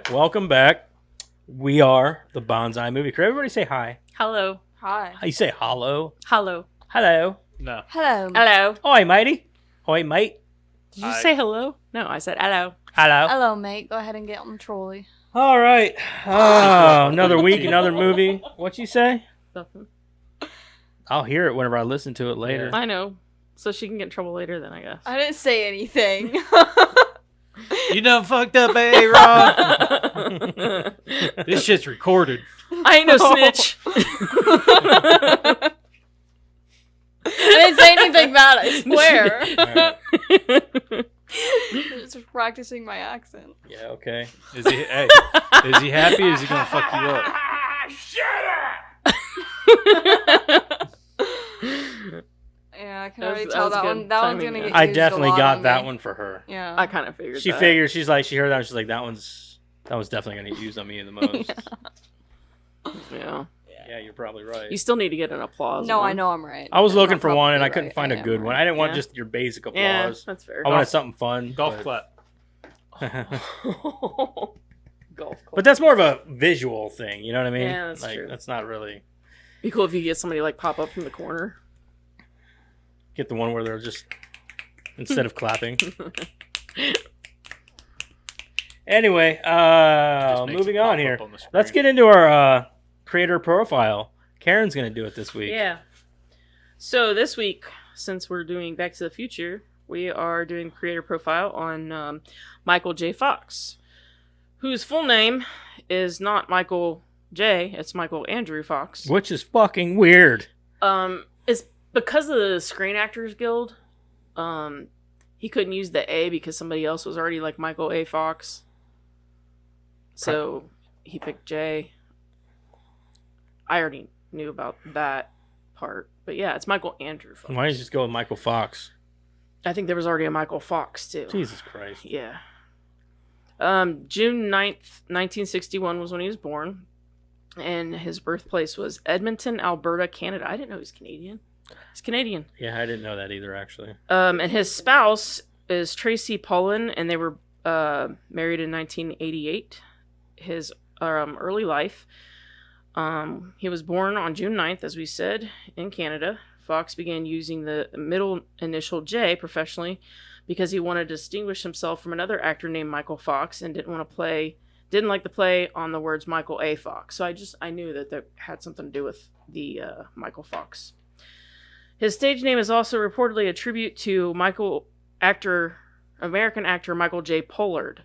back. Welcome back. We are the Bonsai Movie Crew. Everybody say hi. Hello. Hi. You say hello. Hello. Hello. No. Hello. Hello. Oi, matey. Oi, mate. Did you Hi. say hello? No, I said hello. Hello. Hello, mate. Go ahead and get on the trolley. All right. Oh, another week, another movie. What you say? Nothing. I'll hear it whenever I listen to it later. I know. So she can get in trouble later then, I guess. I didn't say anything. You done fucked up, A-Rod. This shit's recorded. I ain't no snitch. I didn't say anything bad, I swear. All right. Just practicing my accent. Yeah, okay. Is he happy or is he gonna fuck you up? Yeah, I can That was- already that tell was that good one. That one's timing, gonna yeah. get I used definitely a lot got on that me. one for her. Yeah. I kind of figured She that. figured, she heard that, she's like, that one's definitely going to get used on me the most. Yeah. Yeah, you're probably right. You still need to get an applause. No, one. I know I'm right. I was I'm looking for one and probably I couldn't right. find a am good right. one. I didn't want Yeah. just your basic Yeah, applause. that's fair. I wanted something fun. Golf but, clap. Golf club. but that's more of a visual thing, you know what I mean? Yeah, that's like, true. That's not really Be cool if you get somebody like pop up from the corner. get the one where they're just instead of clapping. Anyway, Just makes moving it on pop here. up on the screen. Let's get into our creator profile. Karen's going to do it this week. Yeah. So this week, since we're doing Back to the Future, we are doing creator profile on Michael J. Fox, whose full name is not Michael J. It's Michael Andrew Fox. Which is fucking weird. It's because of the Screen Actors Guild. He couldn't use the A because somebody else was already like Michael A. Fox. So he picked J. I already knew about that part. But yeah, it's Michael Andrew Fox. Why don't you just go with Michael Fox? I think there was already a Michael Fox too. Jesus Christ. Yeah. June 9th, 1961 was when he was born. And his birthplace was Edmonton, Alberta, Canada. I didn't know he was Canadian. He's Canadian. Yeah, I didn't know that either, actually. And his spouse is Tracy Pollan, and they were married in 1988. His early life. He was born on June 9th, as we said, in Canada. Fox began using the middle initial J professionally because he wanted to distinguish himself from another actor named Michael Fox and didn't like the play on the words Michael A. Fox. So I knew that had something to do with the Michael Fox. His stage name is also reportedly a tribute to American actor Michael J. Pollard.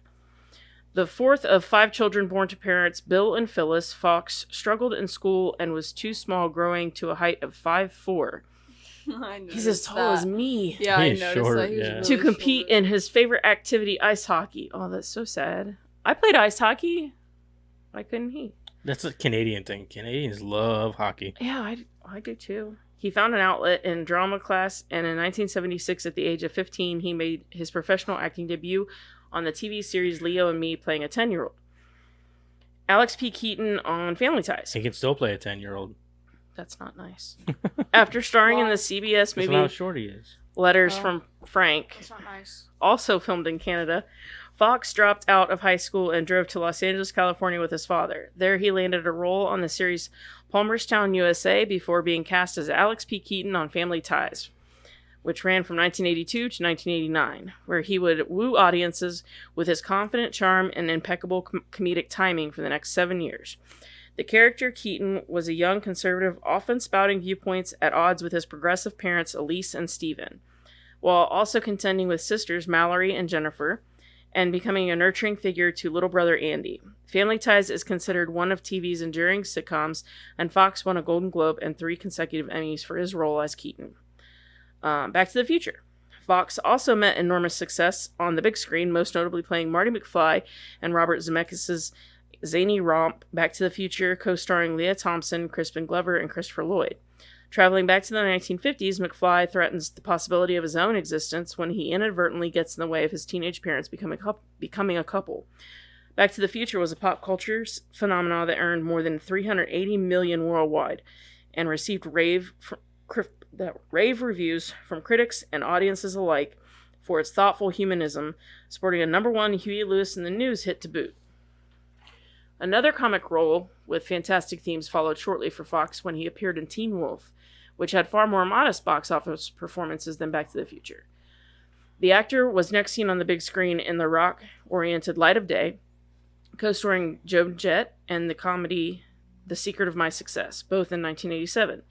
The fourth of 5 children born to parents Bill and Phyllis, Fox struggled in school and was too small, growing to a height of 5'4". He's as tall as me. Yeah, I He's noticed short, that. He was yeah. really To compete short. in his favorite activity, ice hockey. Oh, that's so sad. I played ice hockey. Why couldn't he? That's a Canadian thing. Canadians love hockey. Yeah, I do too. He found an outlet in drama class, and in 1976, at the age of 15, he made his professional acting debut on the TV series Leo and Me, playing a 10-year-old. Alex P. Keaton on Family Ties. He can still play a 10-year-old. That's not nice. After starring in Why? the CBS That's movie how short he is. Letters Oh. from Frank, That's not nice. also filmed in Canada, Fox dropped out of high school and drove to Los Angeles, California with his father. There he landed a role on the series Palmerstown, USA, before being cast as Alex P. Keaton on Family Ties, which ran from 1982 to 1989, where he would woo audiences with his confident charm and impeccable comedic timing for the next 7 years. The character Keaton was a young conservative, often spouting viewpoints at odds with his progressive parents Elise and Stephen, while also contending with sisters Mallory and Jennifer, and becoming a nurturing figure to little brother Andy. Family Ties is considered one of TV's enduring sitcoms, and Fox won a Golden Globe and 3 consecutive Emmys for his role as Keaton. Back to the Future. Fox also met enormous success on the big screen, most notably playing Marty McFly and Robert Zemeckis' zany romp Back to the Future, co-starring Leah Thompson, Crispin Glover, and Christopher Lloyd. Traveling back to the 1950s, McFly threatens the possibility of his own existence when he inadvertently gets in the way of his teenage parents becoming a couple. Back to the Future was a pop culture phenomenon that earned more than 380 million worldwide and received rave reviews from critics and audiences alike for its thoughtful humanism, sporting a #1 Huey Lewis in the News hit to boot. Another comic role with fantastic themes followed shortly for Fox when he appeared in Teen Wolf, which had far more modest box office performances than Back to the Future. The actor was next seen on the big screen in the rock-oriented Light of Day, co-starring Joan Jett and the comedy The Secret of My Success, both in 1987,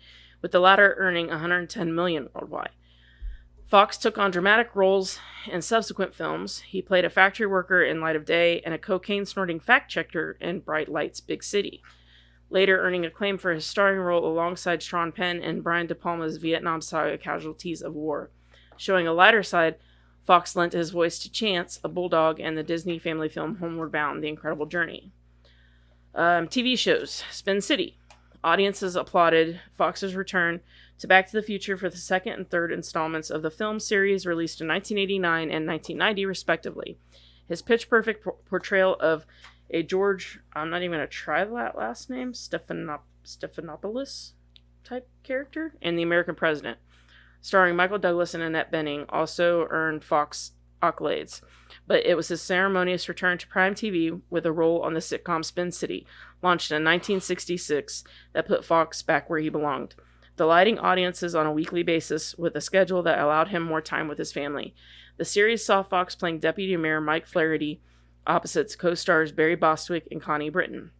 with the latter earning $110 million worldwide. Fox took on dramatic roles in subsequent films. He played a factory worker in Light of Day and a cocaine-snorting fact-checker in Bright Lights, Big City, later earning acclaim for his starring role alongside Sean Penn in Brian De Palma's Vietnam saga Casualties of War. Showing a lighter side, Fox lent his voice to Chance, a bulldog, in the Disney family film Homeward Bound: The Incredible Journey. TV shows. Spin City. Audiences applauded Fox's return to Back to the Future for the second and third installments of the film series released in 1989 and 1990, respectively. His pitch-perfect portrayal of a George, I'm not even going to try that last name, Stephanopoulos type character in The American President, starring Michael Douglas and Annette Bening, also earned Fox accolades. But it was his ceremonious return to prime TV with a role on the sitcom Spin City, launched in 1966, that put Fox back where he belonged, delighting audiences on a weekly basis with a schedule that allowed him more time with his family. The series saw Fox playing Deputy Mayor Mike Flaherty opposite co-stars Barry Bostwick and Connie Britton.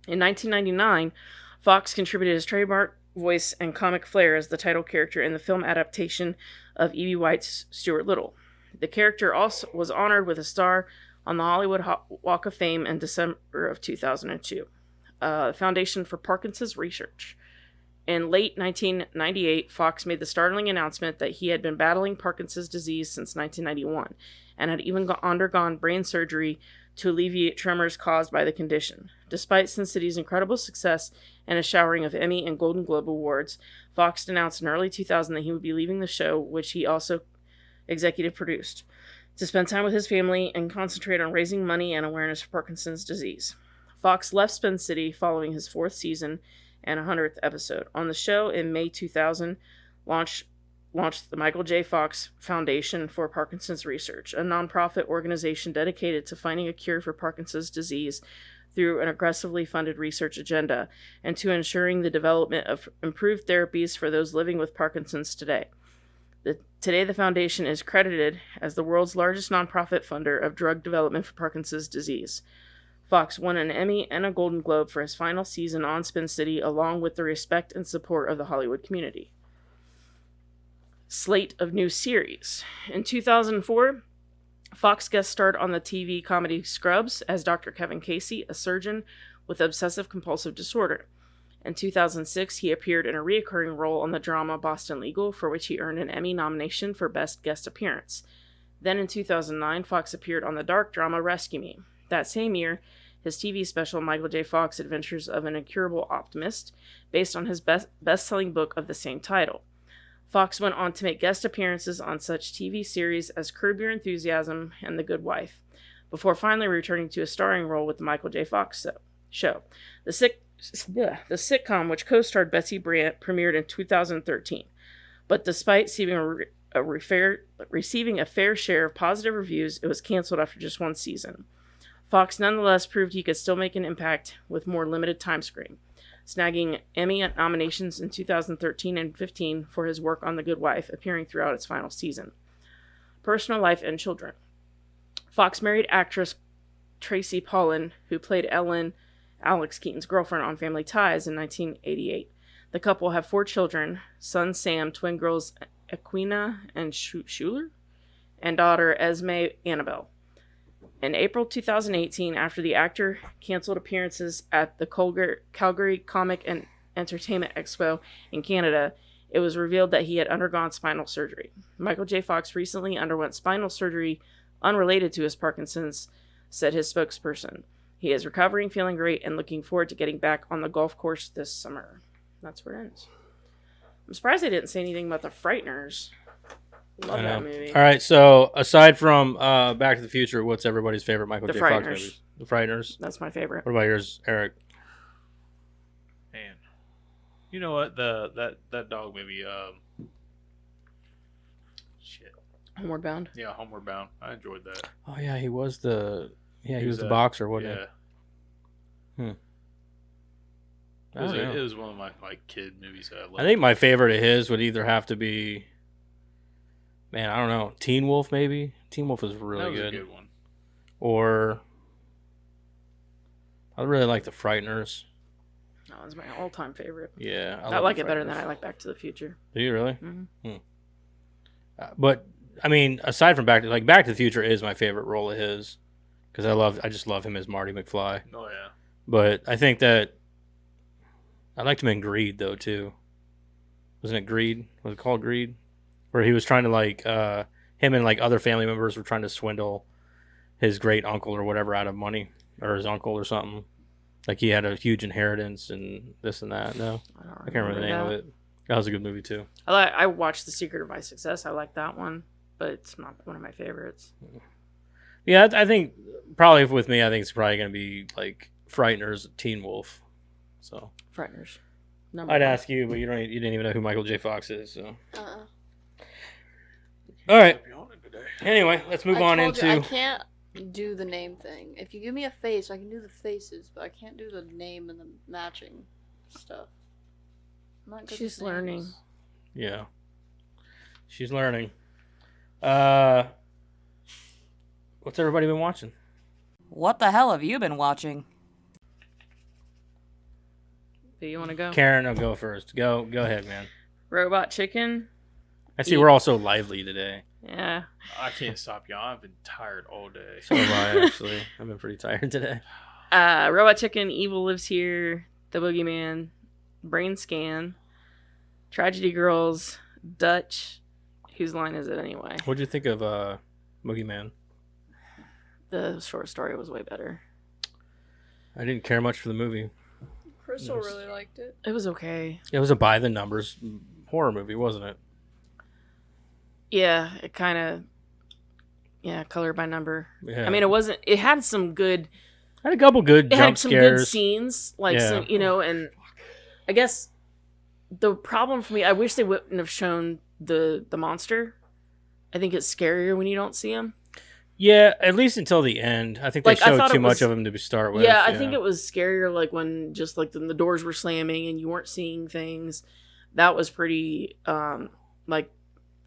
In 1999, Fox contributed his trademark voice and comic flair as the title character in the film adaptation of E.B. White's Stuart Little. The character also was honored with a star on the Hollywood Walk of Fame in December of 2002. Foundation for Parkinson's Research. In late 1998, Fox made the startling announcement that he had been battling Parkinson's disease since 1991 and had even undergone brain surgery to alleviate tremors caused by the condition. Despite Sin City's incredible success and a showering of Emmy and Golden Globe awards, Fox announced in early 2000 that he would be leaving the show, which he also executive produced, to spend time with his family and concentrate on raising money and awareness for Parkinson's disease. Fox left Spin City following his 4th season and 100th episode. On the show in May 2000, launched the Michael J. Fox Foundation for Parkinson's Research, a nonprofit organization dedicated to finding a cure for Parkinson's disease through an aggressively funded research agenda and to ensuring the development of improved therapies for those living with Parkinson's today. Today, the foundation is credited as the world's largest nonprofit funder of drug development for Parkinson's disease. Fox won an Emmy and a Golden Globe for his final season on Spin City, along with the respect and support of the Hollywood community. Slate of new series. In 2004, Fox guest starred on the TV comedy Scrubs as Dr. Kevin Casey, a surgeon with obsessive-compulsive disorder. In 2006, he appeared in a recurring role on the drama Boston Legal, for which he earned an Emmy nomination for Best Guest Appearance. Then in 2009, Fox appeared on the dark drama Rescue Me. That same year, his TV special Michael J. Fox Adventures of an Incurable Optimist, based on his best-selling book of the same title. Fox went on to make guest appearances on such TV series as Curb Your Enthusiasm and The Good Wife, before finally returning to a starring role with the Michael J. Fox show. The sitcom, which co-starred Betsy Brandt, premiered in 2013. But despite receiving a fair share of positive reviews, it was canceled after just one season. Fox nonetheless proved he could still make an impact with more limited time screen, snagging Emmy nominations in 2013 and 15 for his work on The Good Wife, appearing throughout its final season. Personal life and children. Fox married actress Tracy Pollan, who played Ellen, Alex Keaton's girlfriend on Family Ties, in 1988. The couple have 4 children, son Sam, twin girls Equina and Schuler, and daughter Esme Annabelle. In April 2018, after the actor canceled appearances at the Calgary Comic and Entertainment Expo in Canada, it was revealed that he had undergone spinal surgery. Michael J. Fox recently underwent spinal surgery unrelated to his Parkinson's, said his spokesperson. He is recovering, feeling great, and looking forward to getting back on the golf course this summer. That's where it ends. I'm surprised they didn't say anything about The Frighteners. Love that movie. All right, so aside from Back to the Future, what's everybody's favorite Michael J. Fox movies? The Frighteners. That's my favorite. What about yours, Eric? Man, you know what? That dog movie. Shit. Homeward Bound. Yeah, Homeward Bound. I enjoyed that. Oh yeah, he was the He was the boxer, wasn't yeah. It was one of my kid movies that I loved. I think my favorite of his would either have to be, man, I don't know, Teen Wolf maybe. Teen Wolf is really that was good. a good one. Or I really like The Frighteners. That was my all-time favorite. Yeah, I love like The it better than Frighteners. I like Back to the Future. Do you really? Mm-hmm. But I mean, aside from Back to the Future is my favorite role of his because I just love him as Marty McFly. Oh yeah. But I think that I liked him in Greed though too. Wasn't it Greed? Was it called Greed? Where he was trying to him and other family members were trying to swindle his great uncle or whatever out of money, or his uncle or something. Like he had a huge inheritance and this and that. No, I can't remember the name of it. That was a good movie too. I watched The Secret of My Success. I like that one, but it's not one of my favorites. Yeah, I think probably with me, I think it's probably going to be like Frighteners, Teen Wolf. So Frighteners. I'd ask you, but you didn't even know who Michael J. Fox is. So Uh-uh. all right. Anyway, let's move on I into. can't do the name thing. If you give me a face, I can do the faces, but I can't do the name and the matching stuff. I'm not good She's with names. learning. Yeah, she's learning. What's everybody been watching? What the hell have you been watching? Do you want to go? Karen, I'll go first. Go ahead, man. Robot Chicken. I see we're all so lively today. Yeah. I can't stop y'all. I've been tired all day. So have I, actually. I've been pretty tired today. Robot Chicken, Evil Lives Here, The Boogeyman, Brain Scan, Tragedy Girls, Dutch. Whose line is it anyway? What'd you think of Boogeyman? The short story was way better. I didn't care much for the movie. Crystal Yes. really liked it. It was okay. It was a by the numbers horror movie, wasn't it? Yeah, it kind of. Yeah, color by number. Yeah. I mean, it wasn't. It had some good. had a couple good It jump had some scares. good scenes, like Yeah. some, and I guess the problem for me, I wish they wouldn't have shown the monster. I think it's scarier when you don't see him. Yeah, at least until the end. I think they Like, I showed thought too it much was- of him to start with. Yeah, I think it was scarier, like when just like the doors were slamming and you weren't seeing things. That was pretty, like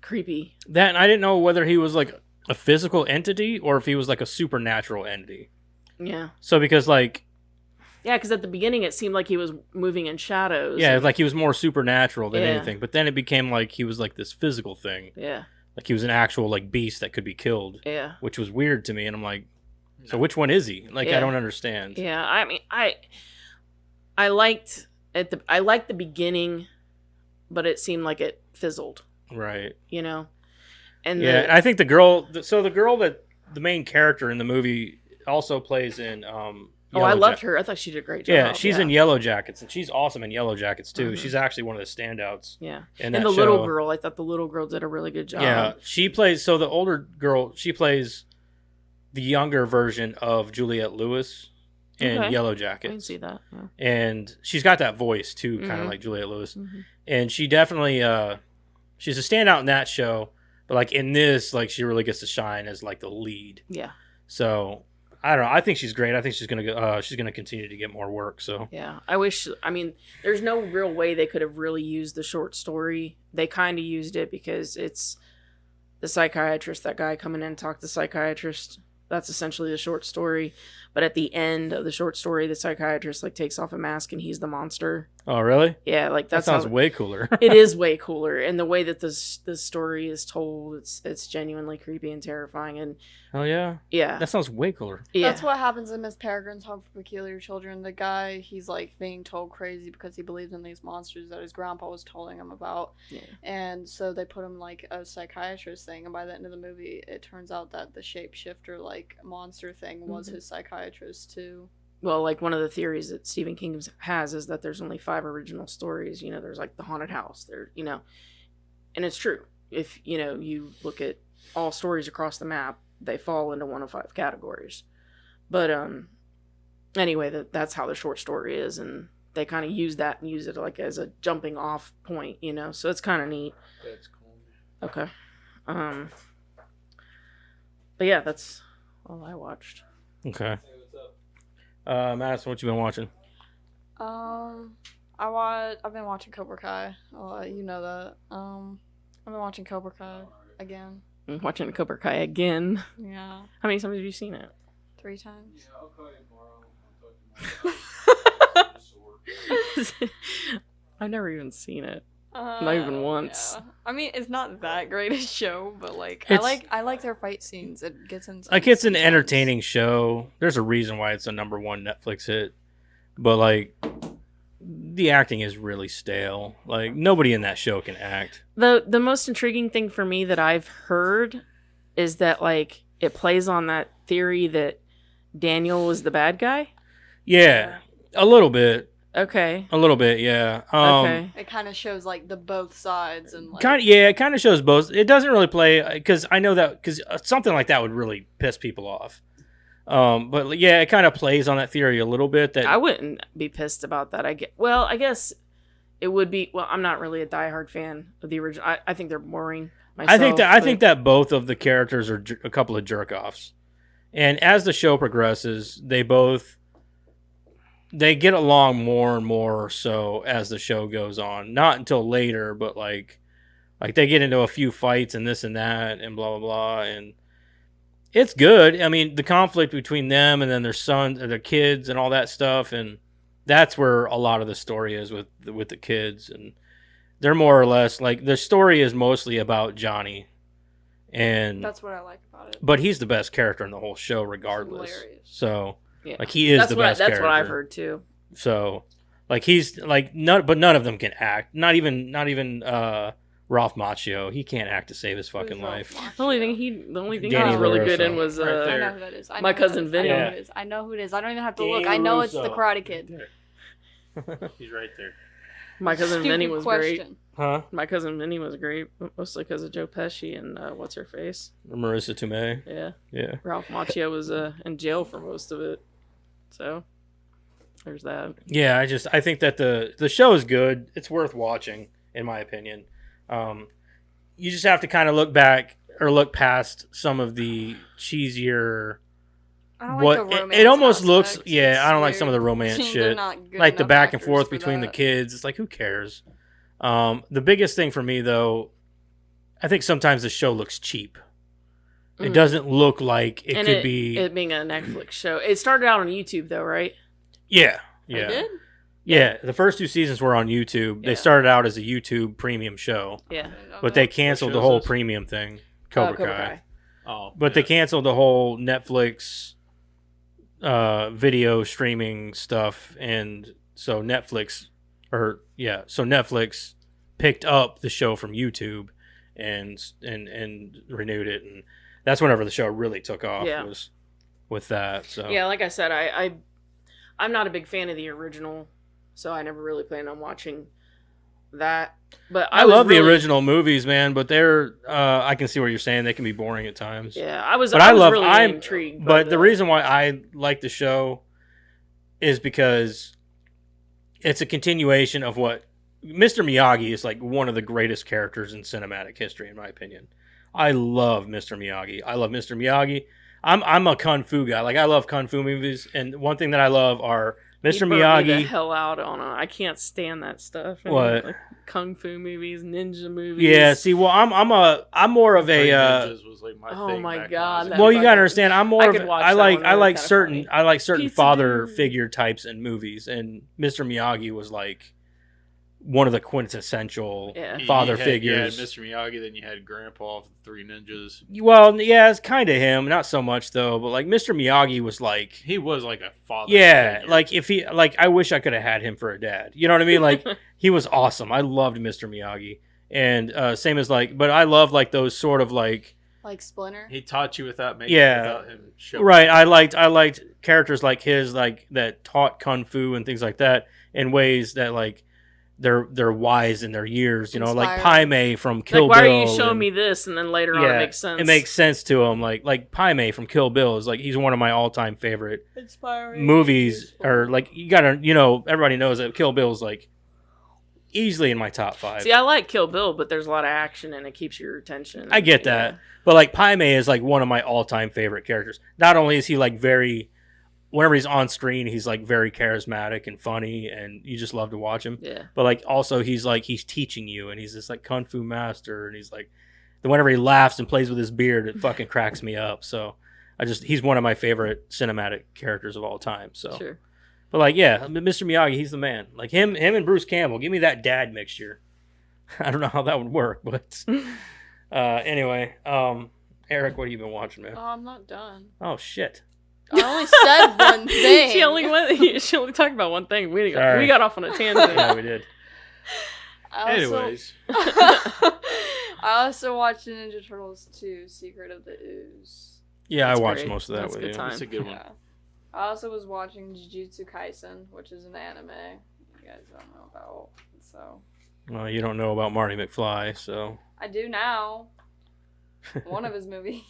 creepy. That, and I didn't know whether he was like a physical entity or if he was like a supernatural entity. Yeah, So because yeah, because at the beginning it seemed like he was moving in shadows. yeah, and- like he was more supernatural than Yeah. anything. But then it became like he was like this physical thing. yeah, Like he was an actual like beast that could be killed, yeah. which was weird to me. And I'm like, so which one is he? Like I Yeah. don't understand. Yeah, I mean, I liked the beginning, but it seemed like it fizzled. Right. And Yeah, and I think the girl that the main character in the movie also plays in I loved her. I thought she did a great job. Yeah, she's in Yellow Jackets, and she's awesome in Yellow Jackets too. Mhm. She's actually one of the standouts. Yeah, in and that the little show. girl, I thought the little girl did a really good job. Yeah, she plays. So the older girl, she plays the younger version of Juliette Lewis in Okay. Yellow I can Jackets, see that. Yeah. and she's got that voice too, kind of Mhm. like Juliette Lewis. Mhm. And she definitely, she's a standout in that show. But like in this, like she really gets to shine as like the lead. Yeah, So I don't know. I think she's great. I think she's gonna continue to get more work. So yeah. I mean, there's no real way they could have really used the short story. They kind of used it because it's the psychiatrist, that guy coming in and talk to the psychiatrist. That's essentially the short story. But at the end of the short story, the psychiatrist like takes off a mask and he's the monster. oh really? Yeah, like That that's sounds how, way cooler. it is way cooler, and the way that this story is told, it's genuinely creepy and terrifying. And Oh yeah, yeah, that sounds way cooler. yeah, That's what happens in Miss Peregrine's Home for Peculiar Children. The guy, he's like being told crazy because he believes in these monsters that his grandpa was telling him about. Yeah. And so they put him like a psychiatrist thing. And by the end of the movie, it turns out that the shapeshifter, like monster thing, was Mhm. his psychiatrist too. Well, like one of the theories that Stephen King has is that there's only 5 original stories. There's like the haunted house there, and it's true. If, you look at all stories across the map, they fall into one of 5 categories. But, anyway, that's how the short story is. And they kind of use that and use it like as a jumping off point, so it's kind of neat. That's cool. Okay. But yeah, that's all I watched. Okay. Madison, what you been watching? I've been watching Cobra Kai. You know that. I've been watching Cobra Kai again. I'm watching Cobra Kai again. Yeah, How many times have you seen it? 3 times. I'll call you tomorrow. I'll talk to you I've never even seen it. Not Not even once. Yeah. I mean, it's not that great a show, but like, It's- I like their fight scenes. It gets into Like, it's an entertaining show. There's a reason why it's a #1 Netflix hit. But, like, the acting is really stale. Like, nobody in that show can act. The most intriguing thing for me that I've heard is that like it plays on that theory that Daniel was the bad guy. Yeah, a little bit. Okay. A little bit, yeah. Okay. It kind of shows like the both sides and like. It kind of shows both. It doesn't really play because I know that because something like that would really piss people off. But yeah, it kind of plays on that theory a little bit. That I wouldn't be pissed about that. I guess it would be. Well, I'm not really a diehard fan of the original. I think they're boring. Myself, I think that both of the characters are a couple of jerk offs, and as the show progresses, they get along more and more so as the show goes on. Not until later, but like they get into a few fights and this and that and blah blah blah, and it's good. I mean, the conflict between them and then their sons and their kids and all that stuff, and that's where a lot of the story is with the kids, and they're more or less like the story is mostly about Johnny, and That's what I like about it. but he's the best character in the whole show regardless. Hilarious. So Yeah. like he is That's the what best that's character. what I've heard too. So like he's like none of them can act. Not even Ralph Macchio. He can't act to save his fucking Who's life. Ralph The only Macchio? thing he Danny was really good LaRusso. in was Right I there. know who that is. I My know who Cousin that is. I know Vinny. who it is. I know who it is. I don't even have to Danny look. I know it's the LaRusso. Karate Kid. He's right there. My Cousin Stupid Vinny was great. question. Huh? My Cousin Vinny was great, mostly because of Joe Pesci and what's her face. Marissa Tomei. Yeah, Yeah. Ralph Macchio was in jail for most of it, so there's that. Yeah, I think that the show is good. It's worth watching, in my opinion. You just have to kind of look back or look past some of the cheesier. I don't What like the it romance almost looks. aspect. Yeah, It's I don't like some of the weird. romance They're shit, not good like the enough back and actors forth for between the that. kids. It's like who cares? The biggest thing for me though, I think sometimes the show looks cheap. It Mm. doesn't look like it And could be. it being a Netflix show. It started out on YouTube though, right? Yeah, They yeah. did? Yeah, the first 2 seasons were on YouTube. Yeah. They started out as a YouTube premium show, Yeah. I didn't know but that. they canceled What the show is whole this? premium thing, Cobra Kai. Oh, But they canceled the whole Netflix video streaming stuff, and so Netflix picked up the show from YouTube and renewed it, and that's whenever the show really took off. Yeah. Was with that. So Yeah, like I said, I'm not a big fan of the original, so I never really planned on watching that. But I was love the really- original movies, man, but they're I can see what you're saying. They can be boring at times. Yeah, I was. But I I was love- really I'm- intrigued. But the reason why I like the show is because it's a continuation of what Mr. Miyagi is like one of the greatest characters in cinematic history, in my opinion. I love Mr. Miyagi. I'm a kung fu guy. Like I love kung fu movies, and one thing that I love are Mr. He burnt me the Miyagi. hell out on it. I can't stand that stuff. What? Like, kung fu movies, ninja movies. Yeah, see, well, I'm more of Three a. Ninjas was like my Oh thing my back God, when I was that a Well, kid. you gotta understand. I'm more I of. could watch I that like. one, I really like kinda certain. funny. I like certain Pizza father dude. figure types in movies, and Mr. Miyagi was like one of the quintessential Yeah. father You had figures. Mr. Miyagi, then you had Grandpa of the Three Ninjas. Well, yeah, it's kind of him. Not so much though, but like Mr. Miyagi was like. He was like a father. Yeah, figure. like if he like, I wish I could have had him for a dad. You know what I mean? Like he was awesome. I loved Mr. Miyagi, and same as like, but I love like those sort of like. Like Splinter. he taught you without making Yeah. without him showing. Right, I liked characters like his, like that taught kung fu and things like that in ways that like they're wise in their years, you know, like Pai Inspiring. Mei from Kill Like, why Bill. are you showing and- me this? And then later on, it makes sense. It makes sense to him. Like Pai Mei from Kill Bill is like he's one of my all time favorite Inspiring. movies. Or like you gotta, you know, everybody knows that Kill Bill is like easily in my top 5. See, I like Kill Bill, but there's a lot of action and it keeps your attention. I get that. But like Pai Mei is like one of my all-time favorite characters. Not only is he like very whenever he's on screen, he's like very charismatic and funny, and you just love to watch him. Yeah. But like also he's teaching you, and he's this like kung fu master, and he's like, whenever he laughs and plays with his beard, it fucking cracks me up. So he's one of my favorite cinematic characters of all time. So, Sure. but like, yeah, Mr. Miyagi, he's the man. Like him and Bruce Campbell, give me that dad mixture. I don't know how that would work, but anyway, Eric, what have you been watching, man? Oh, I'm not done. Oh shit. I only said one thing. She only talked about one thing. We Sorry. got off on a tangent. Yeah, we did. I also, Anyways, I also watched Ninja Turtles 2: Secret of the Ooze. Yeah, That's I watched great. most of that That's with a good you. time. that's a good one. Yeah. I also was watching Jujutsu Kaisen, which is an anime you guys don't know about. So Well, you don't know about Marty McFly, so I do now. One of his movies.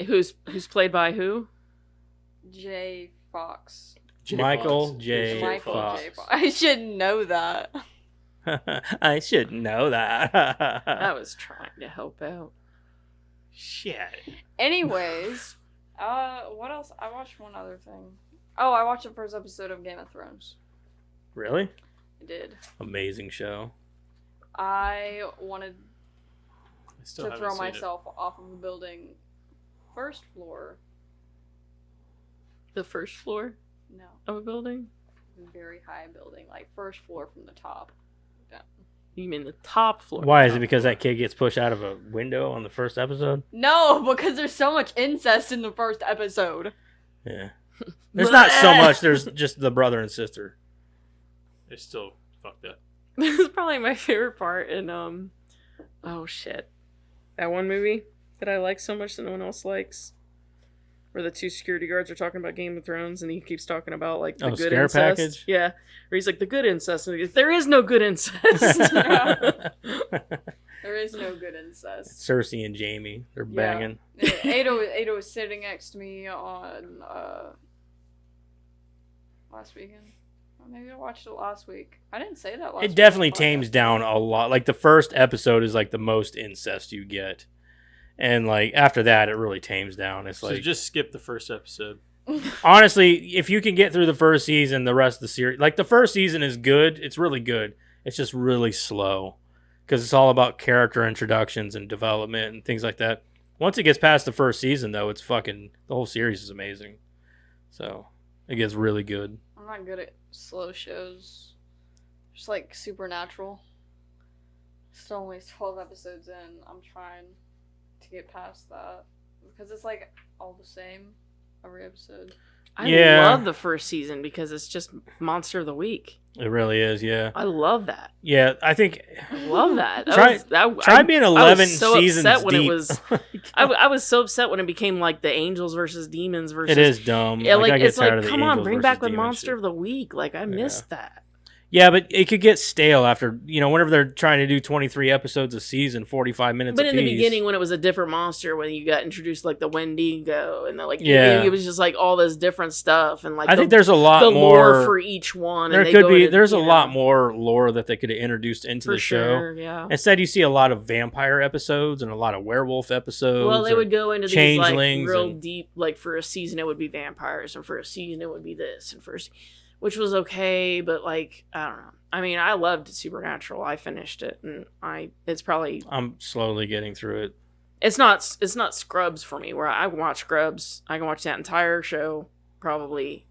Who's played by who? J. Fox. Michael Fox. J. Michael Fox. J. Fox. I should know that. I should know that. I was trying to help out. Shit. Anyways, what else? I watched one other thing. Oh, I watched the first episode of Game of Thrones. Really? I did. Amazing show. I wanted I still to haven't throw seen it. myself off of a building. First floor. The first floor No, of a building? very high building, like first floor from the top. down. You mean the top floor? Why is it because that kid gets pushed out of a window on the first episode? No, because there's so much incest in the first episode. Yeah. There's not so much. There's just the brother and sister. It's still fucked up. This is probably my favorite part in oh shit. That one movie that I like so much that no one else likes. Where the two security guards are talking about Game of Thrones and he keeps talking about like the Oh, good Scare incest. Package? Yeah. Where he's like the good incest and he goes, there is no good incest. There is no good incest. Cersei and Jamie, they're Yeah. banging. Ada was sitting next to me on last weekend. Or maybe I watched it last week. I didn't say that last week. It definitely on the tames podcast. down a lot. Like the first episode is like the most incest you get. And like after that it really tames down. It's So like just skip the first episode. honestly, if you can get through the first season, the rest of the series, like the first season is good. It's really good. It's just really slow because it's all about character introductions and development and things like that. Once it gets past the first season, though, it's fucking the whole series is amazing. So it gets really good. I'm not good at slow shows. Just like Supernatural. Still only 12 episodes in. I'm trying to get past that. Because it's like all the same every episode. I Yeah. love the first season because it's just Monster of the Week. It really is, yeah. I love that. Yeah, I think I love that. Try being 11 seasons upset when deep. it was. I was so upset when it became like the angels versus demons versus. It is dumb. Yeah, like I get it's tired like, of the come on, angels bring versus back the demons Monster shit. of the Week. Like I missed that. Yeah, but it could get stale after, whenever they're trying to do 23 episodes a season, 45 minutes But in the apiece. beginning, when it was a different monster, when you got introduced like the Wendigo and the Yeah. it was just like all this different stuff and like I think there's a lot the more. lore for each one. There and they could go be. into, There's a you know, lot more lore that they could have introduced into for the show. sure. Yeah. Instead, you see a lot of vampire episodes and a lot of werewolf episodes. Well, they or would go into these like changelings real and- deep. Like for a season, it would be vampires, and for a season, it would be this, and which was okay, but like I don't know. I mean, I loved Supernatural. I finished it, and it's probably I'm slowly getting through it. it's not Scrubs for me. Where I can watch Scrubs, I can watch that entire show probably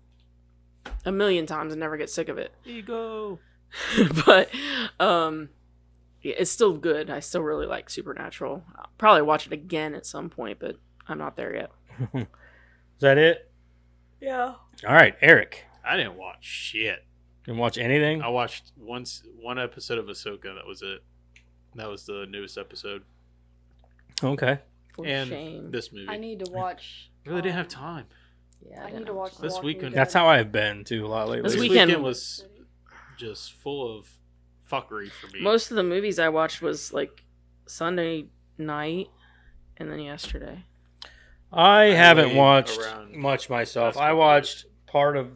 a million times and never get sick of it. Ego. But yeah, it's still good. I still really like Supernatural. I'll probably watch it again at some point, but I'm not there yet. Is that it? Yeah. All right, Eric. I didn't watch shit. Didn't watch anything? I watched one episode of Ahsoka. That was it. That was the newest episode. Okay. For And shame. this movie. I need to watch. I really didn't have time. Yeah, I didn't need to have watch time. This The Walking weekend- Dead. That's how I've been too a lot lately. This This weekend- weekend was just full of fuckery for me. Most of the movies I watched was like Sunday night and then yesterday. I haven't laid watched around much myself. last I couple watched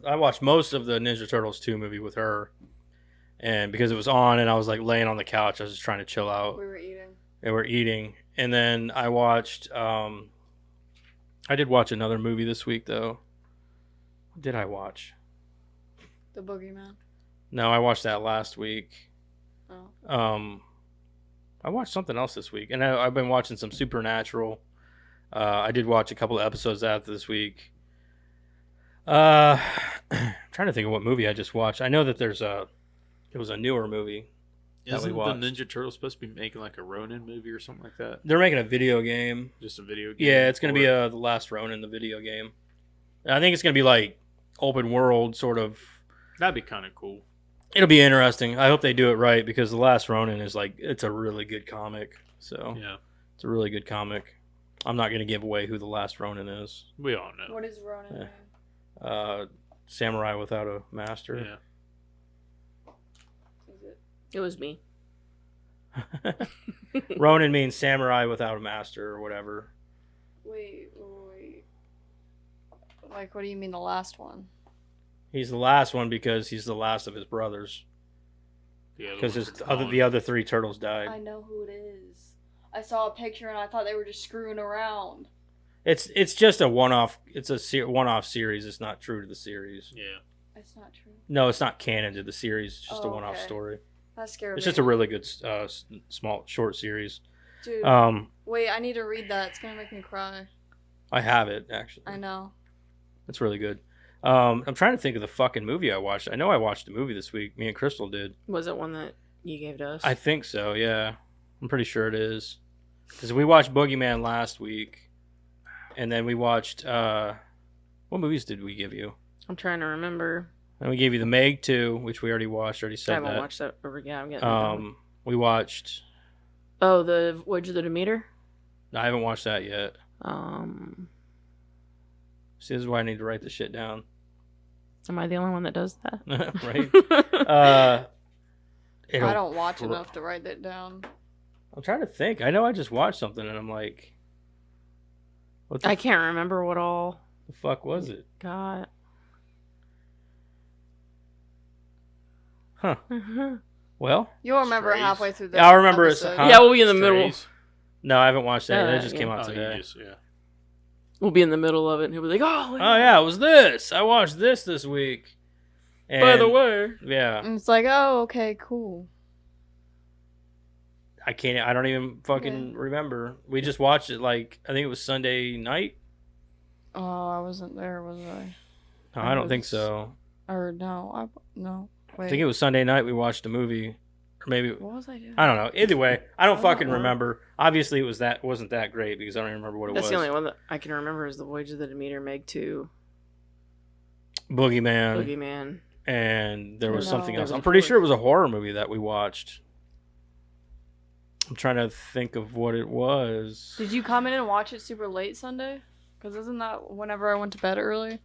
I watched most of the Ninja Turtles 2 movie with her. And because it was on and I was like laying on the couch, I was just trying to chill out. We were eating. And we're eating. And then I watched I did watch another movie this week though. did I watch? The Boogeyman. No, I watched that last week. Oh. I watched something else this week, and I've been watching some Supernatural. I did watch a couple of episodes after this week. Trying to think of what movie I just watched. I know that it was a newer movie. Isn't the watched. Ninja Turtles supposed to be making like a Ronin movie or something like that? They're making a video game. Just a video game? Yeah, it's going to be or- The Last Ronin, the video game. I think it's going to be like open world sort of. That'd be kind of cool. It'll be interesting. I hope they do it right because The Last Ronin is it's a really good comic. So Yeah, it's a really good comic. I'm not going to give away who The Last Ronin is. we all know. What is Ronin? Yeah. Samurai without a master. Yeah. Is it? It was me. Ronin means samurai without a master or whatever. Wait. Like, what do you mean the last one? He's the last one because he's the last of his brothers. Because the other three turtles I died. know who it is. I saw a picture and I thought they were just screwing around. It's just a one-off. It's a one-off series. It's not true to the series. Yeah. It's not true. No, it's not canon to the series. It's just a Oh, one-off okay. story. That scared It's me. just a really good small short series. Dude, wait, I need to read that. It's gonna make me cry. I have it actually. I know. It's really good. I'm trying to think of the fucking movie I watched. I know I watched a movie this week. Me and Crystal did. Was it one that you gave to us? I think so. Yeah, I'm pretty sure it is. Because we watched Boogeyman last week, and then we watched. What movies did we give you? I'm trying to remember. And we gave you the Meg 2, which we already watched. Already I said haven't that. watched that. Yeah, I'm getting. We watched. Oh, the Voyage of the Demeter. I haven't watched that yet. See, this is why I need to write this shit down. Am I the only one that does that? Right. I It'll- don't watch enough to write that down. I'm trying to think. I know I just watched something, and I'm like, what I can't remember what all the fuck was it? got. Huh. Uh-huh. Well, You'll remember Strays. halfway through the Yeah, I'll remember it. episode. Huh? Yeah, we'll be in the middle. Strays? no, I haven't watched that. Yeah, It just came yeah. out Oh, today. you just, yeah. We'll be in the middle of it, and he'll be like, "Oh, Oh yeah, it was this. I watched this week. And, By the way, yeah, And it's like, oh, okay, cool. I can't. I don't even fucking remember. We just watched it I think it was Sunday night. Oh, I wasn't there, was I? No, I don't think so. Or no, no. Wait. I think it was Sunday night. We watched a movie, or maybe What was I doing? I don't know. Either way, I don't I don't fucking know. remember. Obviously, it wasn't that great because I don't even remember what it that's was. the only one that I can remember is the Voyage of the Demeter, Meg 2, Boogeyman, Boogeyman. and there was No. something There else. was a I'm pretty fourth. sure it was a horror movie that we watched. I'm trying to think of what it was. Did you come in and watch it super late Sunday? Because isn't that whenever I went to bed early?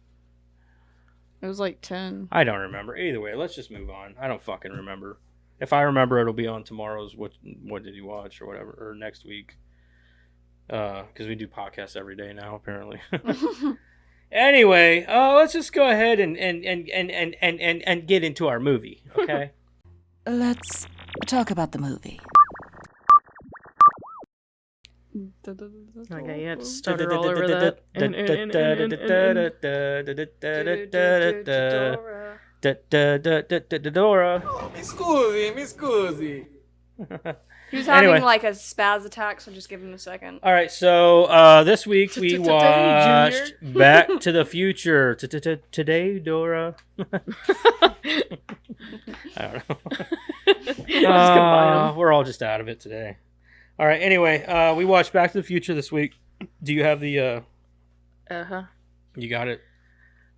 It was like 10. I don't remember. Either way, let's just move on. I don't fucking remember. If I remember, it'll be on tomorrow's what did you watch or whatever, or next week. Because we do podcasts every day now, apparently. Anyway, let's just go ahead and get into our movie, okay? Let's talk about the movie. Okay, you had to stutter all over that. Dora. Mi scusi. He was having Anyway. like a spaz attack, so just give him a second. All right, so this week we Today, watched Back to the Future. Today, Dora. I don't know. Let's combine 'em. We're all just out of it today. All right. Anyway, we watched Back to the Future this week. Do you have the? Uh-huh. You got it.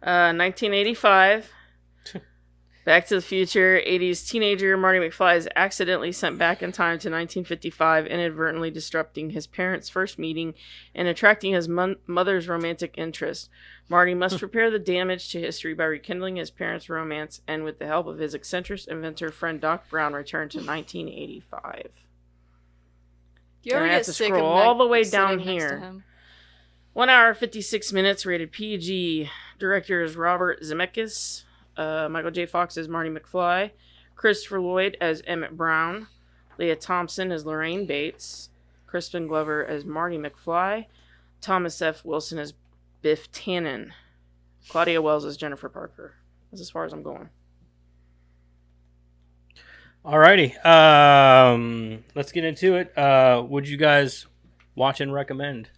1985. Back to the Future. 80s teenager Marty McFly is accidentally sent back in time to 1955, inadvertently disrupting his parents' first meeting and attracting his mother's romantic interest. Marty must repair the damage to history by rekindling his parents' romance, and with the help of his eccentric inventor friend Doc Brown, return to 1985. Do you ever I have get to sick scroll of all the way sitting down next to here. him? 1 hour, 56 minutes, rated PG. Director is Robert Zemeckis. Michael J. Fox as Marty McFly. Christopher Lloyd as Emmett Brown. Leah Thompson as Lorraine Bates. Crispin Glover as Marty McFly. Thomas F. Wilson as Biff Tannen. Claudia Wells is Jennifer Parker. That's as far as I'm going. Alrighty. Let's get into it. Would you guys watch and recommend?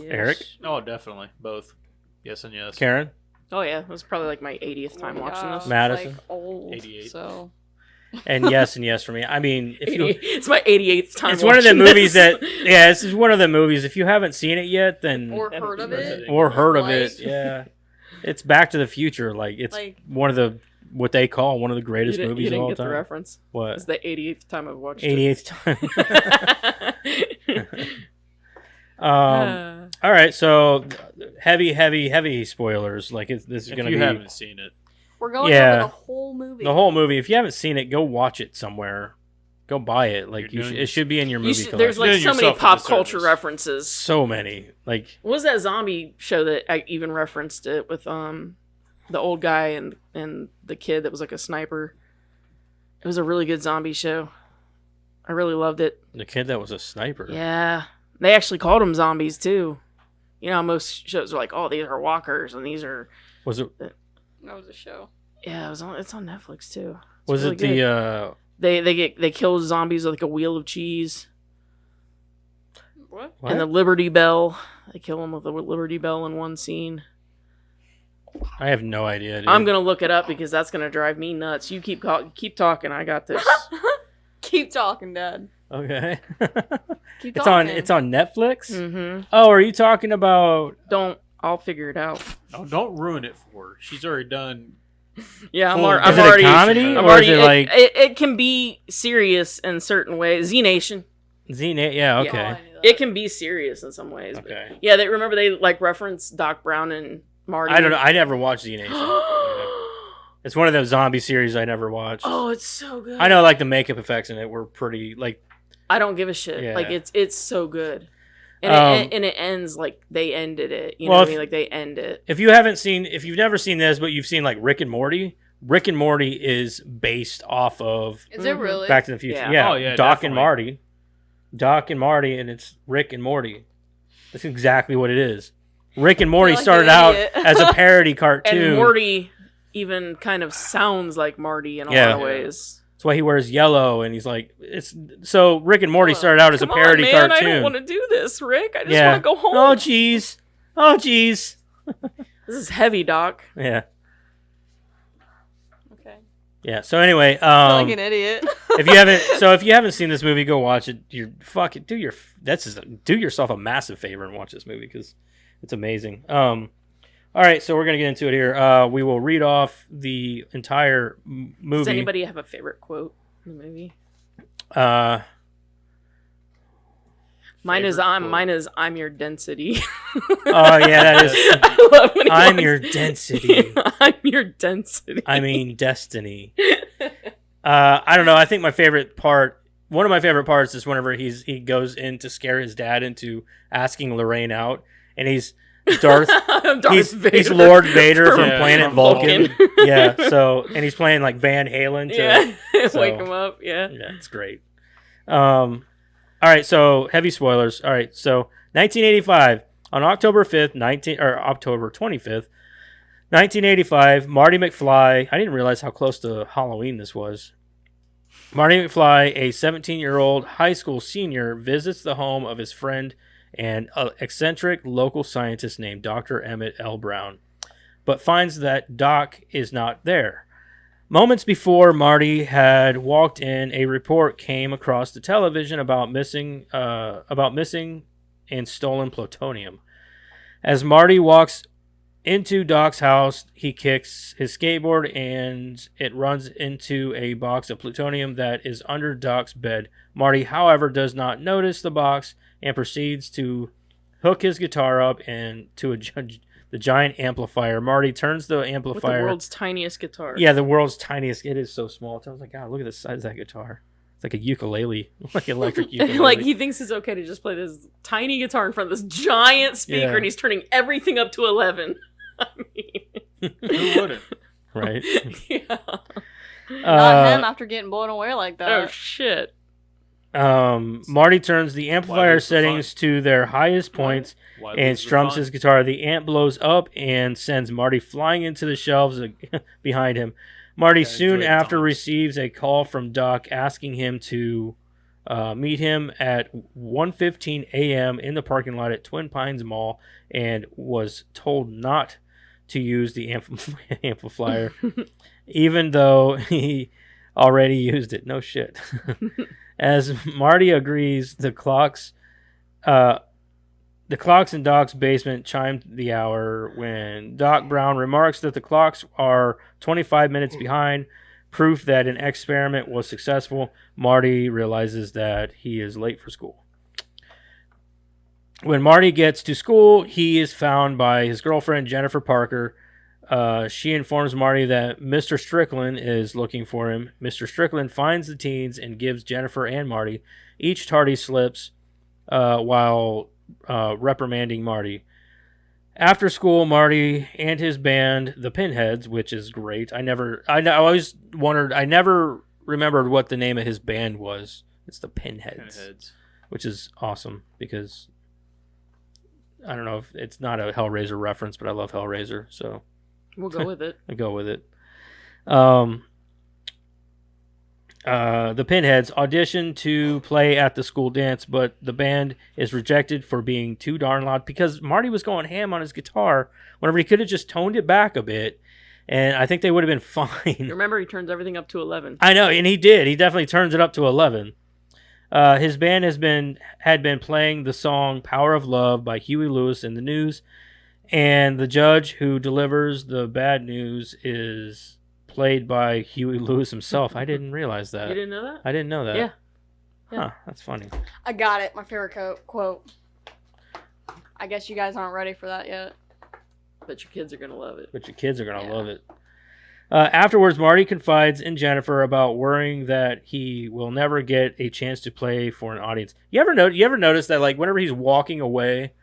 Eric? Oh, definitely. Both. Yes and yes. Karen? Oh yeah, it was probably like my 80th time watching this. Madison? Like old, 88. So And yes for me. I mean, if you, It's my 88th time. it's one of the watching movies this. this is one of the movies. If you haven't seen it yet, then or heard of it. or heard of Like- it, yeah, it's Back to the Future. Like it's Like- one of the what they call one of the greatest You movies of didn't all get the time. reference. What? It's the 88th time I've watched 88th time. it. All right, so heavy spoilers. Like this is If going to you be haven't seen it, We're going Yeah. over the whole movie. the whole movie. If you haven't seen it, go watch it somewhere. Go buy it. Like You're you doing it should be in your You movie should- there's collection. like Doing so many yourself a pop culture disservice. references. So many. Like What was that zombie show that I even referenced it with the old guy and the kid that was like a sniper? It was a really good zombie show. I really loved it. the kid that was a sniper. Yeah. They actually called them zombies too. You know how most shows are like, oh, these are walkers and these are Was it That was a show. yeah, it's on Netflix too. It's was really it good. the they kill zombies with like a wheel of cheese. What? what? And the Liberty Bell. They kill him with the Liberty Bell in one scene. I have no idea. Dude. I'm gonna look it up because that's gonna drive me nuts. You keep talking. I got this. Keep talking, Dad. Okay. Keep it's talking. on Netflix? Mm-hmm. Oh, are you talking about I'll figure it out. oh, don't ruin it for her. She's already done. Yeah, Full of- I'm Is it a already. comedy I'm or already. is it like it can be serious in certain ways. Z Nation. Z-Nate? Yeah, Oh, okay. I knew that. It can be serious in some ways. But Okay. yeah, they remember they like reference Doc Brown and Marty. I don't know. I never watched Z-Nation. It's one of those zombie series I never watched. Oh, it's so good. I know like the makeup effects in it were pretty like I don't give a shit. Yeah. Like it's so good. And, it ends like they ended it. You know Well, what I mean? Like they end it. if you've never seen this, but you've seen like Rick and Morty is based off of Is it Mhm. really? Back to the Future. Yeah. Yeah, Oh, yeah, Doc definitely. and Marty, and it's Rick and Morty. That's exactly what it is. Rick and Morty like started an out idiot. as a parody cartoon. And Morty even kind of sounds like Marty in a Yeah. lot of ways. That's why he wears yellow, and he's like, it's so. Rick and Morty Ugh. started out as a Come parody on, man, cartoon. I don't want to do this, Rick. I just Yeah. want to go home. Oh jeez, oh jeez. This is heavy, Doc. Yeah, Okay. yeah. So anyway, Like an idiot. if you haven't seen this movie, go watch it. You're fucking do yourself a massive favor and watch this movie because it's amazing. All right, so we're gonna get into it here. We will read off the entire movie. Does anybody have a favorite quote in the movie? Mine is I'm your density. Oh yeah, that is. I love when he I'm walks- your density. I'm your density. I mean destiny. I don't know. I think one of my favorite parts is whenever he goes in to scare his dad into asking Lorraine out, and he's Darth. he's Vader. Lord Vader from Yeah, Planet from Vulcan. Vulcan. Yeah. So and he's playing like Van Halen. Yeah, So- wake him up. Yeah. Yeah, it's great. All right, so heavy spoilers. All right, so 1985 on October 25th, 1985. Marty McFly. I didn't realize how close to Halloween this was. Marty McFly, a 17-year-old high school senior, visits the home of his friend and eccentric local scientist named Dr. Emmett L. Brown, but finds that Doc is not there. Moments before Marty had walked in, a report came across the television about missing and stolen plutonium. As Marty walks into Doc's house, he kicks his skateboard and it runs into a box of plutonium that is under Doc's bed. Marty, however, does not notice the box and proceeds to hook his guitar up and to the giant amplifier. Marty turns the With the amplifier. world's tiniest guitar. Yeah, the world's tiniest. It is so small. I was like, God, look at the size of that guitar. It's like a ukulele, like an electric ukulele. Like he thinks it's okay to just play this tiny guitar in front of this giant speaker, Yeah. and he's turning everything up to 11. I mean, Who wouldn't? right? yeah. Not him after getting blown away like that. Oh shit. Marty turns the amplifier lose for settings to their highest points Why and lose for strums fun? his guitar. The amp blows up and sends Marty flying into the shelves behind him. Marty Gotta soon enjoy the after times. receives a call from Doc asking him to meet him at 1:15 a.m. in the parking lot at Twin Pines Mall, and was told not to use the amplifier, even though he already used it. No shit. As Marty agrees, the clocks in Doc's basement chimed the hour when Doc Brown remarks that the clocks are 25 minutes behind, proof that an experiment was successful. Marty realizes that he is late for school. When Marty gets to school, he is found by his girlfriend, Jennifer Parker. She informs Marty that Mr. Strickland is looking for him. Mr. Strickland finds the teens and gives Jennifer and Marty each tardy slips while reprimanding Marty. After school, Marty and his band, the Pinheads, which is great. I always wondered, I never remembered what the name of his band was. It's the Pinheads, Pinheads. which is awesome because I don't know if it's not a Hellraiser reference, but I love Hellraiser, so We'll go with it. I go with it. The Pinheads audition to play at the school dance, but the band is rejected for being too darn loud because Marty was going ham on his guitar whenever he could have just toned it back a bit, and I think they would have been fine. Remember, he turns everything up to 11. I know, and he did. He definitely turns it up to 11. His band had been playing the song "Power of Love" by Huey Lewis in the news, and the judge who delivers the bad news is played by Huey Lewis himself. I didn't realize that. You didn't know that? I didn't know that. Yeah. Huh, that's funny. I got it. My favorite quote. I guess you guys aren't ready for that yet. But your kids are going to love it. But your kids are going to Yeah. love it. Afterwards, Marty confides in Jennifer about worrying that he will never get a chance to play for an audience. You ever notice that, like, whenever he's walking away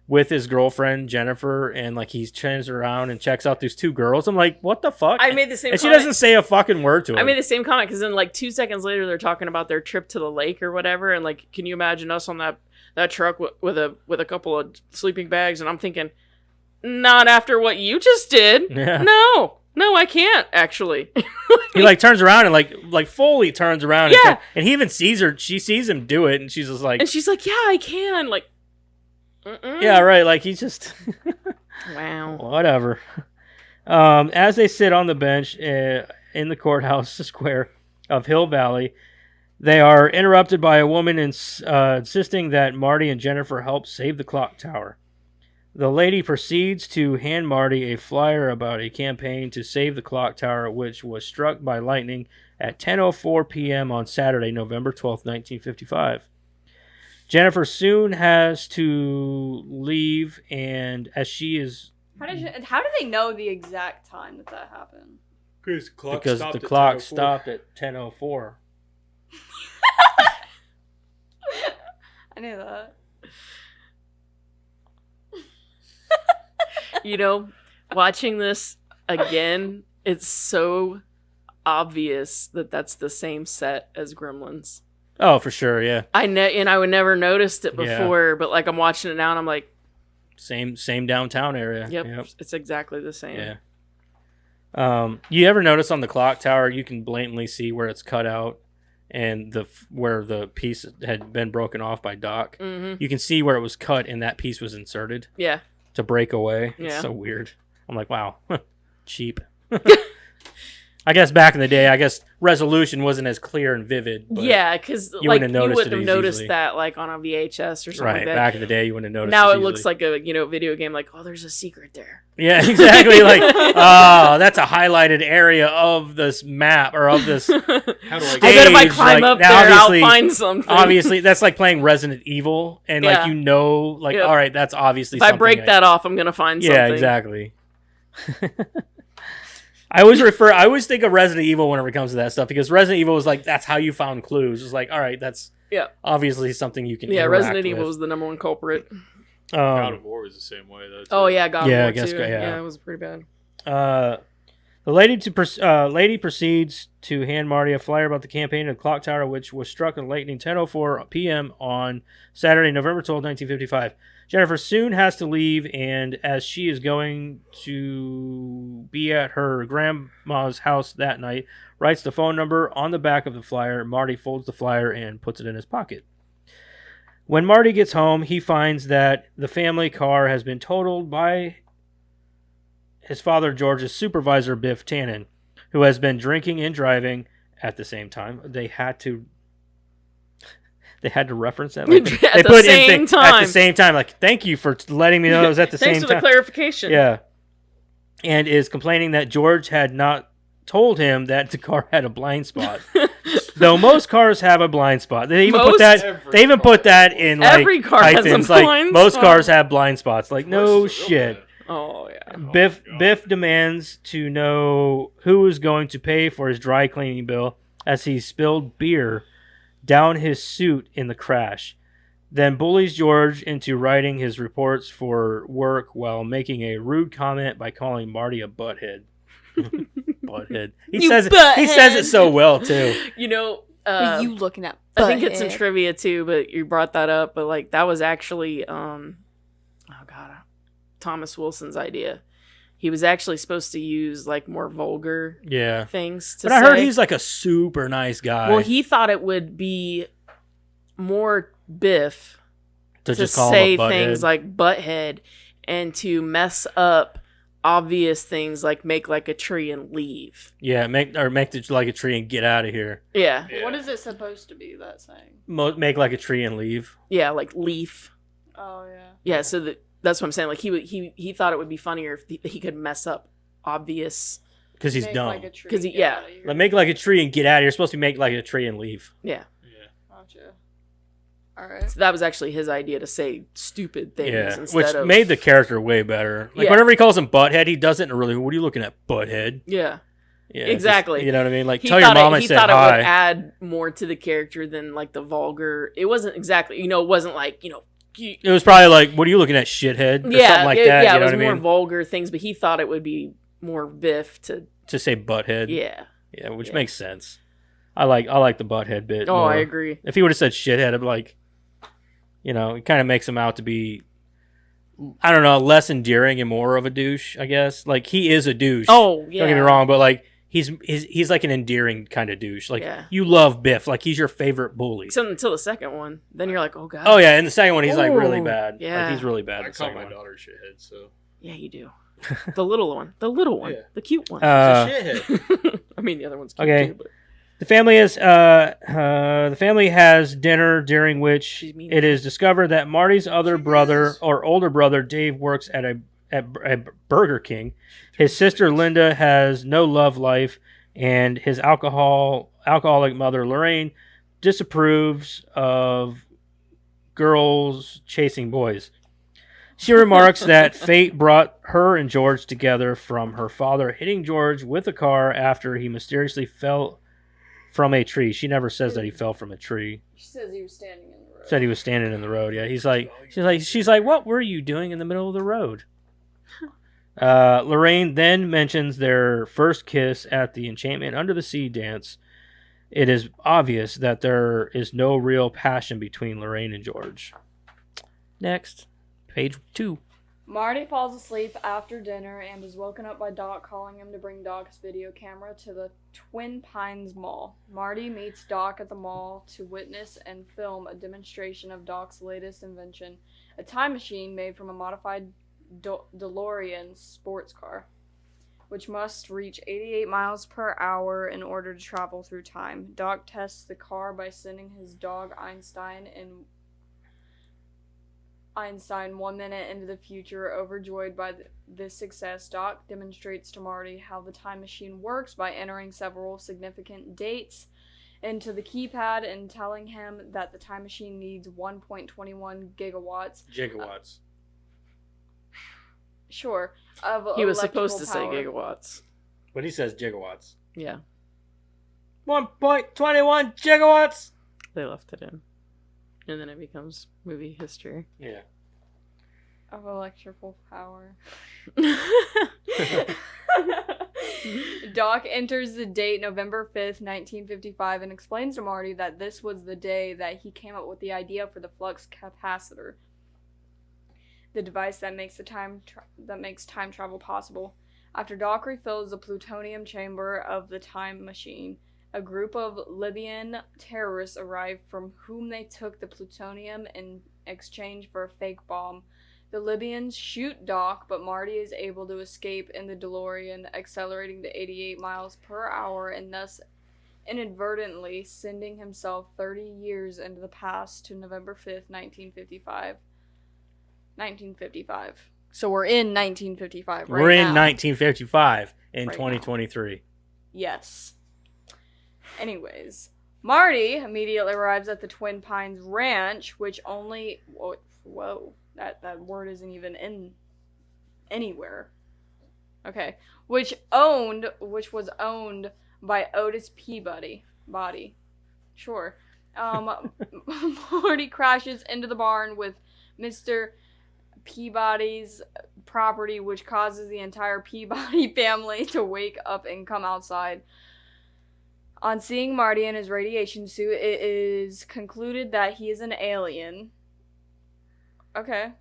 with his girlfriend Jennifer, and like he turns around and checks out these two girls, I'm like, what the fuck? I made the same and she comment. doesn't say a fucking word to him. I made the same comment because then, like, 2 seconds later, they're talking about their trip to the lake or whatever, and like, can you imagine us on that truck with a couple of sleeping bags? And I'm thinking, not after what you just did. Yeah. No, I can't actually. He like turns around and like fully turns around. Yeah. And he even sees her. She sees him do it, and she's just like, And she's like, yeah, I can. Like, yeah, right. Like he's just. Wow. Whatever. As they sit on the bench in the courthouse square of Hill Valley, they are interrupted by a woman insisting that Marty and Jennifer help save the clock tower. The lady proceeds to hand Marty a flyer about a campaign to save the clock tower, which was struck by lightning at 10:04 p.m. on Saturday, November 12th, 1955. Jennifer soon has to leave, and as she is... How do they know the exact time that happened? Because the clock stopped at 10:04. I knew that. You know, watching this again, it's so obvious that that's the same set as Gremlins. Oh, for sure, yeah. I would never noticed it Yeah. before, but like I'm watching it now and I'm like, Same downtown area. yep. It's exactly the same. Yeah. You ever notice on the clock tower you can blatantly see where it's cut out and where the piece had been broken off by Doc? Mm-hmm. You can see where it was cut and that piece was inserted Yeah. to break away. It's Yeah. so weird. I'm like, wow, cheap. I guess back in the day, resolution wasn't as clear and vivid. But Yeah, because you like wouldn't have you noticed wouldn't it have as noticed easily. that like on a VHS or something right. like that. Back in the day, you wouldn't have noticed. Now as it looks easily. like a video game. Like, oh, there's a secret there. Yeah, exactly. Like, oh, that's a highlighted area of this map or of this. How do I I get bet if I Stage, climb like, up now there, I'll obviously- find something. Obviously, that's like playing Resident Evil, and Yeah. like you know, like Yep. all right, that's obviously. if I something break that off, I'm gonna find yeah, something. exactly. I always think of Resident Evil whenever it comes to that stuff because Resident Evil was like that's how you found clues. It's like all right, that's Yeah. obviously something you can. Yeah, interact Resident Evil with. was the number one culprit. God of War was the same way though. Oh too. yeah, God Yeah, of War I guess, too. yeah. It was pretty bad. The The lady proceeds to hand Marty a flyer about the campaign at the clock tower, which was struck at lightning 10:04 p.m. on Saturday, November 12, 1955. Jennifer soon has to leave, and as she is going to be at her grandma's house that night, writes the phone number on the back of the flyer. Marty folds the flyer and puts it in his pocket. When Marty gets home, he finds that the family car has been totaled by his father George's supervisor, Biff Tannen, who has been drinking and driving at the same time. They had to reference that. Like, At the same time. At the same time. Like, thank you for letting me know it was at the same Thanks time. for the clarification. Yeah. And is complaining that George had not told him that the car had a blind spot. Though most cars have a blind spot. They even put that in like Every car has a hyphens, like blind most spot. cars have blind spots. Like, no Versus the real shit. bad. Oh yeah. Biff demands to know who is going to pay for his dry cleaning bill as he spilled beer down his suit in the crash. Then bullies George into writing his reports for work while making a rude comment by calling Marty a butthead. Butthead. He says it so well too. You know, What are you looking at? I think it's in butthead? trivia too, but you brought that up. But like that was actually, Thomas Wilson's idea. He was actually supposed to use like more vulgar Yeah. things to But I heard say. he's like a super nice guy. Well, he thought it would be more Biff to to just call say him a butthead. things like butthead and to mess up obvious things like make like a tree and leave. Yeah, make it like a tree and get out of here. Yeah. Yeah. What is it supposed to be? That saying? Make like a tree and leave. Yeah, like leaf. Oh yeah. Yeah, so that's what I'm saying. Like he thought it would be funnier if he could mess up obvious. Because he's Make dumb. Like a tree, 'Cause get yeah. outta here. Like, make like a tree and get out of here. You're supposed to make like a tree and leave. Yeah. Yeah. Gotcha. All right. So that was actually his idea to say stupid things Yeah, instead which of made the character way better. Like Yeah. whenever he calls him butthead, he doesn't really. What are you looking at, butthead? Yeah. Yeah, Exactly. you know what I mean? Like He tell your thought mom it, I he said thought it hi. would add more to the character than like the vulgar. It wasn't exactly, it wasn't like, It was probably like, "What are you looking at, shithead?" Or yeah, something like that. Yeah, you it know was what I more mean? vulgar things, but he thought it would be more Biff to To say butthead. yeah. Yeah, which Yeah. makes sense. I like the butthead bit. Oh, more. I agree. If he would have said shithead, I'd be like, it kind of makes him out to be, I don't know, less endearing and more of a douche, I guess. Like, he is a douche. Oh, yeah. Don't get me wrong, but like, he's like an endearing kind of douche. Like, Yeah. you love Biff. Like, he's your favorite bully. Except until the second one. Then you're like, oh god. Oh, yeah, in the second one, he's like really Ooh, bad. yeah. Like, he's really bad. I in the call second my one. daughter shithead, so. Yeah, you do. The little one. The little one. Yeah. The cute one. shithead. I mean, the other one's cute Okay. too, but The family has dinner during which She's mean. it is discovered that Marty's other brother or older brother Dave works at a Burger King. His sister Linda has no love life, and his alcoholic mother Lorraine disapproves of girls chasing boys. She remarks that fate brought her and George together from her father hitting George with a car after he mysteriously fell from a tree. She never says that he fell from a tree. She says he was standing in the road. Said he was standing in the road. Yeah, she's like, what were you doing in the middle of the road? Lorraine then mentions their first kiss at the Enchantment Under the Sea dance. It is obvious that there is no real passion between Lorraine and George. Next, page 2. Marty falls asleep after dinner and is woken up by Doc calling him to bring Doc's video camera to the Twin Pines Mall. Marty meets Doc at the mall to witness and film a demonstration of Doc's latest invention, a time machine made from a modified DeLorean sports car, which must reach 88 miles per hour in order to travel through time. Doc tests the car by sending his dog Einstein 1 minute into the future. Overjoyed by this success, Doc demonstrates to Marty how the time machine works by entering several significant dates into the keypad and telling him that the time machine needs 1.21 Gigawatts. Sure, of he was supposed to electrical say power. gigawatts. But he says gigawatts. Yeah. 1.21 gigawatts. They left it in. And then it becomes movie history. Yeah. Of electrical power. Doc enters the date November 5th, 1955, and explains to Marty that this was the day that he came up with the idea for the flux capacitor, the device that makes time travel possible. After Doc refills the plutonium chamber of the time machine, a group of Libyan terrorists arrive from whom they took the plutonium in exchange for a fake bomb. The Libyans shoot Doc, but Marty is able to escape in the DeLorean, accelerating to 88 miles per hour and thus inadvertently sending himself 30 years into the past to November 5th, 1955. 1955. So we're in 1955 right now. We're in 1955 in Right 2023. Yes. Anyways, Marty immediately arrives at the Twin Pines Ranch, which only... Whoa. That word isn't even in anywhere. Okay. Which was owned by Otis Peabody. Sure. Marty crashes into the barn with Mr. Peabody's property, which causes the entire Peabody family to wake up and come outside. On seeing Marty in his radiation suit, it is concluded that he is an alien. Okay.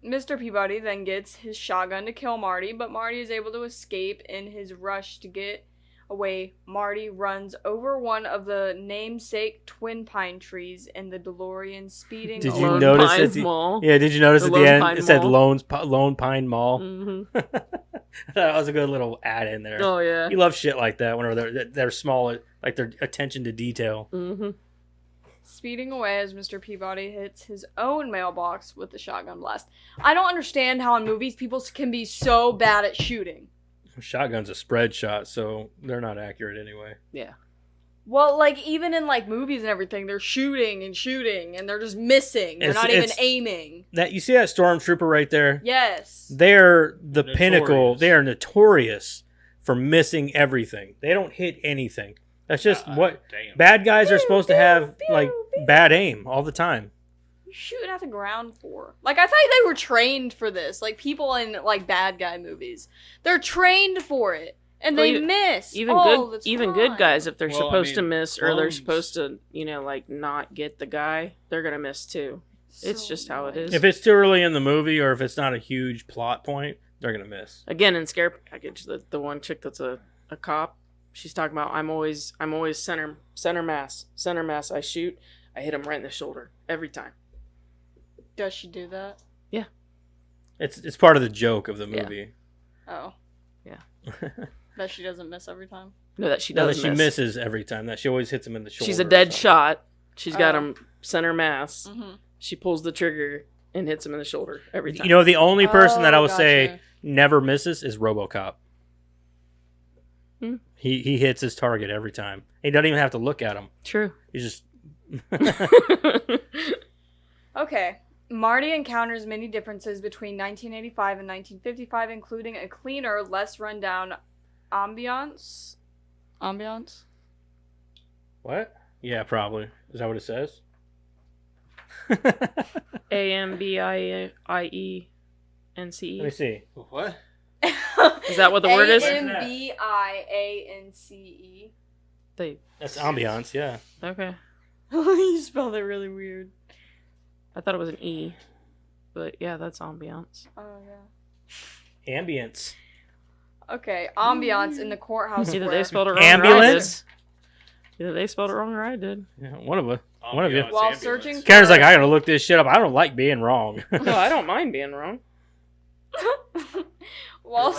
Mr. Peabody then gets his shotgun to kill Marty, but Marty is able to escape. In his rush to get away, Marty runs over one of the namesake twin pine trees in the DeLorean, speeding Did over you Lone notice Pines at the, Mall. Yeah, did you notice The at the Lone end Pine it said Mall. Lone Pine Mall? Mm-hmm. That was a good little ad in there. Oh, yeah. You love shit like that whenever they're small, like their attention to detail. Mm-hmm. speeding away as Mr. Peabody hits his own mailbox with the shotgun blast. I don't understand how in movies people can be so bad at shooting. Shotgun's a spread shot, so they're not accurate anyway. Yeah. Well, like, even in, like, movies and everything, they're shooting, and they're just missing. They're not even aiming. That you see that stormtrooper right there? Yes. They're the Notorious. pinnacle. They are notorious for missing everything. They don't hit anything. That's just what Damn. bad guys are Pew, supposed to pew, have, pew, like, pew. bad aim all the time. You're shooting at the ground for? Like, I thought they were trained for this. Like, people in, like, bad guy movies. They're trained for it. And Well, they miss Even all the even time. good guys, if they're Well, I supposed to mean, miss or they're clones- supposed to, like, not get the guy, they're gonna miss too. It's just how it is. If it's too early in the movie or if it's not a huge plot point, they're going to miss. Again, in Scare Package, the one chick that's a cop, she's talking about I'm always center mass. I shoot, I hit him right in the shoulder every time. Does she do that? It's part of the joke of the Yeah. movie. Oh. Yeah. That she doesn't miss every time? No, that she No, does that she miss. misses every time. That she always hits him in the shoulder. She's a or dead something. shot. She's got Oh. him center mass. Mm-hmm. She pulls the trigger and hits him in the shoulder every time. You know, the only person that I would Oh, say gotcha. never misses is RoboCop. Hmm. He hits his target every time. He doesn't even have to look at him. True. He's just Okay. Marty encounters many differences between 1985 and 1955, including a cleaner, less rundown ambiance. Ambiance? what? Yeah, probably. Is that what it says? AMBIENCE. Let me see. What? Is that what the word is? AMBIANCE. They That's ambiance. Yeah. okay. You spelled it really weird. I thought it was an E, but yeah, that's ambiance. Oh, yeah. Ambience. Okay, ambiance in the courthouse Either square. they spelled it wrong Ambulance? or I did. Either they spelled it wrong or I did. Yeah, one of you. One of you. Ambiance, While ambulance. searching Karen's like, I gotta look this shit up. I don't like being wrong. No, I don't mind being wrong. while,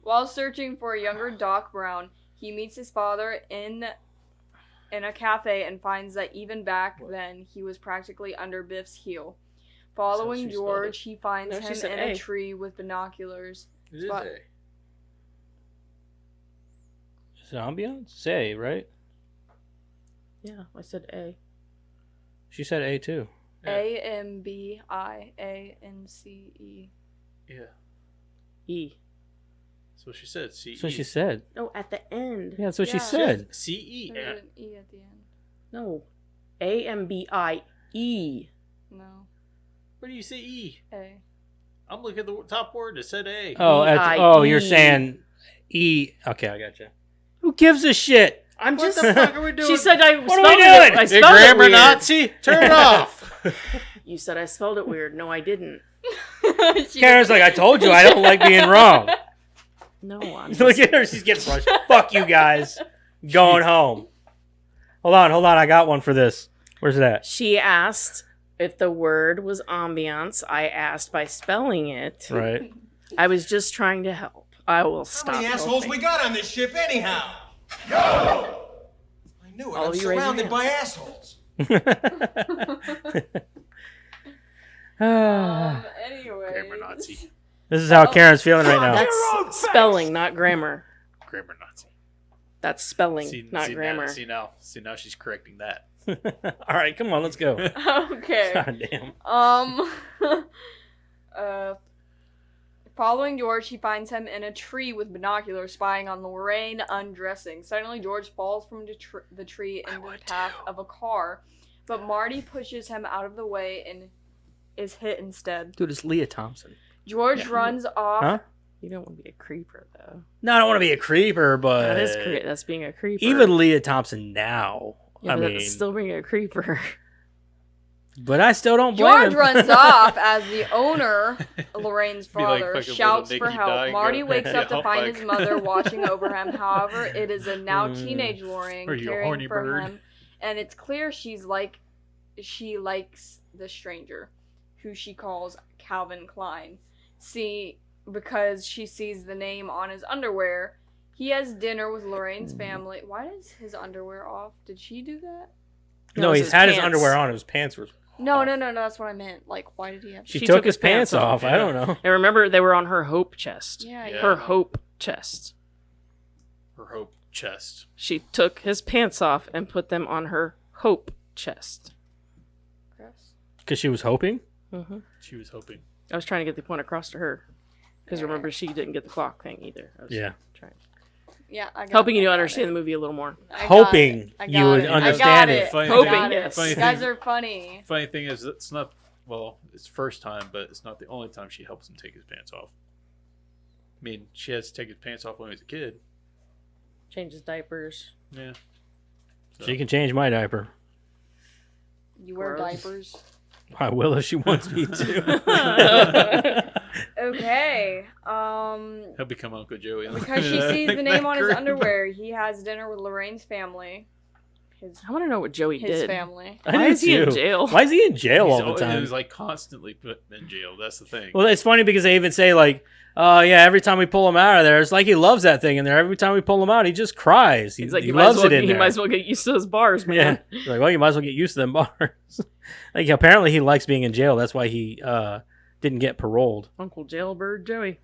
while searching for a younger Doc Brown, he meets his father in a cafe and finds that even back then he was practically under Biff's heel. Following she spelled George, he finds No, she him said in A. a tree with binoculars. It is Spot- A. Is it ambiance? Say, right? Yeah, I said A. She said A too. Yeah. AMBIANCE. Yeah. E. That's what she said. C. That's what she said. No, at the end. Yeah, that's what she Yeah. said. C E. There's an E at the end. No. AMBIE. No. Where do you say E? A. I'm looking at the top word. It said A. Oh, E-I-E. oh, you're saying Okay, I got you. Who gives a shit? I'm What just. the fuck are we doing? She said I What are spelled we it. doing? I Hey, spelled it grammar weird. Nazi, turn it off. You said I spelled it weird. No, I didn't. Karen's like, I told you I don't like being wrong. No, I'm Look just, at her. She's getting brushed. Fuck you guys. Going home. Hold on. I got one for this. Where's that? She asked if the word was ambiance. I asked by spelling it. Right. I was just trying to help. I will stop. How many assholes helping. we got on this ship anyhow? I knew it. All I'm of you raise your surrounded by hands. assholes. Anyway. Grammar Nazi. This is how Karen's feeling right now. That's spelling, not grammar. Grammar Nazi. That's spelling, not see grammar. Now, see now she's correcting that. All right, come on, let's go. Okay. God damn. Following George, he finds him in a tree with binoculars spying on Lorraine undressing. Suddenly, George falls from the tree into the path of a car, but Marty pushes him out of the way and is hit instead. Dude, it's Leah Thompson. George runs off. Huh? You don't want to be a creeper, though. No, I don't want to be a creeper, but That is that's being a creeper. even Leah Thompson now. Yeah, I but mean, that's still being a creeper. but I still don't blame George him. runs off as the owner, Lorraine's Be like father, fucking shouts little for Nicky help. dying, Marty go, wakes up to "Yeah, find fuck." his mother watching over him. However, it is a now teenage Lorraine Are you a caring horny for bird? him, and it's clear she likes the stranger, who she calls Calvin Klein. Because she sees the name on his underwear. He has dinner with Lorraine's family. Why is his underwear off? Did she do that? No, it's he's his had his pants. underwear on. His pants were. No, that's what I meant. Like, why did he have? She took his pants off. I don't know. And remember, they were on her hope chest. Yeah, Yeah. Her hope chest. Her hope chest. She took his pants off and put them on her hope chest. Gross. Because she was hoping. Mm-hmm. She was hoping. I was trying to get the point across to her. Because remember, she didn't get the clock thing either. I was Yeah. trying. Yeah, I got Helping it, you to I got understand it. the movie a little more. I got Hoping it, I you got would it, understand I got it. Funny Hoping, thing- yes. funny You thing- guys are funny. Funny thing is, it's not. Well, it's first time, but it's not the only time she helps him take his pants off. I mean, she has to take his pants off when he was a kid. Changes diapers. Yeah. So, She can change my diaper. You wear Gross. diapers. I will if she wants me to. Okay. he'll become Uncle Joey. Because she sees the name on his underwear, he has dinner with Lorraine's family. I want to know what Joey His did. family. I Why do is he in too. jail? Why is he in jail He's all the always- time? He was like constantly put in jail. That's the thing. Well, it's funny because they even say like, yeah, every time we pull him out of there, it's like he loves that thing in there. Every time we pull him out, he just cries. He's like, he you might as loves well, it in he there. might as well get used to those bars, Yeah, man. He's like, well, you might as well get used to them bars. Like apparently he likes being in jail. That's why he didn't get paroled. Uncle Jailbird Joey.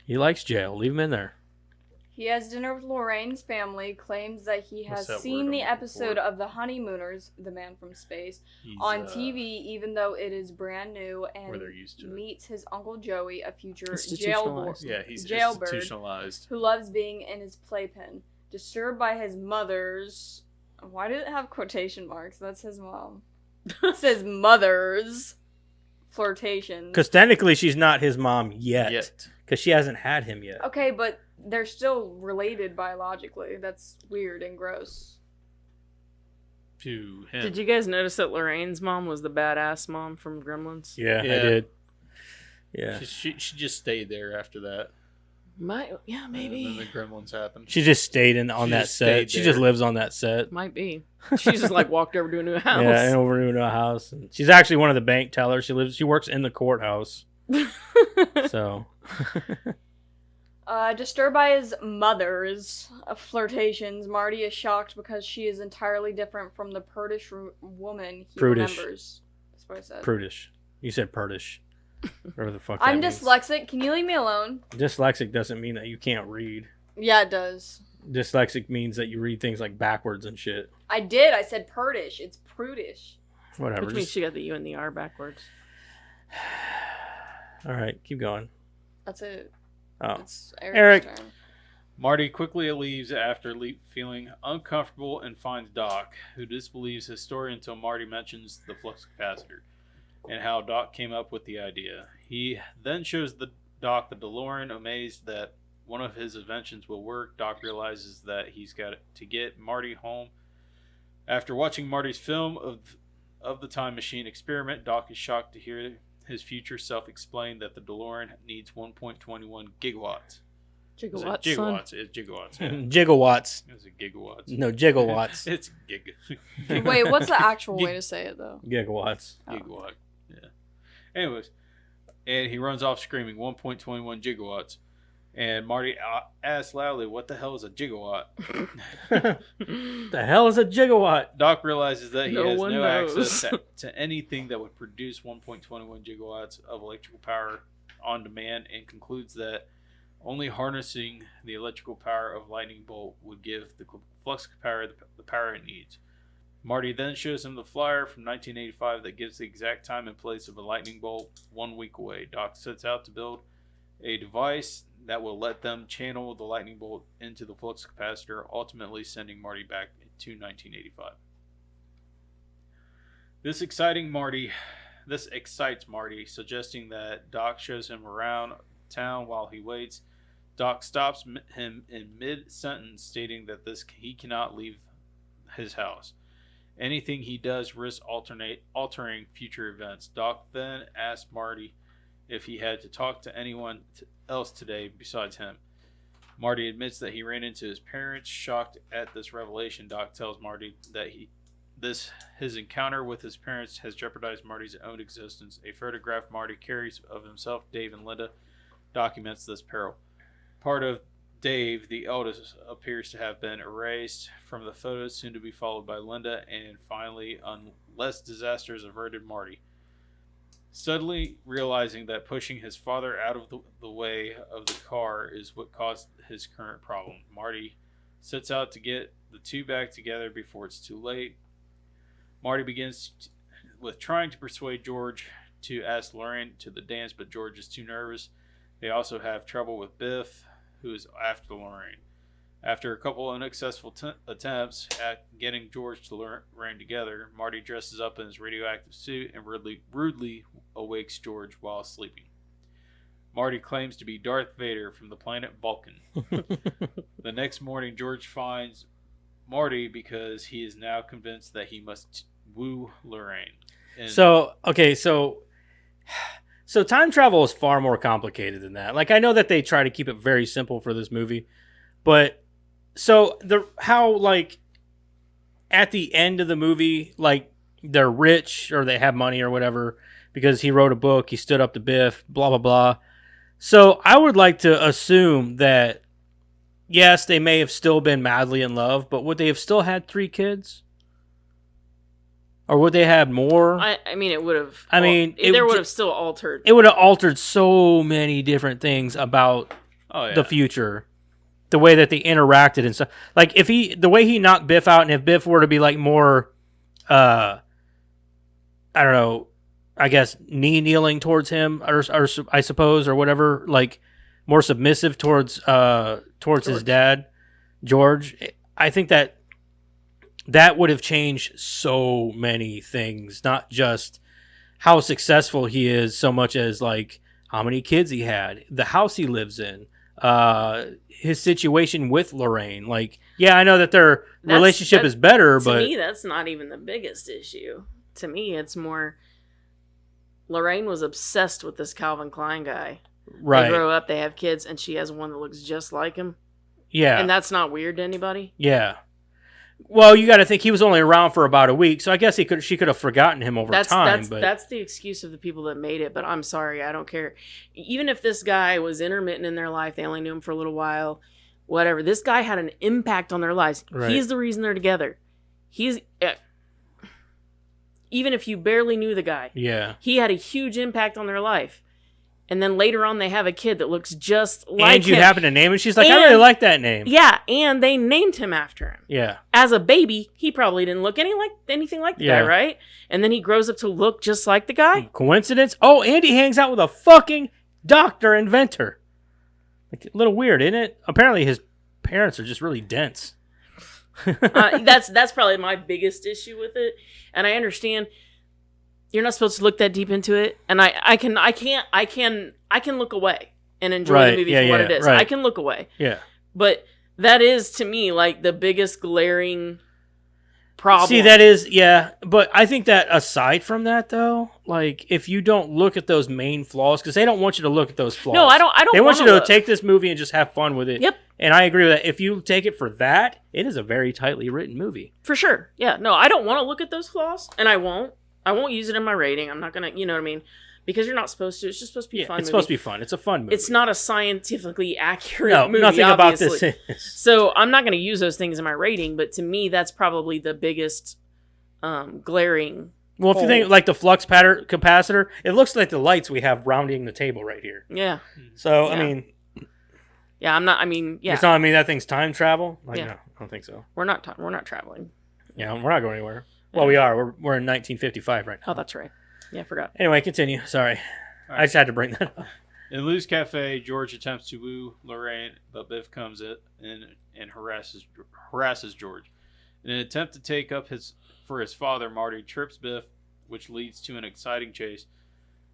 He likes jail. Leave him in there. He has dinner with Lorraine's family, claims that he What's has that seen word the I'm looking episode for? of The Honeymooners, The Man from Space, He's, on TV, even though it is brand new, where and they're used to it. meets his Uncle Joey, a future Institutionalized. Yeah, he's jailbird, institutionalized. who loves being in his playpen. Disturbed by his mother's... Why did it have quotation marks? That's his mom. It says mother's flirtations. Because technically she's not his mom yet. Yet. Because she hasn't had him yet. Okay, but they're still related biologically. That's weird and gross. To him. Did you guys notice that Lorraine's mom was the badass mom from Gremlins? Yeah, I Yeah. did. Yeah. She just stayed there after that. Yeah, And then maybe. the Gremlins happened. She just stayed on She that just set. stayed She there. just lives on that set. Might be. She just like walked over to a new house. Yeah, and over to a house. And she's actually one of the bank tellers. She works in the courthouse. So Disturbed by his mother's flirtations, Marty is shocked because she is entirely different from the prudish woman he Prudish. remembers. That's what I said. prudish. You said prudish. Whatever the fuck. I'm that means. dyslexic. Can you leave me alone? Dyslexic doesn't mean that you can't read. Yeah, it does. Dyslexic means that you read things like backwards and shit. I did. I said prudish. It's prudish. Whatever. Which means just- she got the U and the R backwards. All right, keep going. That's it. Oh, It's Eric. Eric's turn. Marty quickly leaves after feeling uncomfortable and finds Doc, who disbelieves his story until Marty mentions the flux capacitor and how Doc came up with the idea. He then shows Doc the DeLorean, amazed that one of his inventions will work, Doc realizes that he's got to get Marty home. After watching Marty's film of the time machine experiment, Doc is shocked to hear his future self explain that the DeLorean needs 1.21 gigawatts. Gigawatts. Gigawatts. It's gigawatts. Yeah. Gigawatts. It's a gigawatts. No, gigawatts. It's gig. Wait, what's the actual way to say it though? Gigawatts. Gigawatt. Yeah. Anyways, and he runs off screaming 1.21 gigawatts. And Marty asks loudly, "What the hell is a gigawatt?" The hell is a gigawatt? Doc realizes that he No has one no knows. access to anything that would produce 1.21 gigawatts of electrical power on demand, and concludes that only harnessing the electrical power of lightning bolt would give the flux capacitor the power it needs. Marty then shows him the flyer from 1985 that gives the exact time and place of a lightning bolt 1 week away. Doc sets out to build a device that will let them channel the lightning bolt into the flux capacitor, ultimately sending Marty back to 1985. This excites Marty, suggesting that Doc shows him around town while he waits. Doc stops him in mid-sentence, stating that he cannot leave his house. Anything he does risks altering future events. Doc then asks Marty if he had to talk to anyone else today besides him. Marty admits that he ran into his parents. Shocked at this revelation, Doc tells Marty that his encounter with his parents has jeopardized Marty's own existence. A photograph Marty carries of himself, Dave, and Linda documents this peril. Part of Dave, the eldest, appears to have been erased from the photos, soon to be followed by Linda, and finally, unless disasters averted, Marty. Suddenly realizing that pushing his father out of the way of the car is what caused his current problem, Marty sets out to get the two back together before it's too late. Marty begins with trying to persuade George to ask Lorraine to the dance, but George is too nervous. They also have trouble with Biff, who is after Lorraine. After a couple unsuccessful attempts at getting George to Lorraine together, Marty dresses up in his radioactive suit and rudely awakes George while sleeping. Marty claims to be Darth Vader from the planet Vulcan. The next morning, George finds Marty because he is now convinced that he must woo Lorraine. So time travel is far more complicated than that. Like, I know that they try to keep it very simple for this movie, but at the end of the movie, like, they're rich or they have money or whatever because he wrote a book, he stood up to Biff, blah blah blah. So I would like to assume that yes, they may have still been madly in love, but would they have still had 3 kids? Or would they have more? I mean, it would have. It would have still altered. It would have altered so many different things about the future, the way that they interacted and stuff. Like the way he knocked Biff out, and if Biff were to be like more, I don't know, I guess kneeling towards him, or I suppose, or whatever, like more submissive towards his dad, George. I think that would have changed so many things, not just how successful he is, so much as like how many kids he had, the house he lives in, his situation with Lorraine. Like, yeah, I know that their relationship is better, but to me, that's not even the biggest issue. To me, it's more Lorraine was obsessed with this Calvin Klein guy. Right. They grow up, they have kids, and she has one that looks just like him. Yeah. And that's not weird to anybody. Yeah. Well, you got to think he was only around for about a week, so I guess she could have forgotten him over time. That's the excuse of the people that made it. But I'm sorry, I don't care. Even if this guy was intermittent in their life, they only knew him for a little while, whatever. This guy had an impact on their lives. Right. He's the reason they're together. He's even if you barely knew the guy, yeah, he had a huge impact on their life. And then later on, they have a kid that looks just like and you him. happen to name him. She's like, I really like that name. Yeah, and they named him after him. Yeah. As a baby, he probably didn't look anything like the guy, right? And then he grows up to look just like the guy. Coincidence? Oh, and he hangs out with a fucking doctor inventor. Like, a little weird, isn't it? Apparently, his parents are just really dense. That's probably my biggest issue with it, and I understand. You're not supposed to look that deep into it, and I can look away and enjoy Right, the movie yeah, for what yeah, it is. right. I can look away. Yeah. But that is, to me, like the biggest glaring problem. See, that is, yeah. But I think that aside from that, though, like, if you don't look at those main flaws, because they don't want you to look at those flaws. No, I don't. They want you wanna to look. take this movie and just have fun with it. Yep. And I agree with that. If you take it for that, it is a very tightly written movie. For sure. Yeah. No, I don't want to look at those flaws, and I won't. I won't use it in my rating. I'm not gonna. You know what I mean? Because you're not supposed to. It's just supposed to be Yeah, fun. it's supposed to be fun. It's a fun movie. It's not a scientifically accurate No, movie. nothing obviously. about this is. So I'm not going to use those things in my rating, but to me, that's probably the biggest glaring. Well, if you think like the flux capacitor, it looks like the lights we have rounding the table right here. Yeah. So, Yeah. I mean, Yeah. I'm not. I mean, yeah. it's not, I mean, that thing's time travel. Like, Yeah. no, I don't think so. We're not traveling. Yeah, we're not going anywhere. Well, we are. We're in 1955 right now. Oh, that's right. Yeah, I forgot. Anyway, continue. Sorry. All I just had to bring that up. In Lou's cafe, George attempts to woo Lorraine, but Biff comes in and harasses George. In an attempt to take up for his father, Marty trips Biff, which leads to an exciting chase.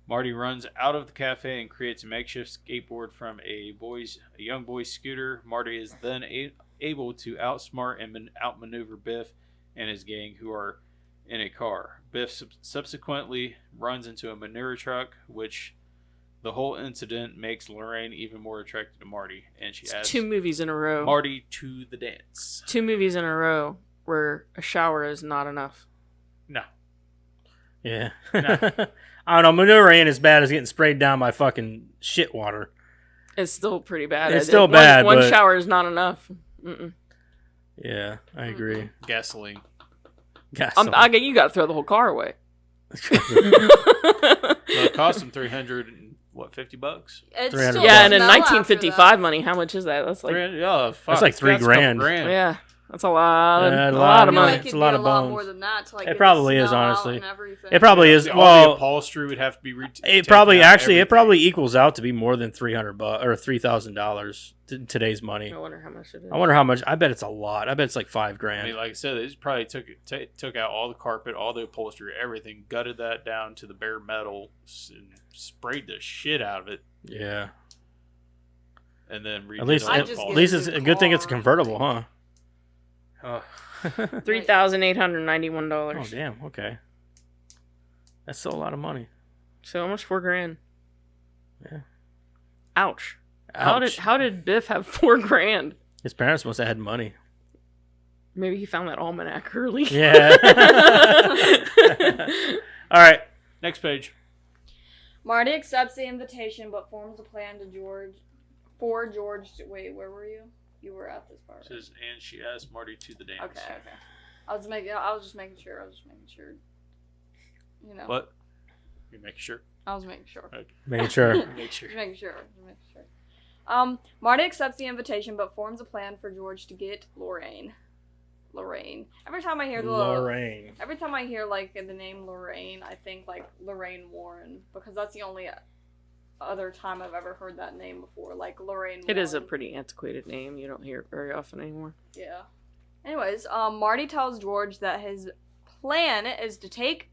Marty runs out of the cafe and creates a makeshift skateboard from a young boy's scooter. Marty is then able to outsmart and outmaneuver Biff and his gang, who are in a car. Biff subsequently runs into a manure truck, which the whole incident makes Lorraine even more attracted to Marty, and she It's asks 2 movies in a row. Marty to the dance. 2 movies in a row where a shower is not enough. No. Yeah. I don't know. Manure ain't as bad as getting sprayed down by fucking shit water. It's still pretty bad. It's still bad, One but- shower is not enough. Mm-mm. Yeah, I agree. Gasoline. You got to throw the whole car away. Well, it cost him $350. It's 300 still Yeah, and in smell after 1955 money, how much is that? That's like, Yeah, fuck, That's like it's $3 got a couple grand. yeah, that's a lot. Yeah, a a lot lot of of I feel money. like It's it'd a lot be of a lot bones. more than that to like It get the probably is, smell out honestly. and everything. It probably is. All Well, the upholstery would have to be it probably equals out to be more than $300 or $3,000 today's money. I wonder how much it is. I wonder how much. I bet it's a lot. I bet it's like $5,000. I mean, like I said, they just probably took out all the carpet, all the upholstery, everything, gutted that down to the bare metal, and sprayed the shit out of it, Yeah. and then At least, I at just least get it's a a good thing it's a car. convertible, huh? Oh, $3,891. Oh damn. Okay. That's still a lot of money. So almost $4,000. Yeah. Ouch. Ouch. How did Biff have $4,000? His parents must have had money. Maybe he found that almanac early. Yeah. All right. next page. Marty accepts the invitation but forms a plan for George to wait, where were you? You were at this part. It says, and she asked Marty to the dance. Okay. I was just making sure. You know. What? You make sure. I was making sure. Making sure. Make sure. Just making sure. Marty accepts the invitation but forms a plan for George to get Lorraine. Every time I hear Lorraine. every time I hear like the name Lorraine, I think like Lorraine Warren, because that's the only other time I've ever heard that name before. Like Lorraine. It is a Warren. pretty antiquated name. You don't hear it very often anymore. Yeah. Anyways, Marty tells George that his plan is to take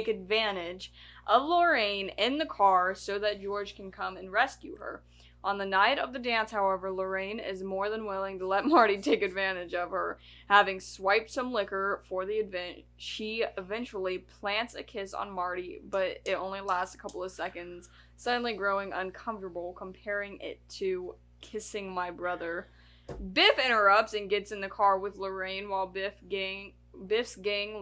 advantage of Lorraine in the car so that George can come and rescue her. On the night of the dance, however, Lorraine is more than willing to let Marty take advantage of her. Having swiped some liquor for the event, she eventually plants a kiss on Marty, but it only lasts a couple of seconds, suddenly growing uncomfortable, comparing it to kissing my brother. Biff interrupts and gets in the car with Lorraine while Biff's gang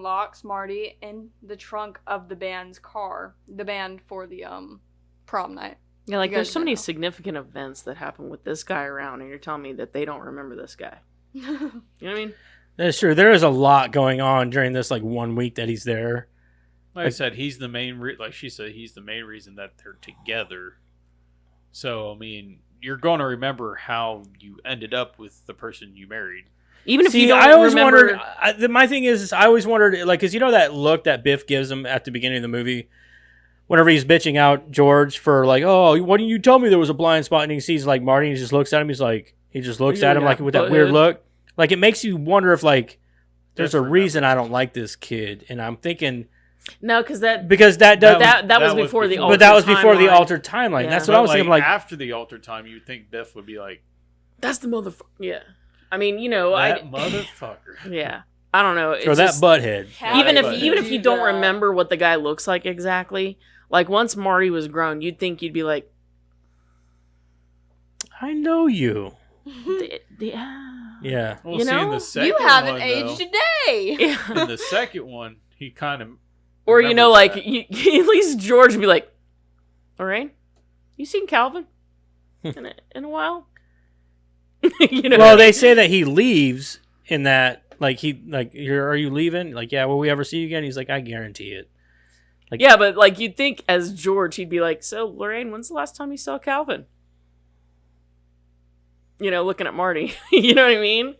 locks Marty in the trunk of the band's car. The band for the prom night. Yeah, like You there's guys so many know. significant events that happen with this guy around, and you're telling me that they don't remember this guy. You know what I mean? That's true. There is a lot going on during this like 1 week that he's there. Like I said, he's the main. Like she said, he's the main reason that they're together. So I mean, you're going to remember how you ended up with the person you married. Even if you See, don't I always remember, wondered. My thing is, I always wondered, like, because you know that look that Biff gives him at the beginning of the movie, whenever he's bitching out George for like, oh, why didn't you tell me there was a blind spot? And he sees like Marty, and he just looks at him. He just looks Yeah, at him like with that weird look. Like it makes you wonder if like there's a Different reason numbers. I don't like this kid, and I'm thinking No, because that because that does. that was before the But that was before the timeline. altered timeline. Yeah. That's what I was thinking. Like, after the altered time, you'd think Biff would be like, That's the motherfucker. Yeah. I mean, that motherfucker. Yeah. I don't know. It's or that just- butthead. even That if you don't that. remember what the guy looks like exactly, like once Marty was grown, you'd think you'd be like, I know you. yeah. Yeah. Well, You see, in know, the second You haven't one, aged though, a day. Yeah. in the second one, he kind of. Or like that. at least George would be like, Lorraine, you seen Calvin in a while? Well, they say that he leaves in that. Like are you leaving? Like, yeah. Will we ever see you again? He's like, I guarantee it. Like, yeah, but like you'd think as George, he'd be like, so Lorraine, when's the last time you saw Calvin? Looking at Marty. You know what I mean?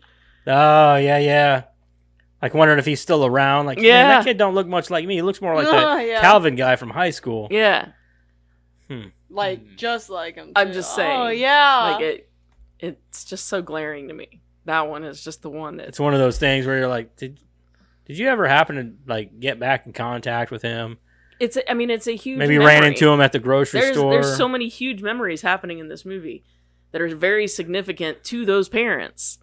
Oh yeah. Like wondering if he's still around. Like, Yeah. man, that kid don't look much like me. He looks more like the Yeah. Calvin guy from high school. Yeah. Like, just like him. I'm too. just saying. Oh, yeah. Like it's just so glaring to me. That one is just the one that It's one of those things where you're like, did you ever happen to like get back in contact with him? it's a huge Maybe memory. ran into him at the grocery store. There's so many huge memories happening in this movie that are very significant to those parents.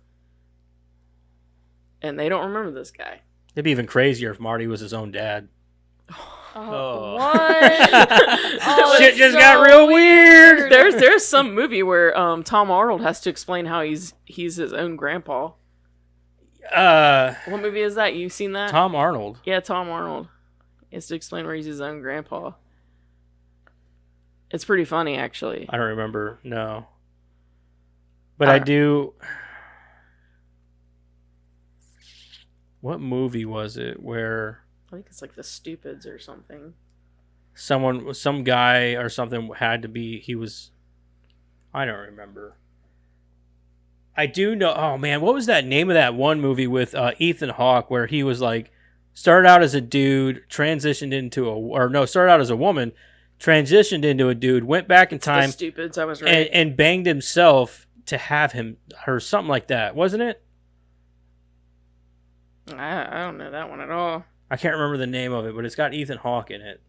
And they don't remember this guy. It'd be even crazier if Marty was his own dad. Oh. What? Oh, Shit it's just so got real weird. There's some movie where Tom Arnold has to explain how he's his own grandpa. What movie is that? You seen that? Tom Arnold. Yeah, Tom Arnold. He has to explain where he's his own grandpa. It's pretty funny, actually. I don't remember. No. But I do. What movie was it where I think it's like The Stupids or something. some guy or something had to be? He was. I don't remember. I do know. Oh man, what was that name of that one movie with Ethan Hawke where he was like started out as a dude, transitioned into started out as a woman, transitioned into a dude, went back in time, The Stupids, I was right. and banged himself to have him or something like that, wasn't it? I don't know that one at all. I can't remember the name of it, but it's got Ethan Hawke in it.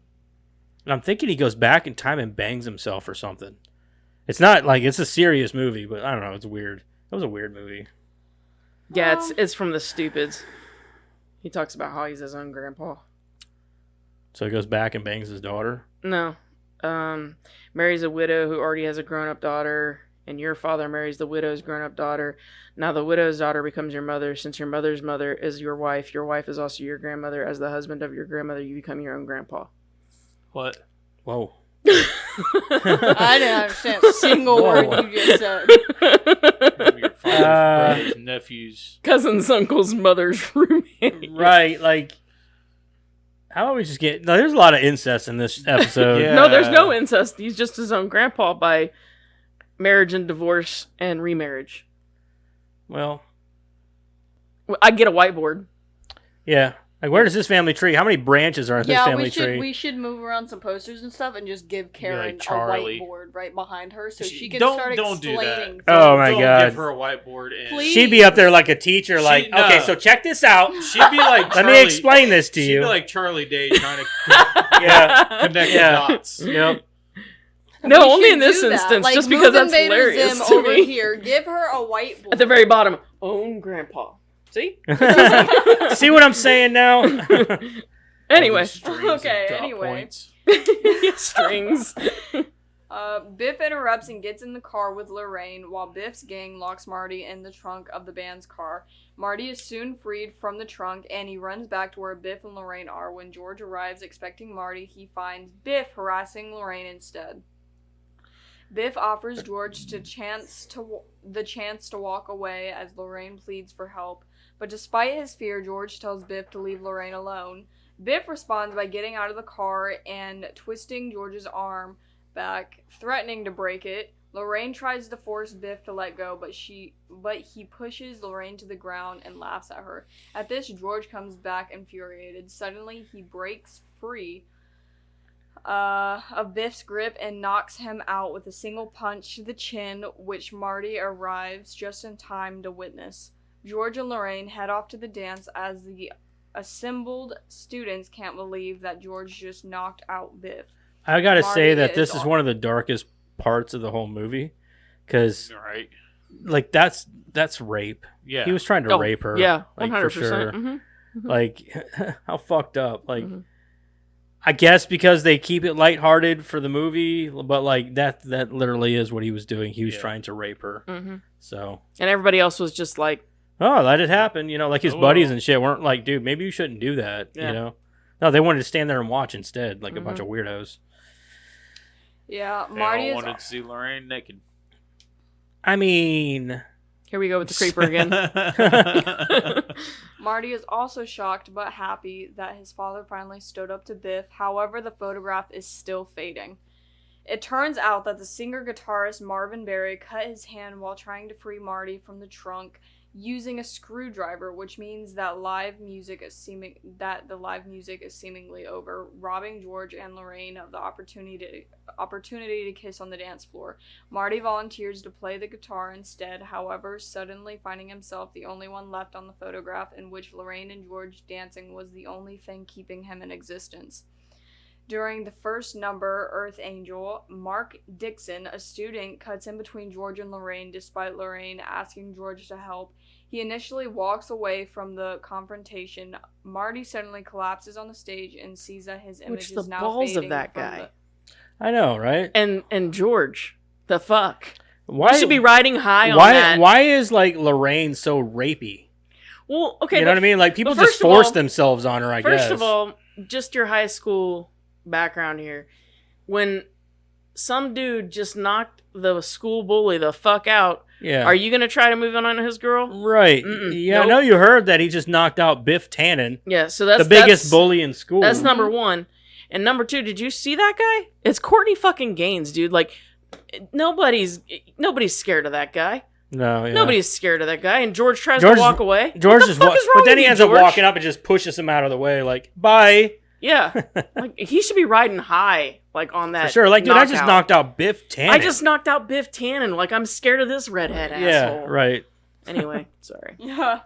And I'm thinking he goes back in time and bangs himself or something. It's not like it's a serious movie, but I don't know. It's weird. It was a weird movie. Yeah, it's from The Stupids. He talks about how he's his own grandpa. So he goes back and bangs his daughter. No. Marries a widow who already has a grown-up daughter, and your father marries the widow's grown-up daughter. Now the widow's daughter becomes your mother. Since your mother's mother is your wife is also your grandmother. As the husband of your grandmother, you become your own grandpa. What? Whoa. I didn't understand a single Whoa. word you just said. Your father's brothers, nephews. Cousin's uncle's mother's roommate. Right, like how about we just get? No, there's a lot of incest in this episode. Yeah. No, there's no incest. He's just his own grandpa by marriage and divorce and remarriage. Well, I get a whiteboard. yeah. Like, where does this family tree? How many branches are in this Yeah, family we should tree? we should move around some posters and stuff and just give Karen Charlie. a whiteboard right behind her so she can Don't- start don't do that. explaining. Oh, my Don't God. Give her a whiteboard and Please. She'd be up there like a teacher, like, no. okay, so check this out. she'd be like Let Charlie, me explain this to She'd you. be like Charlie Day trying to Yeah. connect Yeah. the dots. Yep. No, We only should in this do that. instance, Like, just because move that's Invader hilarious Zim to over me. here. Give her a whiteboard. At the very bottom, own grandpa. See? See what I'm saying now? Anyway. Strings and Okay, drop anyway. points. Strings. Biff interrupts and gets in the car with Lorraine while Biff's gang locks Marty in the trunk of the band's car. Marty is soon freed from the trunk and he runs back to where Biff and Lorraine are. When George arrives expecting Marty, he finds Biff harassing Lorraine instead. Biff offers George the chance to walk away as Lorraine pleads for help, but despite his fear, George tells Biff to leave Lorraine alone. Biff responds by getting out of the car and twisting George's arm back, threatening to break it. Lorraine tries to force Biff to let go, but he pushes Lorraine to the ground and laughs at her. At this, George comes back infuriated. Suddenly, he breaks free of Biff's grip and knocks him out with a single punch to the chin, which Marty arrives just in time to witness. George and Lorraine head off to the dance as assembled students can't believe that George just knocked out Biff. I gotta say Marty that is this is on- one of the darkest parts of the whole movie, because Right. like that's rape. Yeah. He was trying to Oh, rape her. Yeah, like, 100%. for sure. Like, how fucked up. Like, Mhm. I guess because they keep it lighthearted for the movie, but like that literally is what he was doing. He was Yeah. trying to rape her. So, And everybody else was just like, oh, let it happen. You know, like his Oh, buddies well. and shit weren't like, dude, maybe you shouldn't do that. Yeah. You know, no, they wanted to stand there and watch instead, like a bunch of weirdos. Yeah, They Marty all is wanted to see Lorraine naked. I mean, here we go with the creeper again. Marty is also shocked but happy that his father finally stood up to Biff. However, the photograph is still fading. It turns out that the singer-guitarist Marvin Berry cut his hand while trying to free Marty from the trunk using a screwdriver, which means that the live music is seemingly over, robbing George and Lorraine of the opportunity to kiss on the dance floor. Marty volunteers to play the guitar instead, however, suddenly finding himself the only one left on the photograph, in which Lorraine and George dancing was the only thing keeping him in existence. During the first number, Earth Angel, Mark Dixon, a student, cuts in between George and Lorraine despite Lorraine asking George to help. He initially walks away from the confrontation. Marty suddenly collapses on the stage and sees that his image Which the is now balls of fading that from guy. I know, right? And George, the fuck? Why You should be riding high on that. Why is like Lorraine so rapey? Well, okay. You know but what I mean? Like people but just first of force all- themselves on her. I guess. First of all, just your high school background here. When some dude just knocked the school bully the fuck out, yeah. are you gonna try to move on his girl? Right. Mm-mm. Yeah, I Nope. know you heard that he just knocked out Biff Tannen, Yeah, so that's the biggest that's, bully in school. That's number one. And number two, did you see that guy? It's Courtney fucking Gaines, dude. Like, nobody's scared of that guy. No, yeah. Nobody's scared of that guy. And George tries George to is- walk away. George What the is fuck is wrong but then with he you, ends up George? walking up and just pushes him out of the way, like, bye. Yeah, like he should be riding high, like on that. For sure. Like, dude, I just knockout. knocked out Biff Tannen. I just knocked out Biff Tannen. Like, I'm scared of this redhead Yeah, asshole. right. Anyway, sorry. Yeah.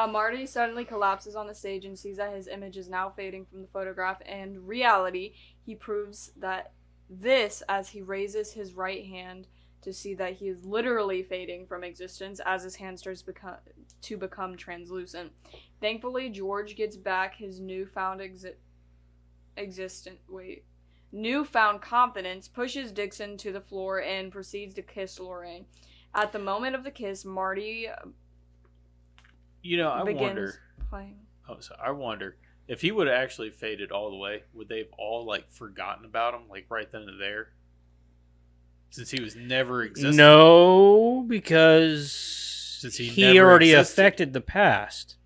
Marty suddenly collapses on the stage and sees that his image is now fading from the photograph and reality. He proves that this as he raises his right hand to see that he is literally fading from existence as his hand starts to become translucent. Thankfully, George gets back his newfound confidence, pushes Dixon to the floor, and proceeds to kiss Lorraine. At the moment of the kiss, Marty You know, I begins wonder. playing. Oh, so I wonder if he would have actually faded all the way. Would they have all like forgotten about him, like right then and there? Since he was never existing. No, because Since he he never already existed. affected the past.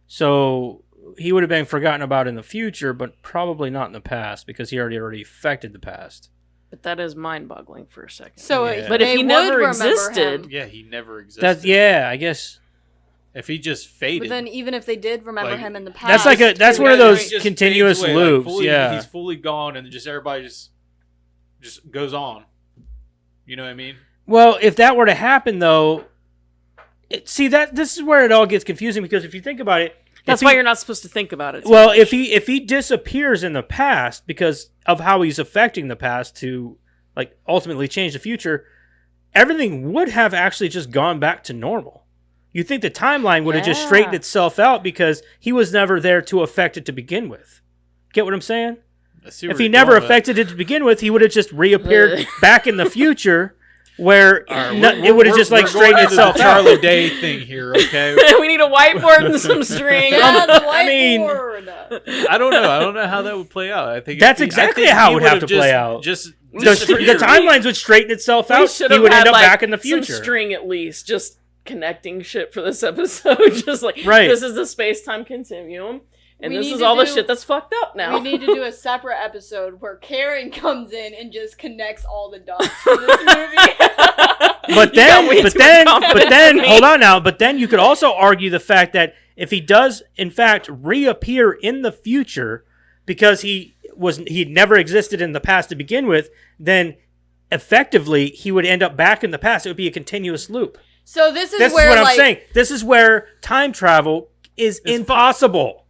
So he would have been forgotten about in the future, but probably not in the past because he already affected the past. But that is mind-boggling for a second. So, Yeah. But if they he would never remember existed- him. Yeah, he never existed. That's yeah, I guess If he just faded. But then, even if they did remember Like, him in the past, that's like that's they one of would- those He just continuous fades away, like, loops. fully- Yeah, he's fully gone, and just everybody just goes on. You know what I mean? Well, if that were to happen, though, this is where it all gets confusing because if you think about it, That's why you're not supposed to think about it. too Well, much. if he disappears in the past because of how he's affecting the past to like ultimately change the future, everything would have actually just gone back to normal. You think the timeline would have just Yeah. straightened itself out because he was never there to affect it to begin with. Get what I'm saying? I see If where he you're never going with that. affected it to begin with, he would have just reappeared back in the future where Right, it would have just like we're going straightened into the itself out. Charlie Day thing here, okay? we need a whiteboard and some string. Yeah, the I mean- whiteboard. I don't know how that would play out. I think That's I exactly think how he it would have would've to play out. Just The disappeared. timelines would straighten itself We out. should He have would had end up like back in the some future. string at least, just connecting shit for this episode. Just like Right. this is the space-time continuum, and We this need is to all the do- shit that's fucked up now. We need to do a separate episode where Karen comes in and just connects all the dots for this movie. But You got way then, too much confidence in me. hold on now. But then you could also argue the fact that if he does, in fact, reappear in the future because he'd never existed in the past to begin with, then effectively he would end up back in the past. It would be a continuous loop. So this is This is where what I'm like saying. This is where time travel is impossible.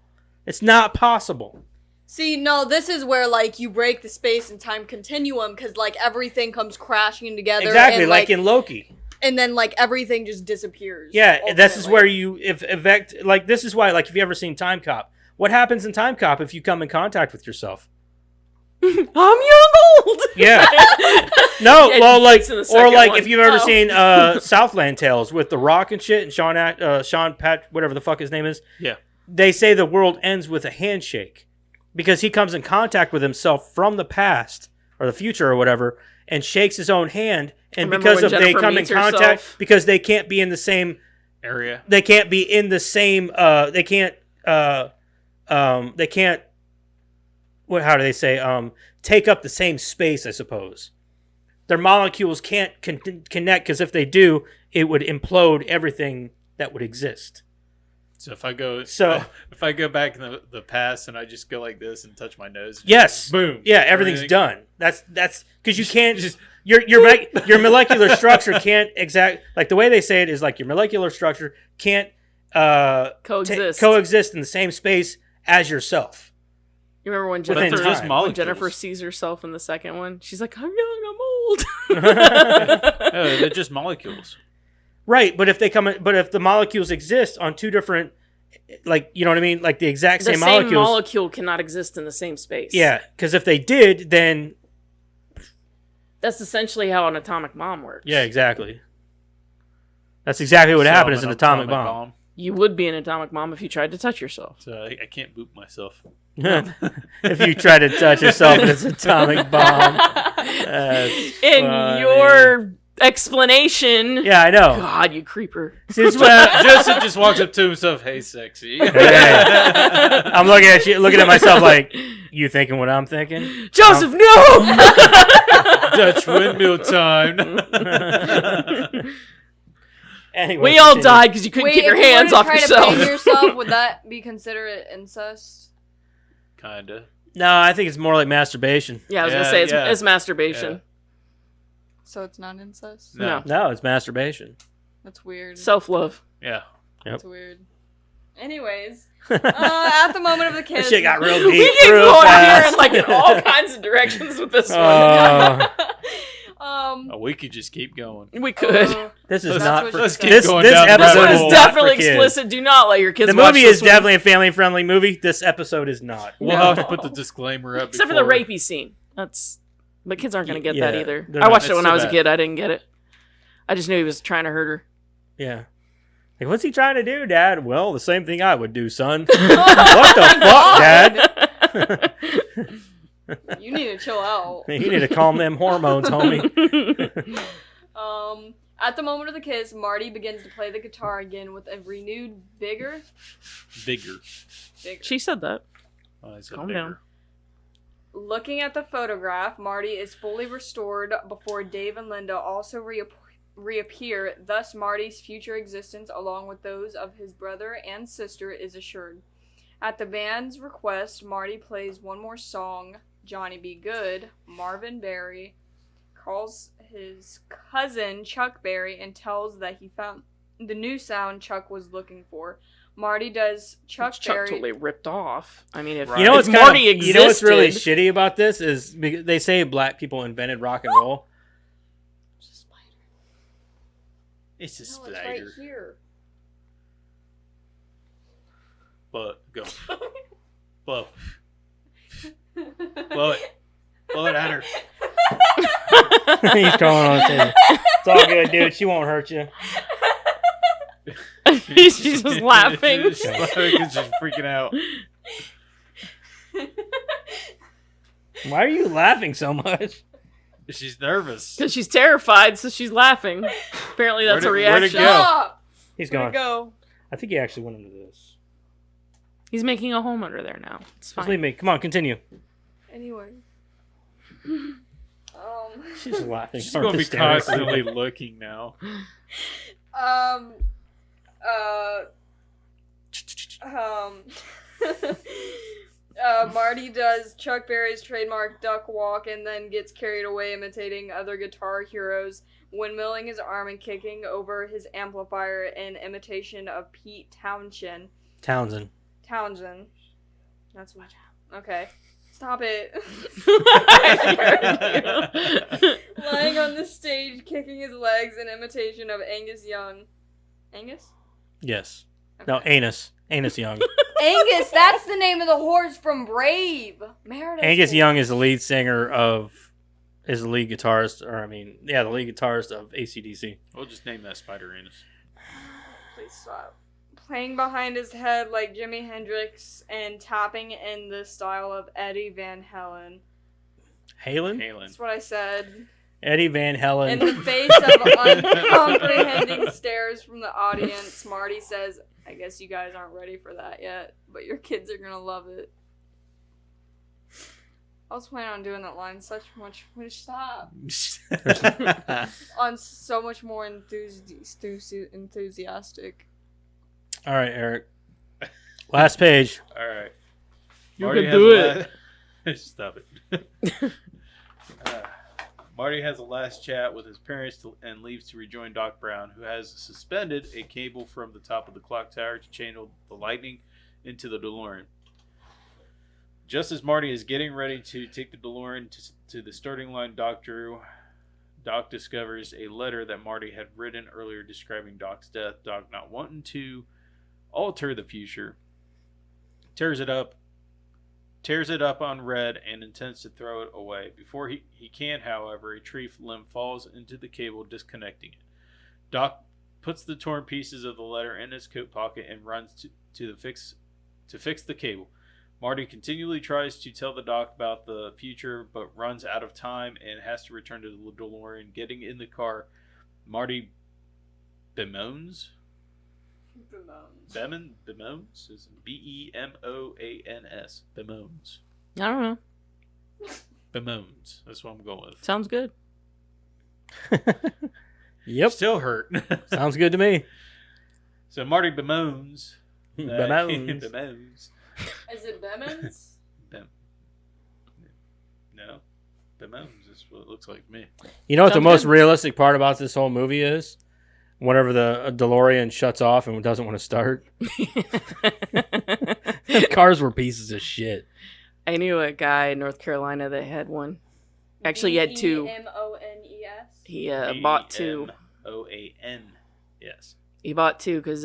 It's not possible. See, no, this is where, like, you break the space and time continuum, because, like, everything comes crashing together. Exactly, and, like in Loki. And then, like, everything just disappears. Yeah, this is ultimately. where you like this is why, like, if you ever seen Time Cop, what happens in Time Cop if you come in contact with yourself? I'm young old. Yeah. No, Yeah, well, like, it's in the or second like one. if you've ever Oh. seen Southland Tales with The Rock and shit, and Sean Pat, whatever the fuck his name is. Yeah. They say the world ends with a handshake because he comes in contact with himself from the past or the future or whatever, and shakes his own hand, and Remember because when of they Jennifer come in meets contact herself? because they can't be in the same. Area. They can't be in the same. They can't. They can't. What? How do they say? Take up the same space, I suppose. Their molecules can't connect because if they do, it would implode everything that would exist. So if I go, So- if I go back in the past and I just go like this and touch my nose, Yes. boom, Yeah, everything's everything- done. That's because you can't just your molecular structure can't like the way they say it is like your molecular structure can't coexist in the same space as yourself. You remember when Within Jennifer, time. when Jennifer sees herself in the second one? She's like, I'm young, I'm old. Oh, they're just molecules. Right, but if the molecules exist on two different, like, you know what I mean, like the exact The same same molecules. molecule cannot exist in the same space. Yeah, because if they did, then That's essentially how an atomic bomb works. yeah, exactly. That's exactly what So happened I'm as an atomic bomb. You would be an atomic bomb if you tried to touch yourself. So I can't boop myself. If you try to touch yourself, it's an atomic bomb. That's In funny. your explanation. Yeah, I know. God, you creeper. Since when Joseph just walks up to himself, "Hey, sexy." I'm looking at you, looking at myself like, you thinking what I'm thinking? Joseph, no! Dutch windmill time. Anyway, We all continue. died because you couldn't keep your hands off try yourself. To bang yourself, would that be considered incest? Kinda. No, I think it's more like masturbation. Yeah, I was Yeah, gonna say it's, yeah. it's masturbation. Yeah. So it's not incest? No. No, it's masturbation. That's weird. Self love. Yeah. That's weird. Anyways, at the moment of the kiss, That shit got real We deep can real go fast. here in like in all kinds of directions with this Oh. Oh, we could just keep going. one. We could. This is That's not what for she Let's said. keep this. going This down the episode rabbit is This hole. is not definitely for kids. explicit. Do not let your kids The watch movie this is one. definitely a family-friendly movie. This episode is not. We'll have to put the disclaimer up. Except for the before- rapey scene. But kids aren't going to get Yeah, that either. they're I not. watched it It's when too I was a bad. kid. I didn't get it. I just knew he was trying to hurt her. Yeah. Like, what's he trying to do, Dad? Well, the same thing I would do, son. What the fuck, Dad? You need to chill out. You need to calm them hormones, homie. At the moment of the kiss, Marty begins to play the guitar again with a renewed vigor. Vigor. She said that. Oh, I said Calm vigor. down. Looking at the photograph, Marty is fully restored before Dave and Linda also reappear. Thus, Marty's future existence, along with those of his brother and sister, is assured. At the band's request, Marty plays one more song, Johnny Be Good. Marvin Berry calls his cousin Chuck Berry and tells that he found the new sound Chuck was looking for. Marty does Chuck Berry. totally ripped off. I mean, if, Right. You know what's if kind Marty of, existed, you know what's really shitty about this is because they say black people invented rock and roll. It's a No, spider. it's right here. But go. Blow. Blow it. Blow it at her. He's calling on his It's all good, dude. She won't hurt you. she's just laughing. She's laughing 'cause she's freaking out. Why are you laughing so much? She's nervous. Because she's terrified, so she's laughing. Apparently, that's a Where'd it reaction. go? Stop! He's Where'd gone. it go? I think he actually went into this. He's making a home under there now. It's Just fine. leave me. Come on, continue. Anyway. She's just laughing. She's going to be constantly looking now. Marty does Chuck Berry's trademark duck walk and then gets carried away imitating other guitar heroes, windmilling his arm and kicking over his amplifier in imitation of Pete Townshend. Townsend. That's what. Okay. Stop it. Lying on the stage, kicking his legs in imitation of Angus Young. Angus? Yes. Okay. No, Anus. Anus Young. Angus, that's the name of the horse from Brave. Meredith. Angus Young is the lead singer is the lead guitarist, the lead guitarist of AC/DC. We'll just name that Spider Anus. Please stop. Playing behind his head like Jimi Hendrix and tapping in the style of Eddie Van Halen. Halen? That's what I said. Eddie Van Halen. In the face of uncomprehending stares from the audience, Marty says, I guess you guys aren't ready for that yet, but your kids are gonna love it. I was planning on doing that line stop. On so much more enthusiastic. All right, Eric. Last page. All right. You Marty can has do the Stop it. Marty has a last chat with his parents and leaves to rejoin Doc Brown, who has suspended a cable from the top of the clock tower to channel the lightning into the DeLorean. Just as Marty is getting ready to take the DeLorean to the starting line, Doc discovers a letter that Marty had written earlier describing Doc's death. Doc, not wanting to alter the future, tears it up unread and intends to throw it away. Before he can, however, a tree limb falls into the cable, disconnecting it. Doc puts the torn pieces of the letter in his coat pocket and runs to fix the cable. Marty continually tries to tell the Doc about the future, but runs out of time and has to return to the DeLorean. Getting in the car, Marty bemoans. Bemoans is Bemoans. Bemoans. I don't know. Bemoans. That's what I'm going with. Sounds good. Yep. Still hurt. Sounds good to me. So Marty bemoans. Bemoans. Bemoans. Is it Bemmons? No. Bemoans is what it looks like to me. You know what the Sounds most good. realistic part about this whole movie is? Whenever the DeLorean shuts off and doesn't want to start. Cars were pieces of shit. I knew a guy in North Carolina that had one. Actually, he had two. Bemones? He bought two. Bemoan. Yes. He bought two because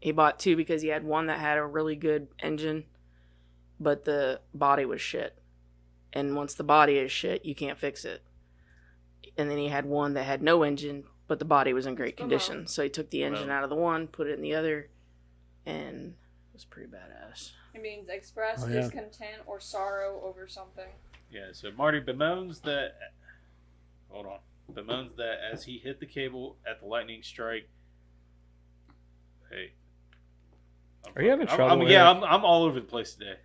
he bought two because he had one that had a really good engine, but the body was shit. And once the body is shit, you can't fix it. And then he had one that had no engine, but the body was in great condition. So he took the engine out of the one, put it in the other, and it was pretty badass. It means express Oh, yeah. discontent or sorrow over something. Yeah, so Marty bemoans that. Hold on. Bemoans that as he hit the cable at the lightning strike. Hey. Are you having trouble with I'm all over the place today.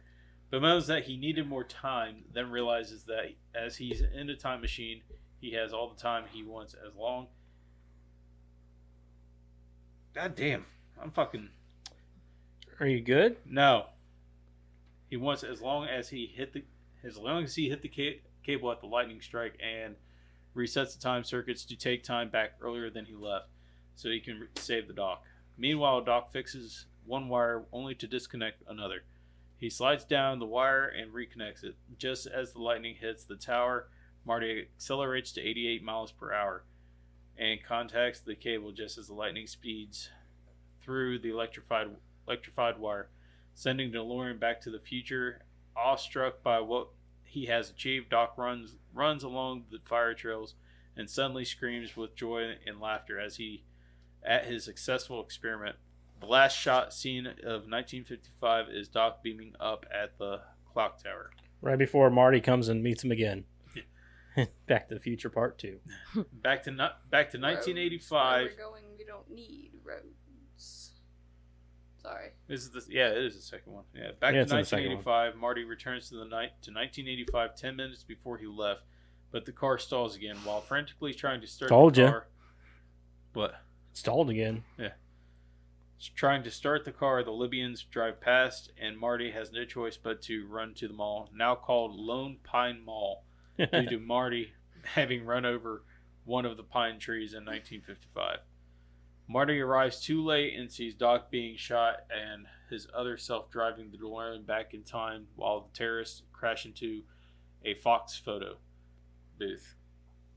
Bemoans that he needed more time, then realizes that as he's in a time machine, he has all the time he wants as long. God damn. I'm fucking. Are you good? No. He wants as long as he hit the cable at the lightning strike and resets the time circuits to take time back earlier than he left, so he can save the Doc. Meanwhile, Doc fixes one wire only to disconnect another. He slides down the wire and reconnects it. Just as the lightning hits the tower, Marty accelerates to 88 miles per hour and contacts the cable just as the lightning speeds through the electrified wire, sending DeLorean back to the future. Awestruck by what he has achieved, Doc runs along the fire trails and suddenly screams with joy and laughter at his successful experiment. The last shot scene of 1955 is Doc beaming up at the clock tower. Right before Marty comes and meets him again. Back to the Future Part 2. Back to 1985. Where we're going, we don't need roads. Sorry. It is the second one. Yeah, back Yeah, to it's in the second 1985. Marty returns to 1985 10 minutes before he left, but the car stalls again while frantically trying to start Told the ya. car. What? Stalled again. Trying to start the car, the Libyans drive past, and Marty has no choice but to run to the mall, now called Lone Pine Mall, due to Marty having run over one of the pine trees in 1955. Marty arrives too late and sees Doc being shot and his other self driving the DeLorean back in time while the terrorists crash into a Fox photo booth.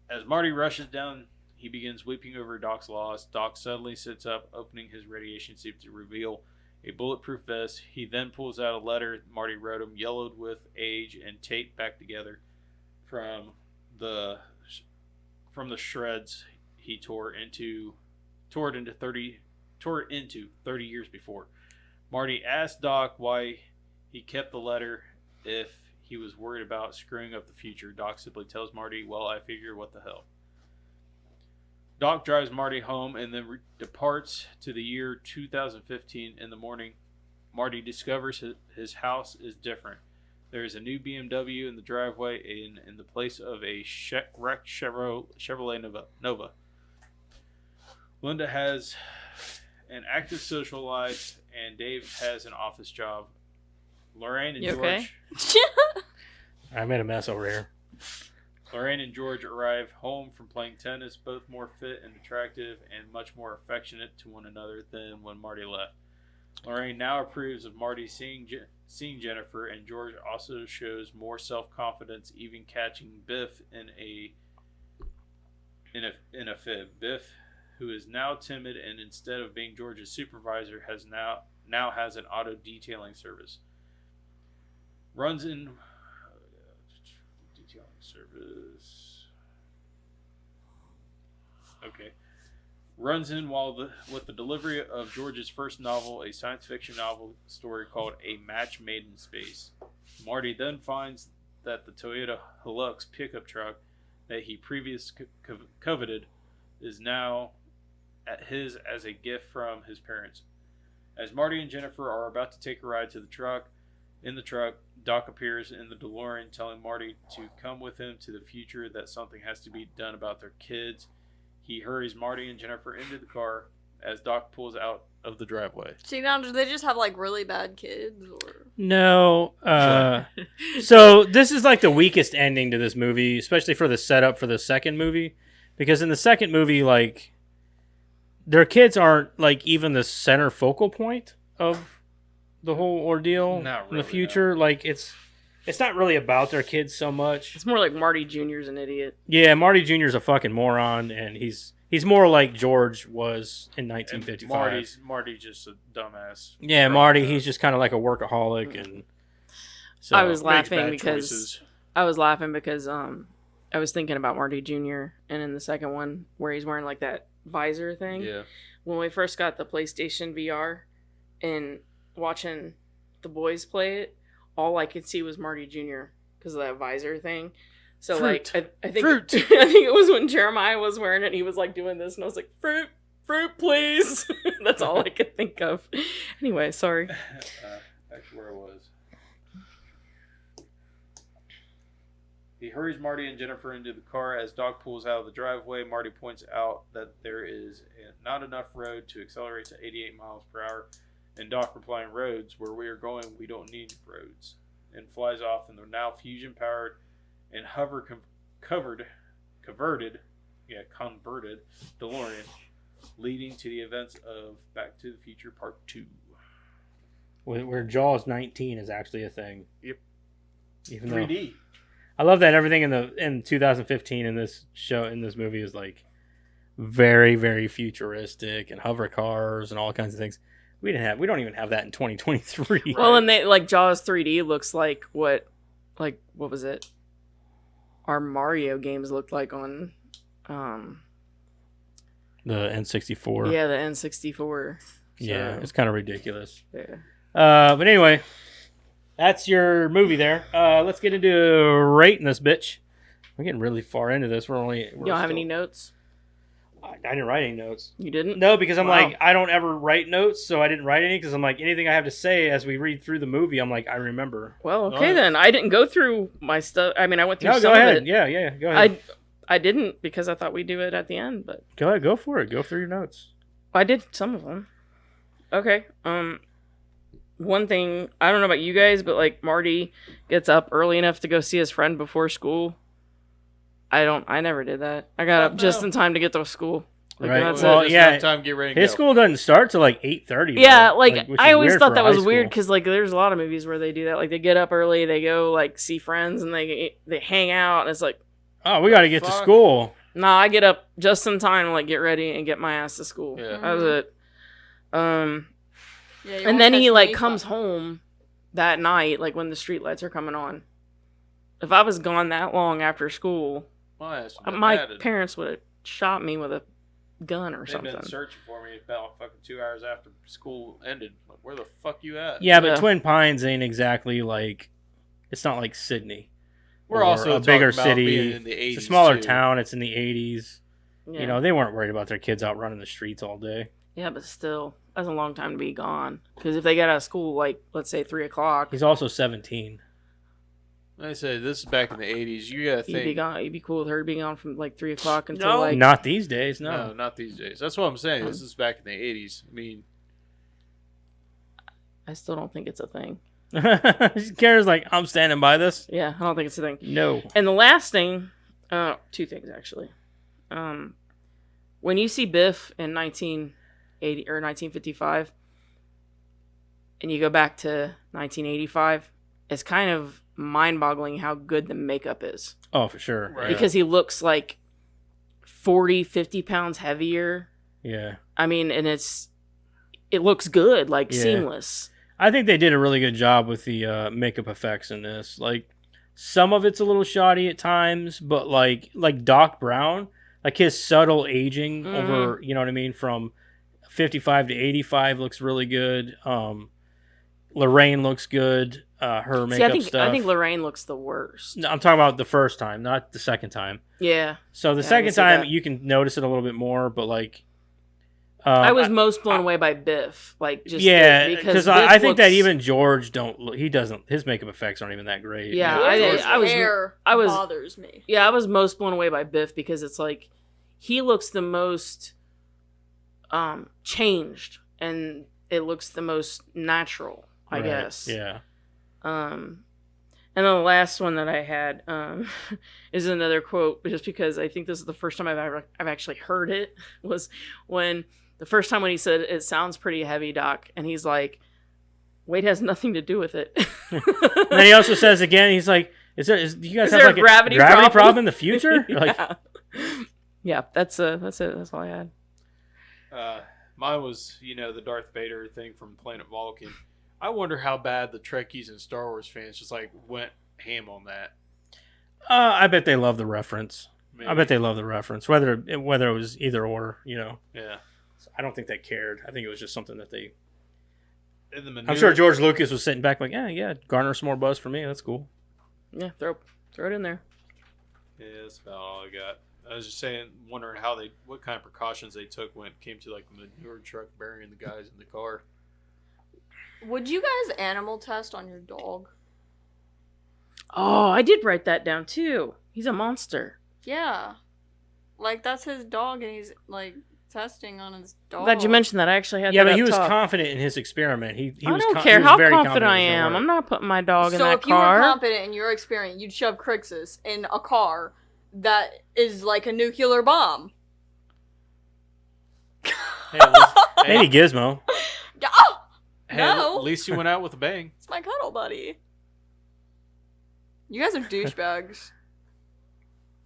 As Marty rushes down, he begins weeping over Doc's loss. Doc suddenly sits up, opening his radiation suit to reveal a bulletproof vest. He then pulls out a letter Marty wrote him, yellowed with age and taped back together from the shreds he tore into 30 years before. Marty asked Doc why he kept the letter if he was worried about screwing up the future. Doc simply tells Marty, "Well, I figure what the hell." Doc drives Marty home and then departs to the year 2015. In the morning, Marty discovers his house is different. There is a new BMW in the driveway in the place of a wrecked Chevrolet Nova. Linda has an active social life, and Dave has an office job. Lorraine and You George. okay? I made a mess over here. Lorraine and George arrive home from playing tennis, both more fit and attractive and much more affectionate to one another than when Marty left. Lorraine now approves of Marty seeing Jennifer, and George also shows more self-confidence, even catching Biff in a fib. Biff, who is now timid and instead of being George's supervisor, now has an auto detailing service. Runs in detailing service. Okay. Runs in with the delivery of George's first novel, a science fiction novel story called A Match Made in Space. Marty then finds that the Toyota Hilux pickup truck that he previously coveted is now at his as a gift from his parents. As Marty and Jennifer are about to take a ride to the truck, Doc appears in the DeLorean telling Marty to come with him to the future, that something has to be done about their kids. He hurries Marty and Jennifer into the car as Doc pulls out of the driveway. See, now, do they just have, like, really bad kids, or? No. So this is like the weakest ending to this movie, especially for the setup for the second movie. Because in the second movie, like, their kids aren't, like, even the center focal point of the whole ordeal Not in the really, future. no. Like, it's not really about their kids so much. It's more like Marty Jr.'s an idiot. Yeah, Marty Jr.'s a fucking moron, and he's more like George was in And 1955. Marty's just a dumbass. Yeah, Marty, he's just kind of like a workaholic, and so I was makes laughing bad because choices. I was thinking about Marty Jr. and in the second one where he's wearing like that visor thing. Yeah. When we first got the PlayStation VR and watching the boys play it, all I could see was Marty Jr. because of that visor thing. So Fruit. like I think Fruit. I think it was when Jeremiah was wearing it and he was like doing this and I was like, fruit please. That's all I could think of. Anyway, sorry. Actually, where it was. He hurries Marty and Jennifer into the car. As Doc pulls out of the driveway, Marty points out that there is not enough road to accelerate to 88 miles per hour. And Doc replying, "Roads, where we are going, we don't need roads," and flies off in the now fusion-powered and converted DeLorean, leading to the events of Back to the Future Part 2. where Jaws 19 is actually a thing. Yep. Even though 3D. I love that everything in 2015 in this movie is like very, very futuristic and hover cars and all kinds of things. We don't even have that in 2023. Well, and they like Jaws 3D looks like what was it? Our Mario games looked like on The N64. yeah, the N64. Yeah, So, it's kind of ridiculous. yeah. But anyway, that's your movie there. Let's get into rating this bitch. We're getting really far into this. You don't have any notes? I didn't write any notes. You didn't? No, because I'm Wow. like, I don't ever write notes, so I didn't write any because I'm like, anything I have to say as we read through the movie, I'm like, I remember. Well, okay Alright. then. I didn't go through my stuff. I mean, I went through No, some go of ahead. it. Yeah, go ahead. I didn't because I thought we'd do it at the end, but Go ahead, go for it. Go through your notes. I did some of them. Okay. One thing, I don't know about you guys, but like Marty gets up early enough to go see his friend before school. I never did that. I got up just in time to get to school. Like, Right. that's Well, it. yeah, enough time to get ready and his go. school doesn't start till like 8:30. Yeah, though, like which I is always weird thought for that high was weird school. because like there's a lot of movies where they do that. Like they get up early, they go like see friends, and they hang out, and it's like, Oh, we got to get to Fuck. school. nah, I get up just in time to like get ready and get my ass to school. Yeah. That's it. Yeah, you And won't then he catch like me comes fucking- home that night, like when the street lights are coming on. If I was gone that long after school, My ass would have my batted. parents would have shot me with a gun or They've something. been searching for me about fucking 2 hours after school ended. Like, where the fuck you at? Yeah, but Yeah. Twin Pines ain't exactly like. It's not like Sydney. We're or also a bigger talking about city. being in the 80s It's a smaller too. town. It's in the 80s. Yeah. You know, they weren't worried about their kids out running the streets all day. Yeah, but still, that's a long time to be gone. Because if they get out of school, like let's say 3:00, He's also 17. Like I said, this is back in the 80s. You gotta you'd be think. gone. You'd be cool with her being gone from like 3:00 until No. like. Not these days, No, no. not these days. That's what I'm saying. This is back in the 80s. I mean, I still don't think it's a thing. Kara's like, I'm standing by this. Yeah, I don't think it's a thing. No. And the last thing, two things actually. When you see Biff in 1980 or 1955, and you go back to 1985, it's kind of mind-boggling how good the makeup is. Oh, for sure. Right. Because he looks like 40, 50 pounds heavier. Yeah. I mean, and it looks good, like Yeah. seamless. I think they did a really good job with the makeup effects in this. Like, some of it's a little shoddy at times, but like Doc Brown, like his subtle aging Mhm. over, you know what I mean, from 55 to 85 looks really good. Lorraine looks good. Her makeup See, stuff. I think Lorraine looks the worst. No, I'm talking about the first time, not the second time. Yeah. So the Yeah, I second can see time that. you can notice it a little bit more, but like I was most blown away by Biff, like just yeah, because because I think that looks- even George he doesn't, his makeup effects aren't even that great. Yeah, George's I was- hair I was- bothers me. Yeah, I was most blown away by Biff because it's like he looks the most changed and it looks the most natural, I Right, guess. Yeah. And then the last one that I had is another quote, just because I think this is the first time I've actually heard it, was when the first time when he said, "It sounds pretty heavy, Doc," and he's like, "Weight has nothing to do with it." And then he also says again, he's like, do you guys Is have there like a gravity problem in the future? Like, yeah. Yeah, that's it. That's all I had. mine was, the Darth Vader thing from Planet Vulcan. I wonder how bad the Trekkies and Star Wars fans just like went ham on that. I bet they love the reference. Maybe. I bet they love the reference, whether it was either or. Yeah. I don't think they cared. I think it was just something that they. In the I'm maneuver- sure George Lucas was sitting back like, yeah, garner some more buzz for me. That's cool. Yeah, throw it in there. Yeah, that's about all I got. I was just saying, wondering what kind of precautions they took when it came to like the manure truck burying the guys in the car. Would you guys animal test on your dog? Oh, I did write that down too. He's a monster. Yeah. Like, that's his dog, and he's, like, testing on his dog. Glad you mentioned that. I actually had Yeah, that but he up was top. confident in his experiment. He I was don't con- care he was how very confident I it was gonna am. work. I'm not putting my dog in So that if you were car. confident in your experiment, you'd shove Crixus in a car that is like a nuclear bomb. Hey, at least, Maybe Gizmo. Oh! hey, No. at least you went out with a bang. It's my cuddle buddy. You guys are douchebags.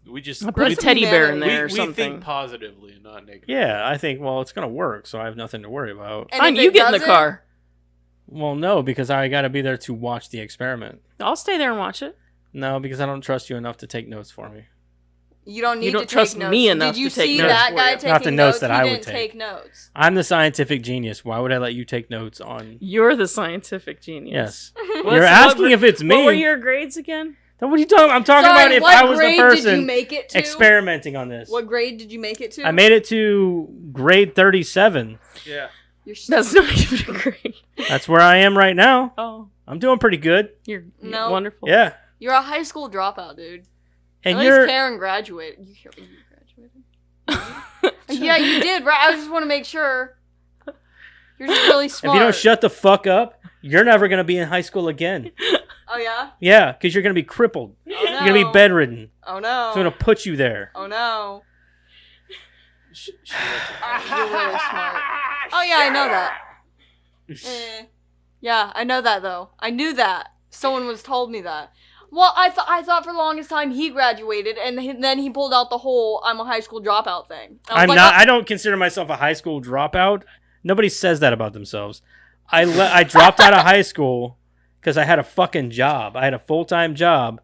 We just I'll put a Rest of teddy bear in humanity. there or we something. think positively and not negatively. Yeah, I think, well, it's going to work, so I have nothing to worry about. And Fine, if you it get in the doesn't- car. Well, no, because I got to be there to watch the experiment. I'll stay there and watch it. No, because I don't trust you enough to take notes for me. You don't need You don't to trust take notes. me enough Did you to take see notes that for guy you. taking Not the notes notes? that He I would didn't take. take notes. I'm the scientific genius. Why would I let you take notes on? You're the scientific genius. Yes. What's- You're asking what- if it's me. What were your grades again? Then what are you talking? I'm talking Sorry, about if what I was the grade did you person make it to? experimenting on this. What grade did you make it to? I made it to grade 37. Yeah. You're That's not even a grade. That's where I am right now. Oh, I'm doing pretty good. you're No. wonderful. Yeah. You're a high school dropout, dude. And At you're least Karen graduated. You graduated? Yeah, you did, right? I just want to make sure. You're just really if smart. you don't shut the fuck up, you're never going to be in high school again. Oh, yeah? Yeah, because you're going to be crippled. Oh, no. You're going to be bedridden. Oh, no. It's going to put you there. Oh, no. She looked You're really smart. Oh yeah, I know that. Yeah, I know that though. I knew that. Someone was told me that. Well, I thought for the longest time he graduated, and then he pulled out the whole "I'm a high school dropout" thing. I was I'm like, not. oh. I don't consider myself a high school dropout. Nobody says that about themselves. I dropped out of high school because I had a fucking job. I had a full-time job,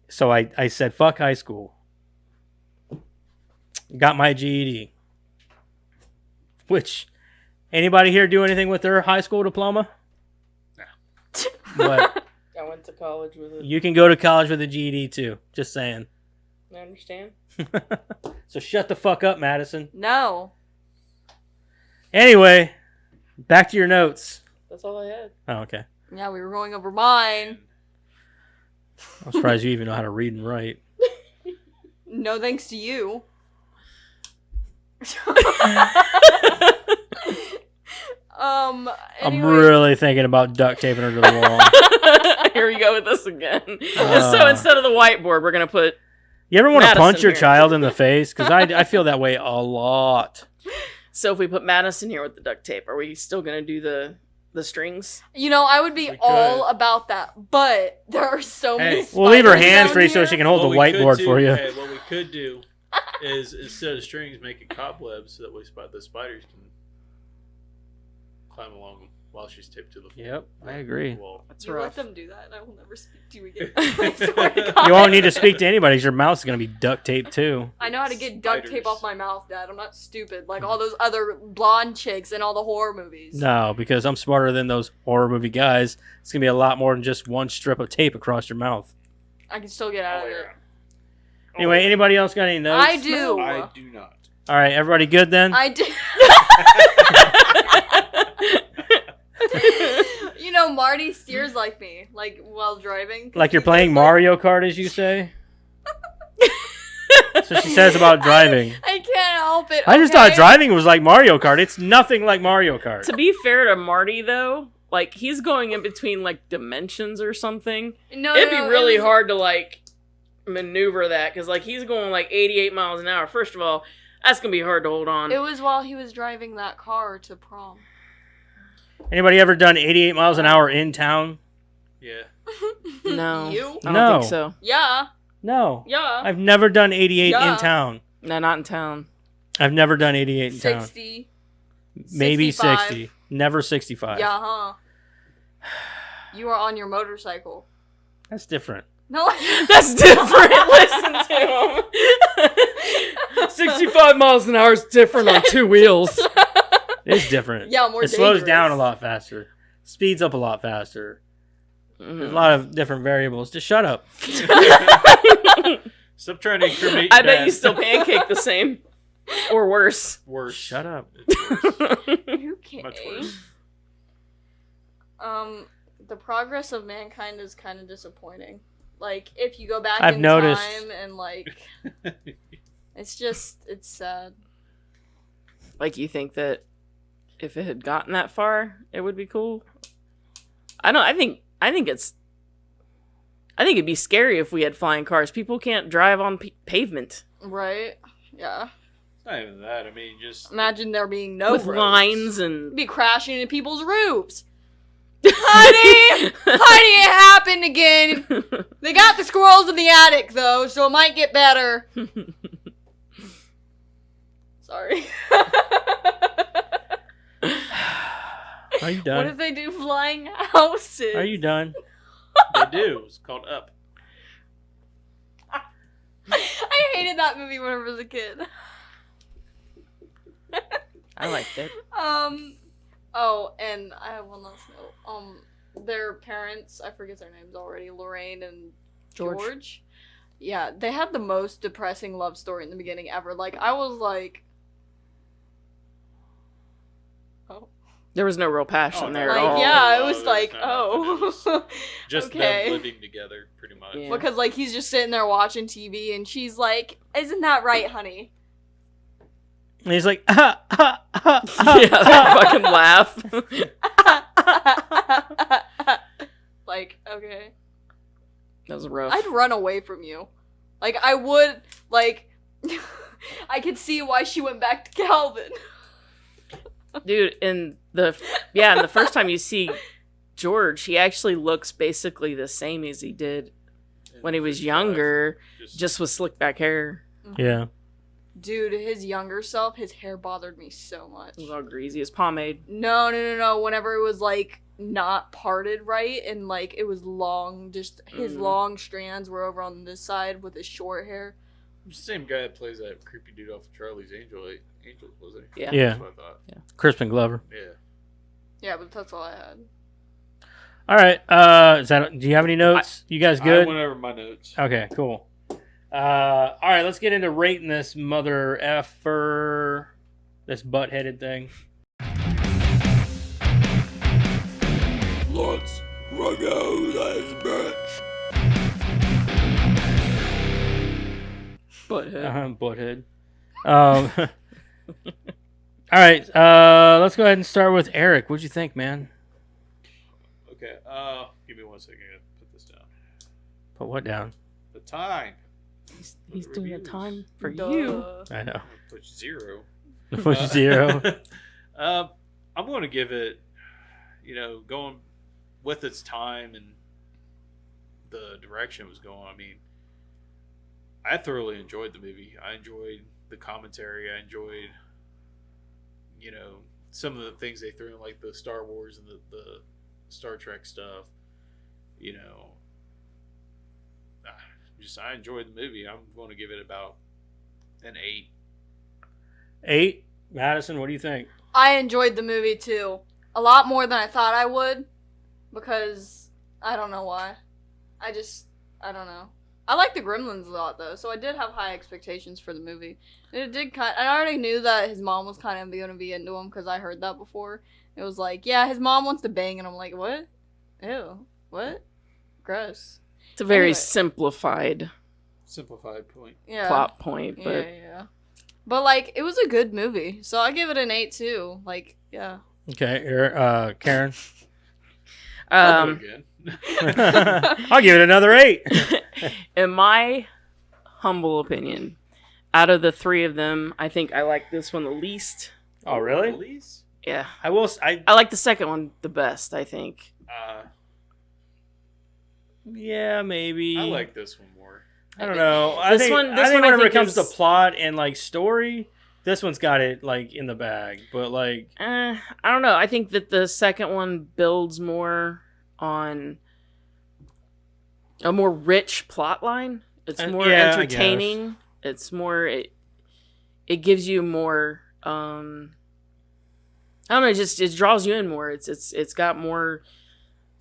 so I said fuck high school. Got my GED. Which, anybody here do anything with their high school diploma? What? I went to college with it. You can go to college with a GED too. Just saying. I understand. So shut the fuck up, Madison. No. Anyway, back to your notes. That's all I had. Oh, okay. Yeah, we were going over mine. I'm surprised you even know how to read and write. No thanks to you. I'm Anyways. really thinking about duct taping her to the wall. Here we go with this again. So instead of the whiteboard, we're gonna put. You ever want to Madison punch your here. child in the face? Because I feel that way a lot. So if we put Madison here with the duct tape, are we still gonna do the strings? You know, I would be We all could. about that, but there are so many Hey. spiders We'll leave her hands down free so here. she can hold What the we could whiteboard do- for you. Hey, what we could do is instead of strings, make it cobwebs so that way the spiders can climb along while she's taped to the floor. Yep, I agree. Wall. That's You rough. let them do that, and I will never speak to you again. I swear to God. You won't need to speak to anybody 'cause your mouth's going to be duct taped too. I know how to get duct tape Spiders. off my mouth, Dad. I'm not stupid like all those other blonde chicks in all the horror movies. No, because I'm smarter than those horror movie guys. It's going to be a lot more than just one strip of tape across your mouth. I can still get out Oh, of yeah. it. Anyway, anybody else got any notes? I do. I do not. All right, everybody good then? I do. You know, Marty steers like me, like while driving. 'cause Like you're he playing goes Mario Kart, as you say? That's what she says about driving. I can't help it. I just okay? thought driving was like Mario Kart. It's nothing like Mario Kart. To be fair to Marty, though, like he's going in between like dimensions or something. No, It'd be no, really it was- hard to like maneuver that because like he's going like 88 miles an hour. First of all, that's gonna be hard to hold on. It was while he was driving that car to prom. Anybody ever done 88 miles an hour in town? Yeah. No. You? I don't No. think so. Yeah. No. Yeah. I've never done 88 Yeah. in town. No, not in town. I've never done 88 in town. 60. Maybe 65. 60. Never 65. Yeah, huh? You are on your motorcycle. That's different. No. That's different. Listen to him. 65 miles an hour is different on two wheels. It's different. Yeah, more It slows dangerous. down a lot faster. Speeds up a lot faster. There's a Mhm. lot of different variables. Just shut up. Stop trying to incriminate. I your bet dad. you still pancake the same. Or worse. Worse. Shut up. It's worse. Okay. Much worse. The progress of mankind is kind of disappointing. Like, if you go back I've in noticed. time and, like, it's sad. Like, you think that if it had gotten that far, it would be cool? I think it'd be scary if we had flying cars. People can't drive on pavement Right? Yeah. It's not even that. I mean, just Imagine there being no with roads. lines and You'd be crashing into people's roofs. Honey! Honey, it happened again! They got the squirrels in the attic, though, so it might get better. Sorry. Are you What done? if they do flying houses? Are you done? they do. It's called Up. I hated that movie when I was a kid. I liked it. Oh, and I have one last note. Their parents, I forget their names already, Lorraine and George. George. Yeah, they had the most depressing love story in the beginning ever. Like, I was like, oh. There was no real passion Oh, there no. at Like, all. yeah, it Oh, was there's like, not oh. Just Okay. them living together, pretty much. Yeah. Because, like, he's just sitting there watching TV, and she's like, isn't that right, honey? And he's like, ah, ah, ah, Yeah, that fucking laugh. Like, okay. That was rough. I'd run away from you. Like, I would, like, I could see why she went back to Calvin. Dude, in the first time you see George, he actually looks basically the same as he did when he was younger, just with slick back hair. Yeah. Dude, his younger self, his hair bothered me so much. It was all greasy as pomade. No. Whenever it was like not parted right and like it was long, just his long strands were over on this side with his short hair. The same guy that plays that creepy dude off of Charlie's Angels, was he? Yeah. Yeah. That's what I thought. Crispin Glover. Yeah. Yeah, but that's all I had. All right. Do you have any notes? You guys I good? went over my notes. Okay, cool. All right, let's get into rating this mother effer, this butt-headed thing. Let's go this bitch. Butthead. Butthead. All right, let's go ahead and start with Eric. What'd you think, man? Okay. Give me 1 second. I gotta put this down. Put what down? The time. He's the doing the reviews. time for Duh. you. I know. Push 0. Push 0. I'm going to give it, going with its time and the direction it was going. I mean, I thoroughly enjoyed the movie. I enjoyed the commentary. I enjoyed, some of the things they threw in, like the Star Wars and the Star Trek stuff. I enjoyed the movie. I'm going to give it about an 8. 8. Madison, what do you think? I enjoyed the movie too. A lot more than I thought I would. Because I don't know why. I don't know. I like the Gremlins a lot though, so I did have high expectations for the movie. And it did I already knew that his mom was kind of going to be into him because I heard that before. It was like, yeah, his mom wants to bang, and I'm like, what? Ew. What? Gross. It's a very Anyway. simplified Simplified point. Yeah. plot point, but Yeah. But like, it was a good movie, so I give it an 8 too. Like, yeah. Okay, Karen. I'll do it again. I'll give it another 8. in my humble opinion, out of the 3 of them, I think I like this one the least. Oh, really? Police? Yeah. I will. I like the second one the best, I think. Yeah, maybe. I like this one more. I don't know. I This think, one- I this think one I whenever it think comes to is- plot and like story, this one's got it like in the bag. But like, I don't know. I think that the second one builds more on a more rich plot line. It's more yeah, I entertaining. It's more it gives you more I don't know, it draws you in more. It's got more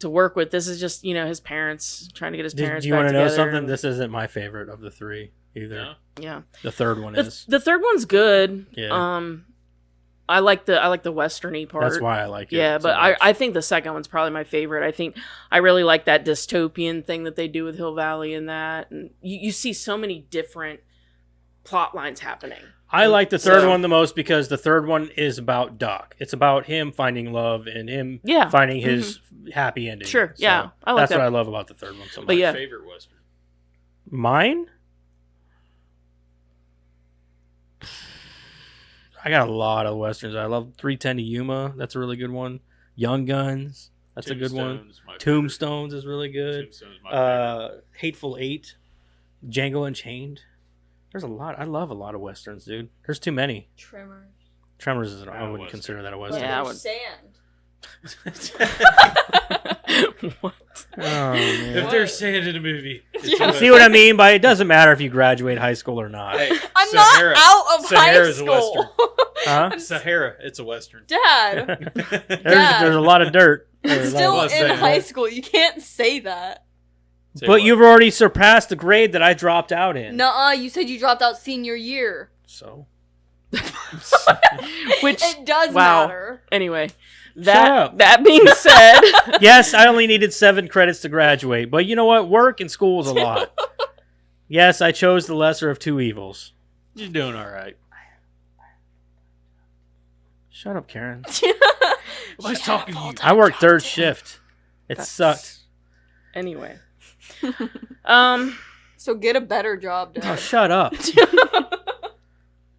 to work with. This is just, his parents trying to get his parents do you back want to know together. something? This isn't my favorite of the 3 either. No? Yeah. The third one The, is. the third one's good. Yeah. I like the westerny part. That's why I like it. Yeah, so but much. I think the second one's probably my favorite. I think I really like that dystopian thing that they do with Hill Valley and that. And you see so many different plot lines happening. I like the third So- one the most because the third one is about Doc. It's about him finding love and him Yeah. finding his happy ending. Sure, So yeah, I like that's that. what I love about the third one so much. But yeah. Favorite Western. Mine? I got a lot of westerns. I love 310 to Yuma. That's a really good one. Young Guns. That's a good one. Tombstone's my favorite. Tombstones is really good. Tombstone's my favorite. Hateful Eight. Django Unchained. There's a lot. I love a lot of westerns, dude. There's too many. Tremors. Tremors is I Not a wouldn't western. consider that a But western. Yeah, I there's would- sand. What? Oh, man. If there's sand in a movie, it's Yeah. a See what I mean by it doesn't matter if you graduate high school or not. Hey, I'm Sahara. not out of Sahara's a high school. Huh? Sahara, it's a Western. Dad, There's a lot of dirt. I'm There's a still lot in of sand. high school. You can't say that. Say But what? you've already surpassed the grade that I dropped out in. Nuh-uh, you said you dropped out senior year. So Which It does wow. matter. Anyway, up. that being said, yes, I only needed 7 credits to graduate. But you know what? Work and school is a lot. Yes, I chose the lesser of 2 evils. You're doing all right. Shut up, Karen. Who's talking to you? I worked third shift. It sucked. anyway. So get a better job, Oh, Dad. shut up.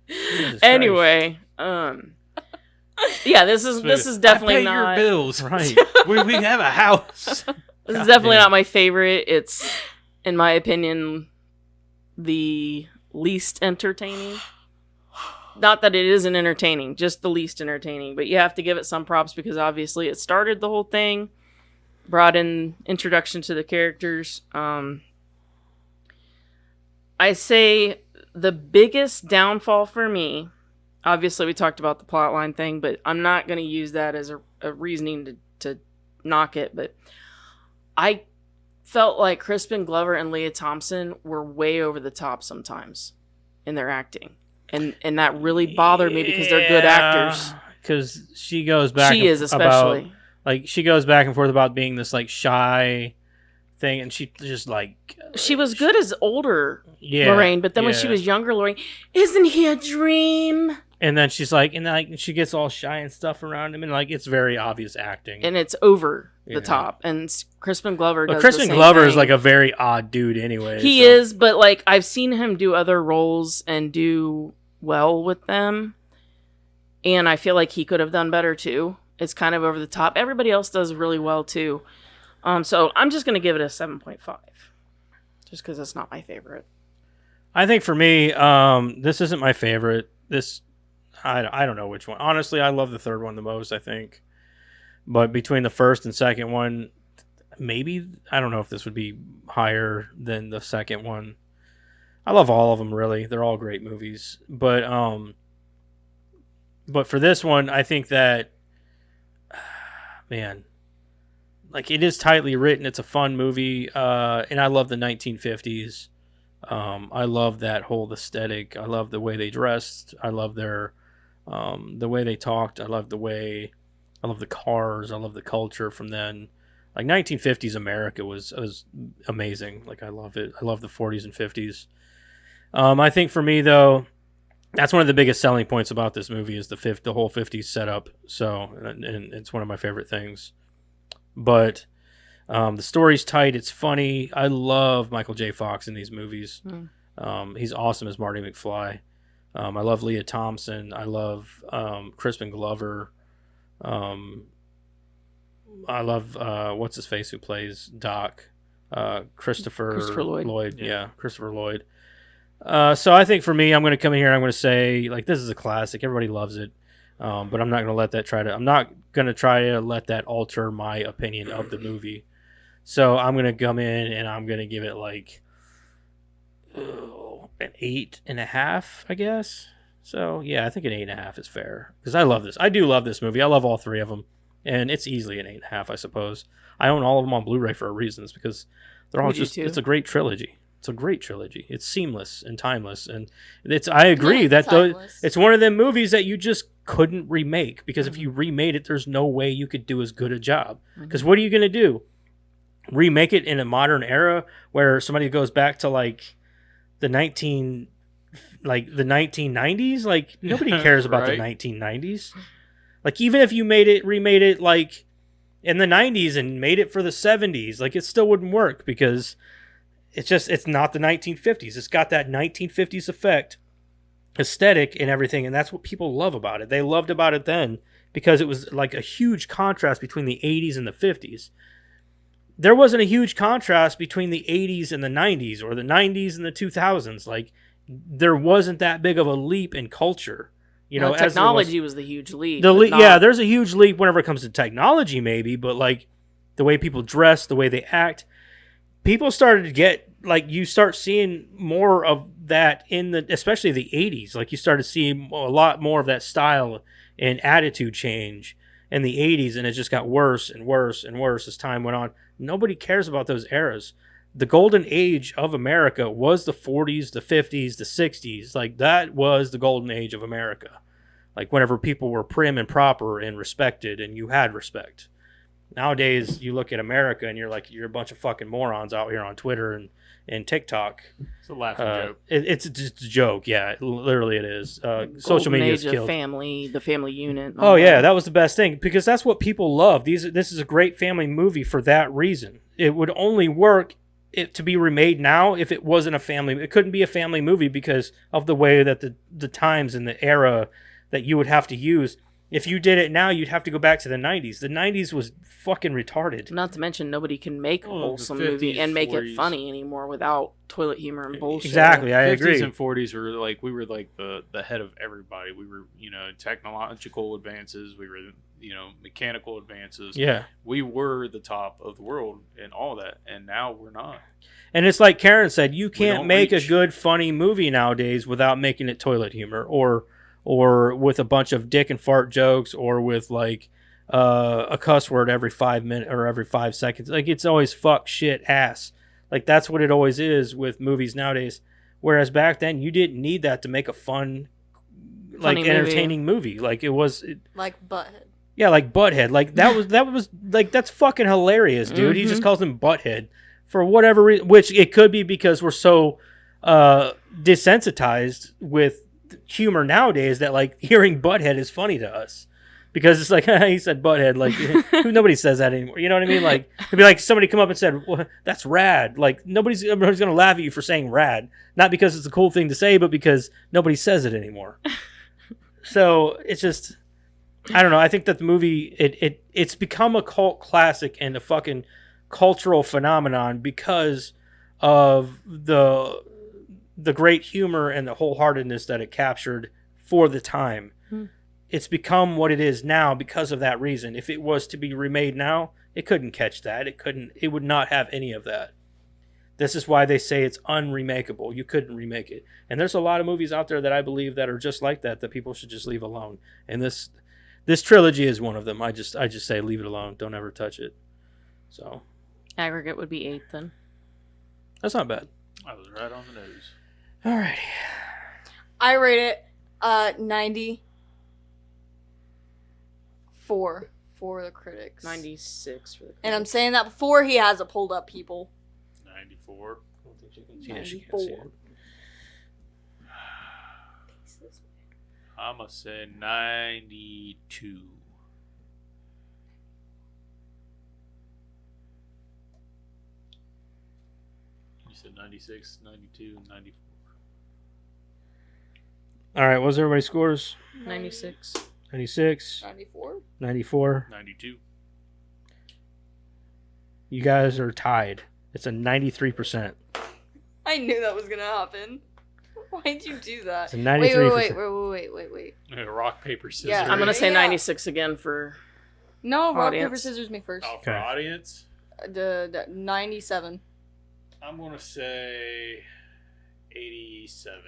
Jesus Anyway, yeah, this is definitely I pay not your bills. Right. we have a house. this is definitely damn. not my favorite. It's, in my opinion, the least entertaining. Not that it isn't entertaining, just the least entertaining. But you have to give it some props because obviously it started the whole thing, brought in introduction to the characters. I say the biggest downfall for me, obviously we talked about the plotline thing, but I'm not going to use that as a reasoning to knock it. But I felt like Crispin Glover and Leah Thompson were way over the top sometimes in their acting. And that really bothered me because they're good actors. Because she goes back. She is especially. About, like she goes back and forth about being this like shy thing, and she just like She was good as older yeah, Lorraine, but then when yeah. she was younger Lorraine, isn't he a dream? And then she's like, and like she gets all shy and stuff around him, and like it's very obvious acting. And it's over Yeah. the top. And Crispin Glover But does Crispin the same Glover is thing. like a very odd dude, anyway. He so. is, but like I've seen him do other roles and do well with them, and I feel like he could have done better too. It's kind of over the top. Everybody else does really well too. So I'm just gonna give it a 7.5, just because it's not my favorite. I think for me, this isn't my favorite. I don't know which one. Honestly, I love the third one the most, I think. But between the first and second one, maybe, I don't know if this would be higher than the second one. I love all of them, really. They're all great movies. But for this one, I think that, man, like it is tightly written. It's a fun movie. And I love the 1950s. I love that whole aesthetic. I love the way they dressed. I love their the way they talked. I love the cars. I love the culture from then. Like 1950s America was amazing. Like I love it. I love the 40s and 50s. I think for me though, that's one of the biggest selling points about this movie is the whole 50s setup. So and it's one of my favorite things. But the story's tight. It's funny. I love Michael J. Fox in these movies. He's awesome as Marty McFly. I love Leah Thompson. I love Crispin Glover. I love what's his face who plays Doc, Christopher Lloyd. Yeah, Christopher Lloyd. So I think for me, I'm going to come in here and I'm going to say like this is a classic. Everybody loves it, but I'm not going to let that try to let that alter my opinion of the movie. So I'm going to come in and I'm going to give it like an 8.5, I guess. So yeah, I think an 8.5 is fair because I love this. I do love this movie. I love all three of them, and it's easily an 8.5, I suppose. I own all of them on Blu-ray for a reason. It's because they're all it's a great trilogy. It's a great trilogy. It's seamless and timeless, and I agree that it's one of them movies that you just couldn't remake because if you remade it, there's no way you could do as good a job. Because what are you going to do? Remake it in a modern era where somebody goes back to like the 1990s? Like nobody cares about the 1990s. Like even if you remade it like in the 90s and made it for the 70s, like it still wouldn't work because it's not the 1950s. It's got that 1950s effect, aesthetic and everything, and that's what people love about it. They loved about it then because it was like a huge contrast between the 80s and the 50s. There wasn't a huge contrast between the 80s and the 90s or the 90s and the 2000s. Like there wasn't that big of a leap in culture. You know, technology was the huge leap. Yeah, there's a huge leap whenever it comes to technology, maybe, but like the way people dress, the way they act, people started to get like you start seeing more of that especially the 80s. Like you started seeing a lot more of that style and attitude change in the 80s, and it just got worse and worse and worse as time went on. Nobody cares about those eras. The golden age of America was the 40s, the 50s, the 60s. Like that was the golden age of America. Like whenever people were prim and proper and respected and you had respect. Nowadays, you look at America and you're like, you're a bunch of fucking morons out here on Twitter and TikTok. It's a laughing joke. It's just a joke. Yeah, literally it is. Social media has killed. The family unit. Oh yeah, that was the best thing because that's what people love. This is a great family movie for that reason. It would only work it to be remade now if it wasn't a family. It couldn't be a family movie because of the way that the times and the era that you would have to use. If you did it now, you'd have to go back to the 90s. The 90s was fucking retarded. Not to mention, nobody can make a Oh, the wholesome movie 50s, and make 40s. it funny anymore without toilet humor and bullshit. Exactly, I 50s agree. and 40s were like, we were like the head of everybody. We were, you know, technological advances. We were, you know, mechanical advances. Yeah. We were the top of the world and all that. And now we're not. And it's like Karen said, you can't don't make reach. a good, funny movie nowadays without making it toilet humor or with a bunch of dick and fart jokes or with like a cuss word every 5 minutes or every 5 seconds. Like it's always fuck, shit, ass. Like that's what it always is with movies nowadays. Whereas back then you didn't need that to make a fun, like Funny entertaining movie. Like it was, Like Butthead. yeah, like Butthead. Like that was like that's fucking hilarious, dude. He Mhm. just calls him Butthead for whatever reason, which it could be because we're so desensitized with humor nowadays that like hearing Butthead is funny to us because it's like he said Butthead. Like nobody says that anymore. You know what I mean? Like it'd be like somebody come up and said, well, "That's rad." Like everybody's gonna laugh at you for saying rad, not because it's a cool thing to say, but because nobody says it anymore. So it's just. I don't know. I think that the movie it's become a cult classic and a fucking cultural phenomenon because of the great humor and the wholeheartedness that it captured for the time. It's become what it is now because of that reason. If it was to be remade now, it couldn't catch that. It would not have any of that. This is why they say it's unremakeable. You couldn't remake it. And there's a lot of movies out there that I believe that are just like that people should just leave alone. And this trilogy is one of them. I just say leave it alone. Don't ever touch it. So Aggregate would be 8 then. that's not bad. I was right on the nose. All right. I rate it 94 for the critics. 96 for the. And I'm saying that before he has it pulled up, people. 94. Yeah, she can't see it. I'm going to say 92. You said 96, 92, 94. All right. What's everybody's scores? 96. 96, 94? 94. 92. You guys are tied. It's a 93%. I knew that was gonna happen. Why'd you do that? It's a 93%. Wait. Rock, paper, scissors. Yeah, I'm gonna say Yeah. 96 again for. No, rock, paper, Audience. scissors, me first. Oh, for Okay. audience, The 97. I'm going to say 87.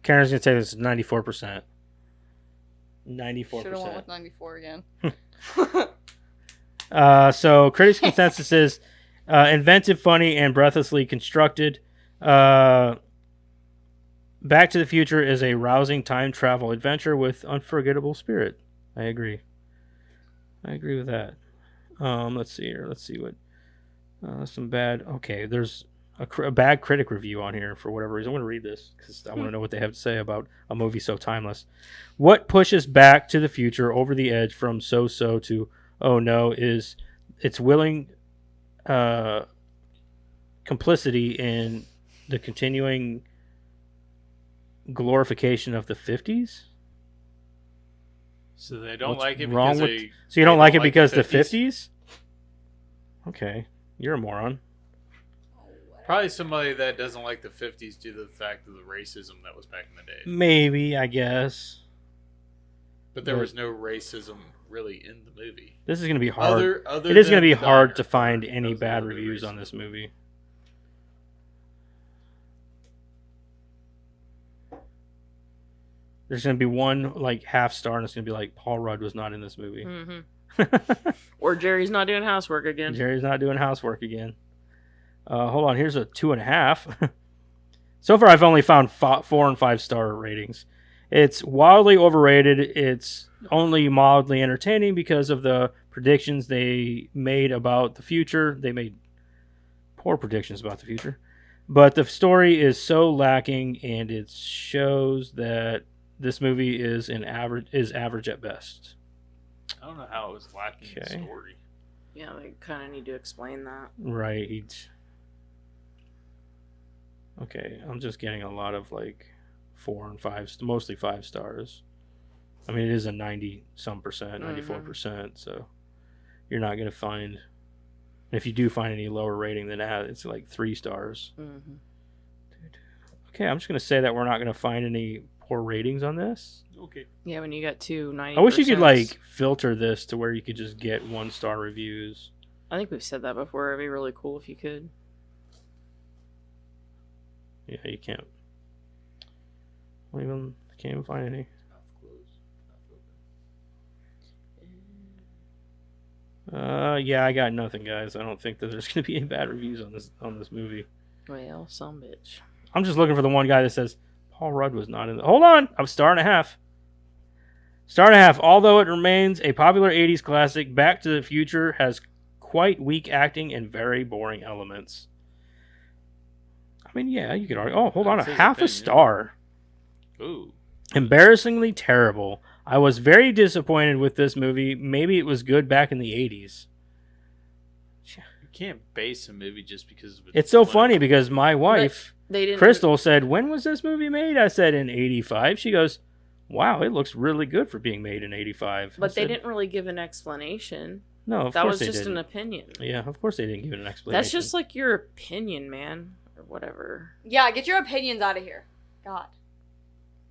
Karen's gonna say this is 94%. Should have went 94%. with 94 again. So critics' consensus is inventive, funny, and breathlessly constructed. Back to the Future is a rousing time travel adventure with unforgettable spirit. I agree with that. Let's see here. Let's see what some bad. Okay, there's a bad critic review on here for whatever reason. I want to read this because I want to know what they have to say about a movie so timeless. What pushes Back to the Future over the edge from so-so to oh no is its willing complicity in the continuing glorification of the 50s. So they don't What's like it wrong because with- they. So you don't they like it because the 50s? 50s? Okay, you're a moron. Probably somebody that doesn't like the 50s due to the fact of the racism that was back in the day. Maybe, I guess. But there But- was no racism really in the movie. This is going to be hard. Other It is going to than be the hard diner. to find That any was a bad little bit reviews racist. on this movie. There's going to be one like half star, and it's going to be like Paul Rudd was not in this movie. Mm-hmm. Or Jerry's not doing housework again. Jerry's not doing housework again. Hold on, here's a 2.5. So far, I've only found 4 and 5 star ratings. It's wildly overrated. It's only mildly entertaining because of the predictions they made about the future. They made poor predictions about the future. But the story is so lacking, and it shows that this movie is average at best. I don't know how it was lacking in Okay. story. Yeah, they kind of need to explain that. Right. Okay, I'm just getting a lot of like 4 and 5, mostly 5 stars. I mean, it is a 90-some percent, 94%, so you're not going to find... If you do find any lower rating than that, it's like 3 stars. Mm-hmm. Okay, I'm just going to say that we're not going to find any poor ratings on this. Okay. Yeah, when you got 90%. I wish you could like filter this to where you could just get 1-star reviews. I think we've said that before. It'd be really cool if you could. Yeah, you can't. Can't even find any. Yeah, I got nothing, guys. I don't think that there's going to be any bad reviews on this movie. Well, some bitch. I'm just looking for the one guy that says Paul Rudd was not in. Hold on, I'm $1.5. $1.5. Although it remains a popular '80s classic, Back to the Future has quite weak acting and very boring elements. I mean, yeah, you could argue. Oh, hold on, That's a his half a opinion. star. Ooh. Embarrassingly terrible. I was very disappointed with this movie. Maybe it was good back in the '80s. You can't base a movie just because of It's so funny because my wife, They didn't. Crystal, said, "When was this movie made?" I said, "In '85." She goes, "Wow, it looks really good for being made in '85." But they didn't really give an explanation. No, of That course was they just didn't. an opinion. Yeah, of course they didn't give it an explanation. That's just like your opinion, man, or whatever. Yeah, get your opinions out of here. God.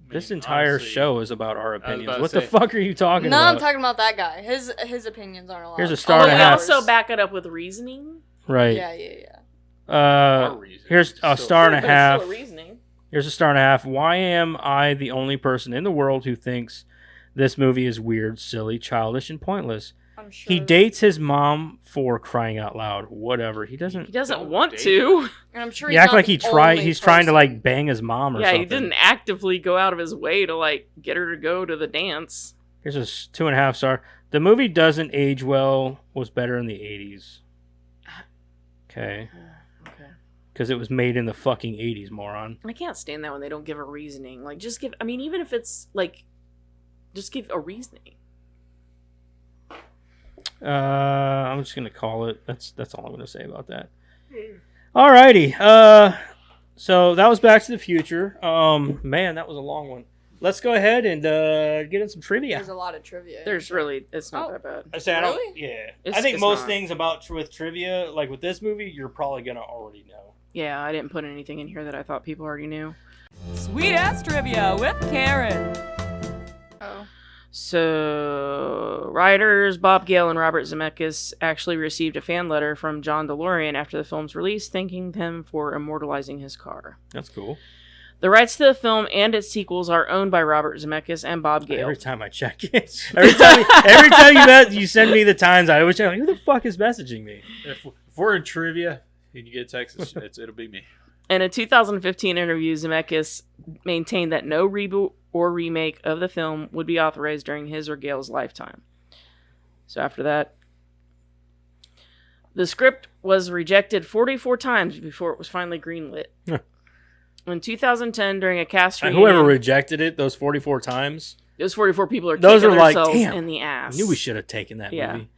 This entire honestly, show is about our was opinions. about to What the say- fuck are you talking No, about? I'm talking about that guy. His opinions aren't allowed. Here's a star But and a we half. also back it up with reasoning. Right. Yeah. Our reason. Here's a So- star and a But it's half. still reasoning. Here's a star and a half. Why am I the only person in the world who thinks this movie is weird, silly, childish, and pointless? I'm sure. He dates his mom, for crying out loud. Whatever. He doesn't. He doesn't Don't want date to. And I'm sure He he's act not like the he tried. only He's trying to person. like bang his mom or Yeah, something. he didn't actively go out of his way to like get her to go to the dance. Here's a 2.5 star. The movie doesn't age well. Was better in the '80s. Okay. Okay. Because it was made in the fucking '80s, moron. I can't stand that when they don't give a reasoning. Like, just give. I mean, even if it's like, just give a reasoning. I'm just gonna call it. That's all I'm gonna say about that. Alrighty. So that was Back to the Future. Man, that was a long one. Let's go ahead and get in some trivia. There's a lot of trivia. There's really, it's not Oh. that bad. I say I don't. Really? Yeah, It's- I think it's most not. things about with trivia, like with this movie, you're probably gonna already know. Yeah, I didn't put anything in here that I thought people already knew. Sweet ass trivia with Karen. Oh. So, writers Bob Gale and Robert Zemeckis actually received a fan letter from John DeLorean after the film's release, thanking him for immortalizing his car. That's cool. The rights to the film and its sequels are owned by Robert Zemeckis and Bob Gale. Every time I check it, every time you send me the times, I always check. Who the fuck is messaging me? If we're in trivia and you get text, it'll be me. In a 2015 interview, Zemeckis maintained that no reboot or remake of the film would be authorized during his or Gale's lifetime. So after that, the script was rejected 44 times before it was finally greenlit. Huh. In 2010, during a cast reunion, Whoever rejected it those 44 times, those 44 people are Those kicking are like, themselves damn, in the I ass. knew we should have taken that Yeah. movie.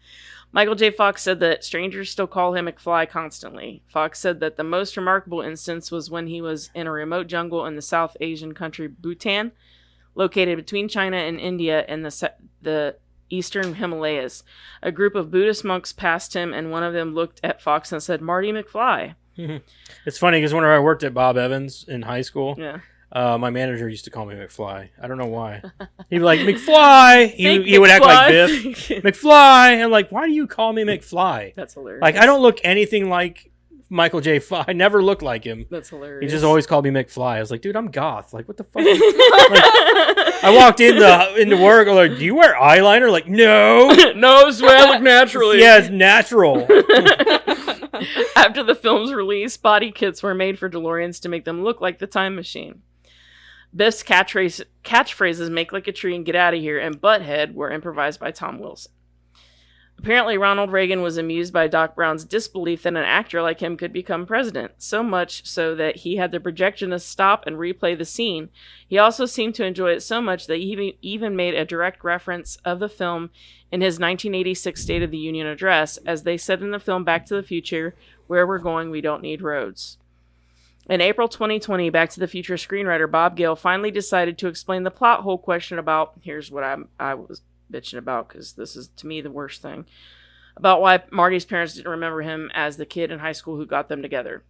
Michael J. Fox said that strangers still call him McFly constantly. Fox said that the most remarkable instance was when he was in a remote jungle in the South Asian country Bhutan, located between China and India in the eastern Himalayas. A group of Buddhist monks passed him, and one of them looked at Fox and said, "Marty McFly." It's funny because whenever I worked at Bob Evans in high school, Yeah. my manager used to call me McFly. I don't know why. He'd be like, McFly! He would act like Biff. McFly! I'm like, why do you call me McFly? That's hilarious. Like, I don't look anything like Michael J. Fox. I never looked like him. That's He hilarious. just always called me McFly. I was like, dude, I'm goth. Like, what the fuck? I walked into work. I'm like, do you wear eyeliner? Like, no. No, swear I look naturally. Yeah, it's natural. After the film's release, body kits were made for DeLoreans to make them look like the time machine. Biff's catchphrases "make like a tree" and "get out of here" and "butthead" were improvised by Tom Wilson. Apparently, Ronald Reagan was amused by Doc Brown's disbelief that an actor like him could become president, so much so that he had the projectionist stop and replay the scene. He also seemed to enjoy it so much that he even made a direct reference of the film in his 1986 State of the Union address, as they said in the film Back to the Future, "Where we're going, we don't need roads." In April 2020, Back to the Future screenwriter Bob Gale finally decided to explain the plot hole question about, here's what I was bitching about, because this is, to me, the worst thing, about why Marty's parents didn't remember him as the kid in high school who got them together.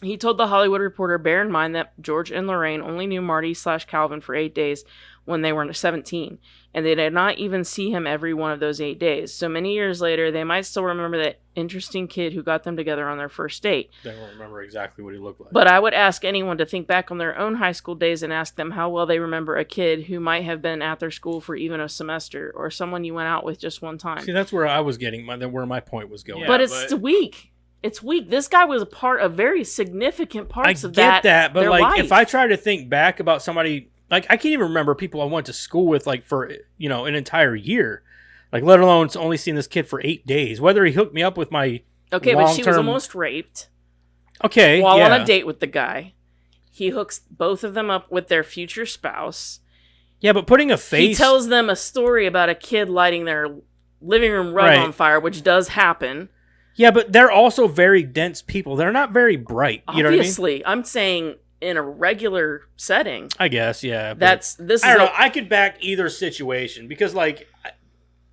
He told The Hollywood Reporter, bear in mind that George and Lorraine only knew Marty/Calvin for 8 days when they were 17, and they did not even see him every one of those 8 days. So many years later, they might still remember that interesting kid who got them together on their first date. They won't remember exactly what he looked like. But I would ask anyone to think back on their own high school days and ask them how well they remember a kid who might have been at their school for even a semester, or someone you went out with just one time. See, that's where I was getting where my point was going. Yeah, but it's weak. It's weak. This guy was a part of very significant parts of that. I get that, but their like, life. if I try to think back about somebody, like, I can't even remember people I went to school with, like, for, you know, an entire year, like, let alone only seeing this kid for 8 days. Whether he hooked me up with my Okay, but she was long-term- almost raped okay, while yeah. on a date with the guy. He hooks both of them up with their future spouse. Yeah, but putting a face. He tells them a story about a kid lighting their living room rug Right. on fire, which does happen. Yeah, but they're also very dense people. They're not very bright. You know what I mean? Obviously, I'm saying in a regular setting. I guess, yeah. but- This is I don't know. I could back either situation because, like,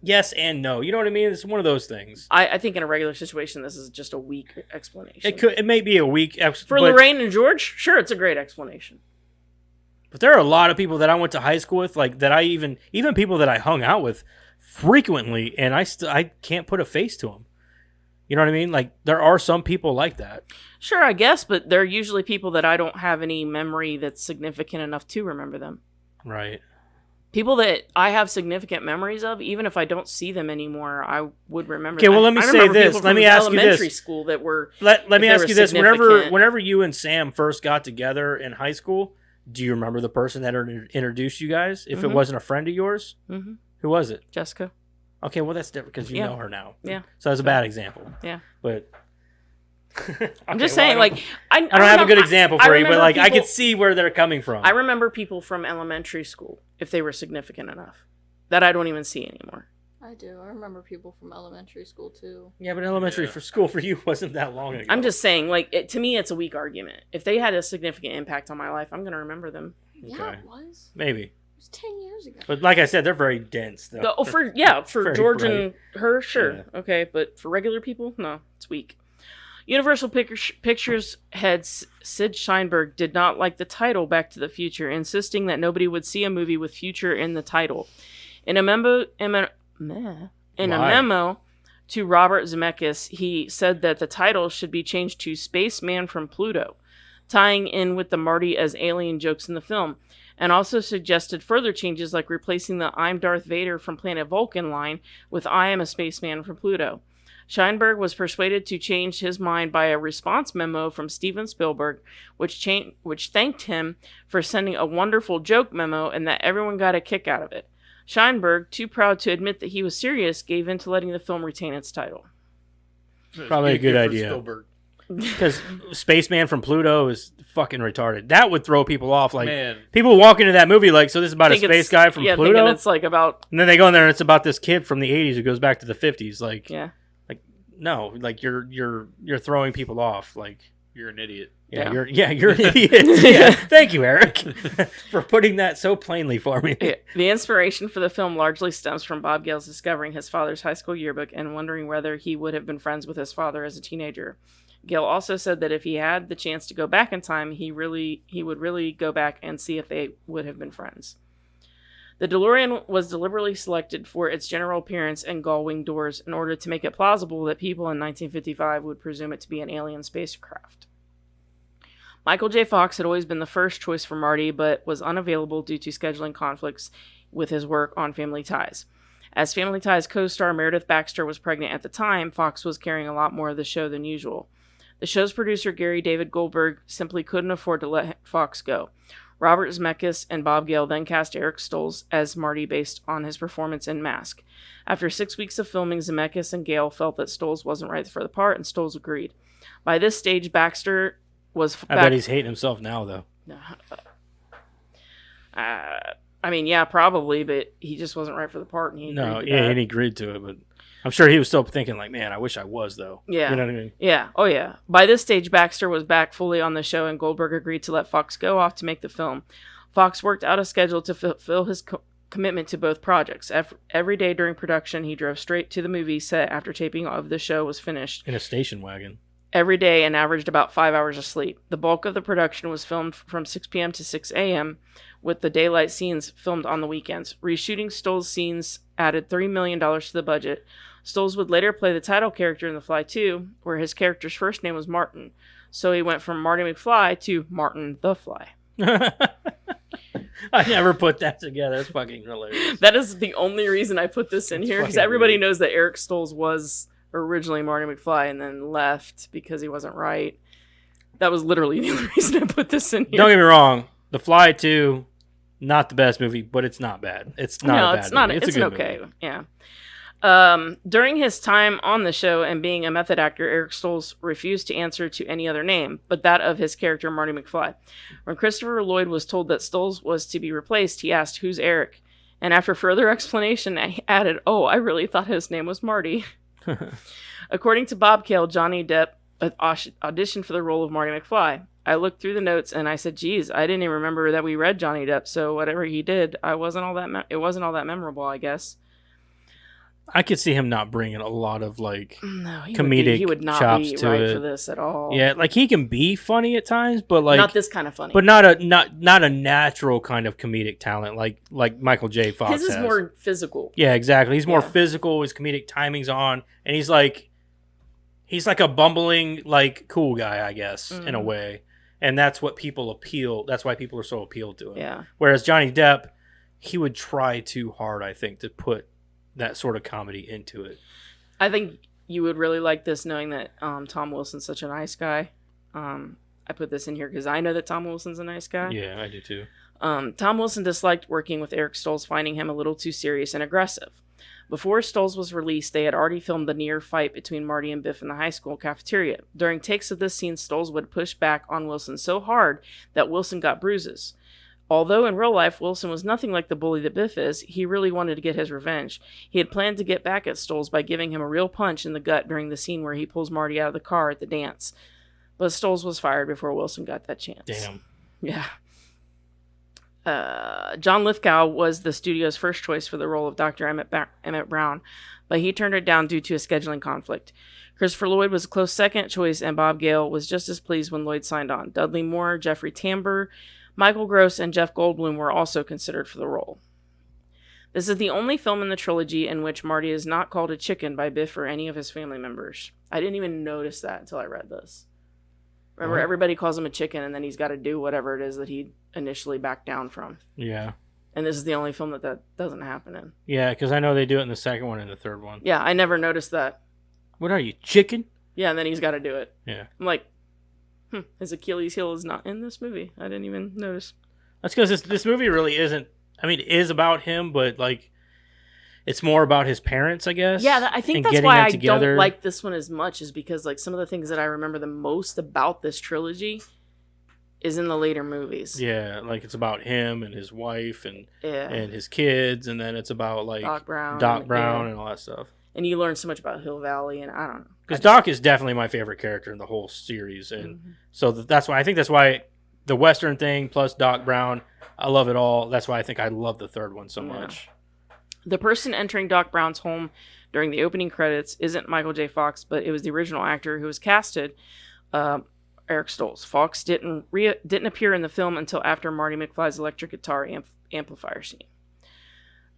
yes and no. You know what I mean? It's one of those things. I think in a regular situation, this is just a weak explanation. It may be a weak For Lorraine and George, sure, it's a great explanation. But there are a lot of people that I went to high school with, like, that I even people that I hung out with frequently, and I can't put a face to them. You know what I mean? Like, there are some people like that. Sure, I guess, but they're usually people that I don't have any memory that's significant enough to remember them. Right. People that I have significant memories of, even if I don't see them anymore, I would remember. Okay, them. well, let me I say remember this. people Let from me ask you this. elementary school that were. Let if me they ask were you this. significant. Whenever you and Sam first got together in high school, do you remember the person that introduced you guys? If it Mhm. wasn't a friend of yours? Mhm. Who was it? Jessica. Okay, well, that's different because you Yeah. know her now. Yeah. So that's a bad example. Yeah. But I'm just saying, like, I don't have a good example for you, but, remember like, I people- could see where they're coming from. I remember people from elementary school, if they were significant enough, that I don't even see anymore. I do. I remember people from elementary school too. Yeah, but elementary Yeah. for school for you wasn't that long ago. I'm just saying, like, to me, it's a weak argument. If they had a significant impact on my life, I'm going to remember them. Yeah, Okay. it was. Maybe. It was 10 years ago. But like I said, they're very dense, though. For Very George bright. and her, sure, Yeah. okay, but for regular people, no, it's weak. Universal Pictures head Sid Sheinberg did not like the title Back to the Future, insisting that nobody would see a movie with future in the title. In a memo to Robert Zemeckis, he said that the title should be changed to Spaceman from Pluto, tying in with the Marty as alien jokes in the film, and also suggested further changes like replacing the I'm Darth Vader from Planet Vulcan line with I am a spaceman from Pluto. Sheinberg was persuaded to change his mind by a response memo from Steven Spielberg, which thanked him for sending a wonderful joke memo and that everyone got a kick out of it. Sheinberg, too proud to admit that he was serious, gave in to letting the film retain its title. Probably a good for idea. Spielberg. Because Spaceman from Pluto is fucking retarded. That would throw people off. Like, Man. people walk into that movie like, so this is about a Think space it's- guy from yeah, Pluto? thinking it's like about, And then they go in there and it's about this kid from the 80s who goes back to the 50s. Like, yeah. no, like, you're throwing people off. Like, You're an idiot. Yeah. you're an idiot. Yeah. Thank you, Eric, for putting that so plainly for me. Yeah. The inspiration for the film largely stems from Bob Gale's discovering his father's high school yearbook and wondering whether he would have been friends with his father as a teenager. Gale also said that if he had the chance to go back in time, he would really go back and see if they would have been friends. The DeLorean was deliberately selected for its general appearance and gull-wing doors in order to make it plausible that people in 1955 would presume it to be an alien spacecraft. Michael J. Fox had always been the first choice for Marty, but was unavailable due to scheduling conflicts with his work on Family Ties. As Family Ties co-star Meredith Baxter was pregnant at the time, Fox was carrying a lot more of the show than usual. The show's producer, Gary David Goldberg, simply couldn't afford to let Fox go. Robert Zemeckis and Bob Gale then cast Eric Stoltz as Marty based on his performance in Mask. After 6 weeks of filming, Zemeckis and Gale felt that Stoltz wasn't right for the part, and Stoltz agreed. By this stage, Baxter was I bet he's hating himself now, though. I mean, yeah, probably, but he just wasn't right for the part, and he agreed to that. And he agreed to it, but I'm sure he was still thinking, like, man, I wish I was, though. Yeah. You know what I mean? Yeah. Oh, yeah. By this stage, Baxter was back fully on the show, and Goldberg agreed to let Fox go off to make the film. Fox worked out a schedule to fulfill his commitment to both projects. Every day during production, he drove straight to the movie set after taping of the show was finished. In a station wagon. Every day and averaged about 5 hours of sleep. The bulk of the production was filmed from 6 p.m. to 6 a.m., with the daylight scenes filmed on the weekends. Reshooting Stoltz's scenes added $3 million to the budget. Stoltz would later play the title character in The Fly 2, where his character's first name was Martin. So he went from Marty McFly to Martin the Fly. I never put that together. It's fucking hilarious. That is the only reason I put this in That's here, because fucking everybody weird. knows that Eric Stoltz was originally Marty McFly and then left because he wasn't right. That was literally the only reason I put this in here. Don't get me wrong. The Fly 2, not the best movie, but it's not bad. It's not a bad it's not. movie. It's a an good okay. movie. Yeah. During his time on the show and being a method actor, Eric Stoltz refused to answer to any other name but that of his character Marty McFly. When Christopher Lloyd was told that Stoltz was to be replaced, he asked, "Who's Eric?" And after further explanation, he added, "Oh, I really thought his name was Marty." According to Bob Gale, Johnny Depp auditioned for the role of Marty McFly. I looked through the notes and I said, "Geez, I didn't even remember that we read Johnny Depp. So whatever he did, it wasn't all that memorable, I guess." I could see him not bringing a lot of, like, No, comedic he would not chops be to right it. for this at all. Yeah, like, he can be funny at times, but, like... not this kind of funny. But not a natural kind of comedic talent like Michael J. Fox his is has. more physical. Yeah, exactly. He's more Yeah. physical. His comedic timing's on, and he's like a bumbling, like, cool guy, I guess, in a way. And that's what people appeal. That's why people are so appealed to him. Yeah. Whereas Johnny Depp, he would try too hard, I think, to put that sort of comedy into it. I think you would really like this, knowing that Tom Wilson's such a nice guy. I put this in here because I know that Tom Wilson's a nice guy. Yeah, I do too. Tom Wilson disliked working with Eric Stoltz, finding him a little too serious and aggressive. Before Stoltz was released, they had already filmed the near fight between Marty and Biff in the high school cafeteria. During takes of this scene, Stoltz would push back on Wilson so hard that Wilson got bruises. Although in real life, Wilson was nothing like the bully that Biff is, he really wanted to get his revenge. He had planned to get back at Stoltz by giving him a real punch in the gut during the scene where he pulls Marty out of the car at the dance. But Stoltz was fired before Wilson got that chance. Damn. Yeah. John Lithgow was the studio's first choice for the role of Dr. Emmett Brown, but he turned it down due to a scheduling conflict. Christopher Lloyd was a close second choice, and Bob Gale was just as pleased when Lloyd signed on. Dudley Moore, Jeffrey Tambor, Michael Gross, and Jeff Goldblum were also considered for the role. This is the only film in the trilogy in which Marty is not called a chicken by Biff or any of his family members. I didn't even notice that until I read this. Remember, Oh. everybody calls him a chicken, and then he's got to do whatever it is that he initially backed down from. Yeah. And this is the only film that doesn't happen in. Yeah, because I know they do it in the second one and the third one. Yeah, I never noticed that. What are you, chicken? Yeah, and then he's got to do it. Yeah. I'm like, his Achilles heel is not in this movie. I didn't even notice. That's because this movie really isn't. I mean, it is about him, but like, it's more about his parents, I guess. Yeah, I think and that's getting why them I together. don't like this one as much, is because like some of the things that I remember the most about this trilogy is in the later movies. Yeah, like it's about him and his wife and Yeah. his kids, and then it's about like Doc Brown. Brown yeah. and all that stuff. And you learn so much about Hill Valley, and I don't know. Because Doc is definitely my favorite character in the whole series, and so that's why I think that's why the Western thing plus Doc Brown, I love it all. That's why I think I love the third one so much. The person entering Doc Brown's home during the opening credits isn't Michael J. Fox, but it was the original actor who was casted, Eric Stoltz. Fox didn't appear in the film until after Marty McFly's electric guitar amplifier scene.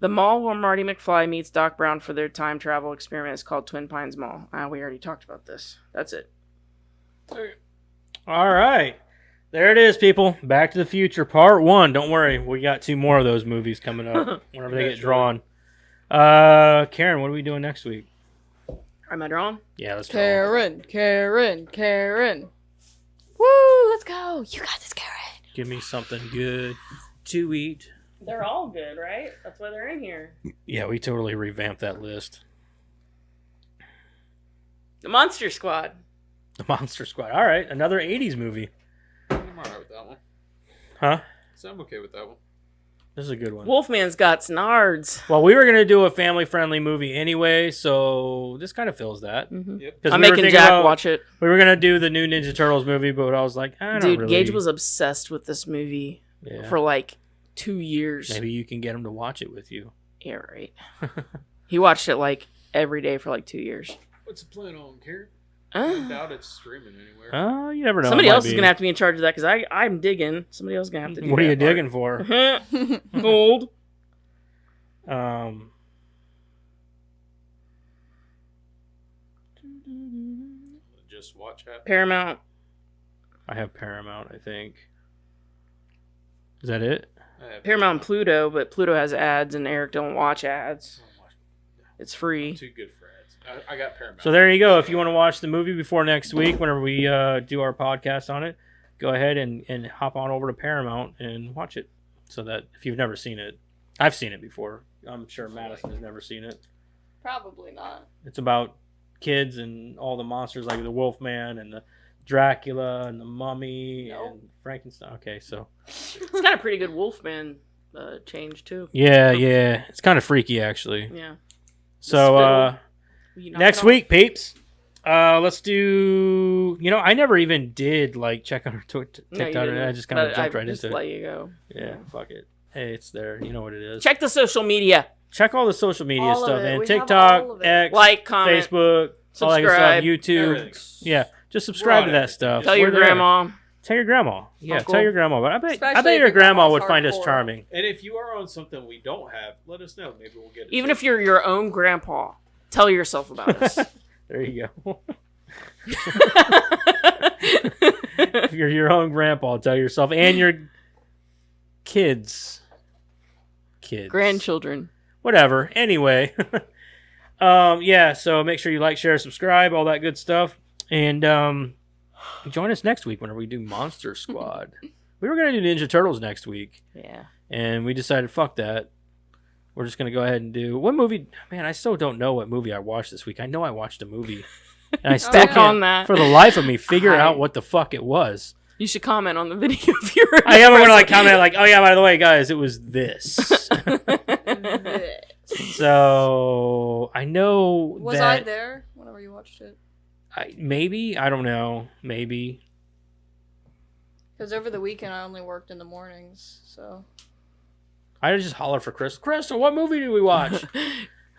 The mall where Marty McFly meets Doc Brown for their time travel experiment is called Twin Pines Mall. We already talked about this. That's it. All right. There it is, people. Back to the Future Part 1. Don't worry. We got 2 more of those movies coming up whenever they get drawn. Karen, what are we doing next week? Am I drawn? Yeah, let's draw. Karen. Woo, let's go. You got this, Karen. Give me something good to eat. They're all good, right? That's why they're in here. Yeah, we totally revamped that list. The Monster Squad. The Monster Squad. All right, another 80s movie. I'm alright with that one. Huh? So I'm okay with that one. This is a good one. Wolfman's got snards. Well, we were going to do a family-friendly movie anyway, so this kind of fills that. Mm-hmm. Yep. 'Cause I'm we were making thinking Jack about- watch it. We were going to do the new Ninja Turtles movie, but I was like, I don't Dude, really... Gage was obsessed with this movie Yeah. for like 2 years. Maybe you can get him to watch it with you. Yeah, right. He watched it like every day for like 2 years. What's the plan on, Karen? I Uh, doubt it's streaming anywhere. You never know. somebody It might else is be. going to have to be in charge of that because I'm digging. Somebody else is going to have to do What are you that part. digging for? Gold. Just watch it. Paramount. I have Paramount, I think. Is that it? I have Paramount and Pluto, but Pluto has ads and Eric don't watch ads. It's free. Too good for ads. I got Paramount. So there you go. If you want to watch the movie before next week, whenever we do our podcast on it, go ahead and hop on over to Paramount and watch it. So that if you've never seen it, I've seen it before. I'm sure Madison has never seen it. Probably not. It's about kids and all the monsters like the Wolfman and the Dracula and the Mummy Nope. and Frankenstein. Okay, so It's got a pretty good Wolfman change too. yeah, it's kind of freaky actually. Yeah. So You knock next it off. week, peeps, let's do. You know, I never even did like check on her No, you TikTok. didn't. I just kind of But jumped I right just into let it. you go. Yeah, fuck it. Hey, it's there. You know what it is. Check the social media. Check all the social media All of stuff, it. man. We have TikTok, all of it. X, Like, comment, Facebook, all that good subscribe. stuff, YouTube. Everything. Yeah, just subscribe to We're on that everything. stuff. Tell your We're there. grandma. Tell your grandma. Yeah, Uncle. tell your grandma. But I bet Especially your if your grandma grandma's would find us hardcore. charming. And if you are on something we don't have, let us know. Maybe we'll get it. Even if you're your own grandpa, tell yourself about us. There you go. If you're your own grandpa, tell yourself and your kids. Grandchildren. Whatever. Anyway. Yeah, so make sure you like, share, subscribe, all that good stuff. And join us next week whenever we do Monster Squad. We were going to do Ninja Turtles next week. Yeah. And we decided, fuck that. We're just going to go ahead and do... What movie... Man, I still don't know what movie I watched this week. I know I watched a movie. And I still Back can't, on that. for the life of me, figure I- out what the fuck it was. You should comment on the video if you're. I am going to like comment like, oh yeah, by the way, guys, it was this. So I know Was that... I there whenever you watched it? Maybe. I don't know. Maybe. Because over the weekend I only worked in the mornings, so. I just holler for Crystal, what movie did we watch?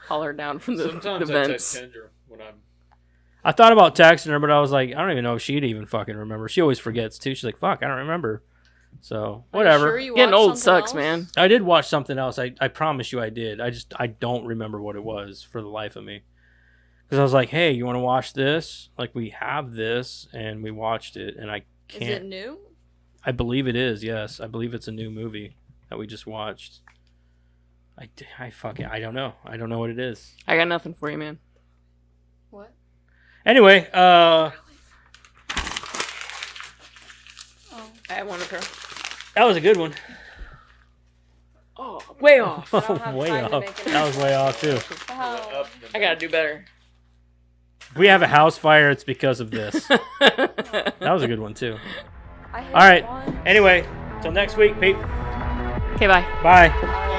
Holler down from the Sometimes I vents. text Kendra when I'm. I thought about texting her, but I was like, I don't even know if she'd even fucking remember. She always forgets too. She's like, fuck, I don't remember. So whatever. Are you sure you Getting watched old something sucks, else? man. I did watch something else. I promise you I did. I don't remember what it was for the life of me. Because I was like, hey, you want to watch this? Like, we have this, and we watched it, and I Is it can't. new? I believe it is, yes. I believe it's a new movie that we just watched. I fucking, I don't know. I don't know what it is. I got nothing for you, man. What? Anyway, Oh. I have one of her. that was a good one. Oh, way off. I don't have Way time to off. make it. That was way off, too. Oh. I gotta do better. If we have a house fire, it's because of this. That was a good one, too. I hate All right. one. Anyway, till next week, Pete. Okay, bye. Bye. Bye.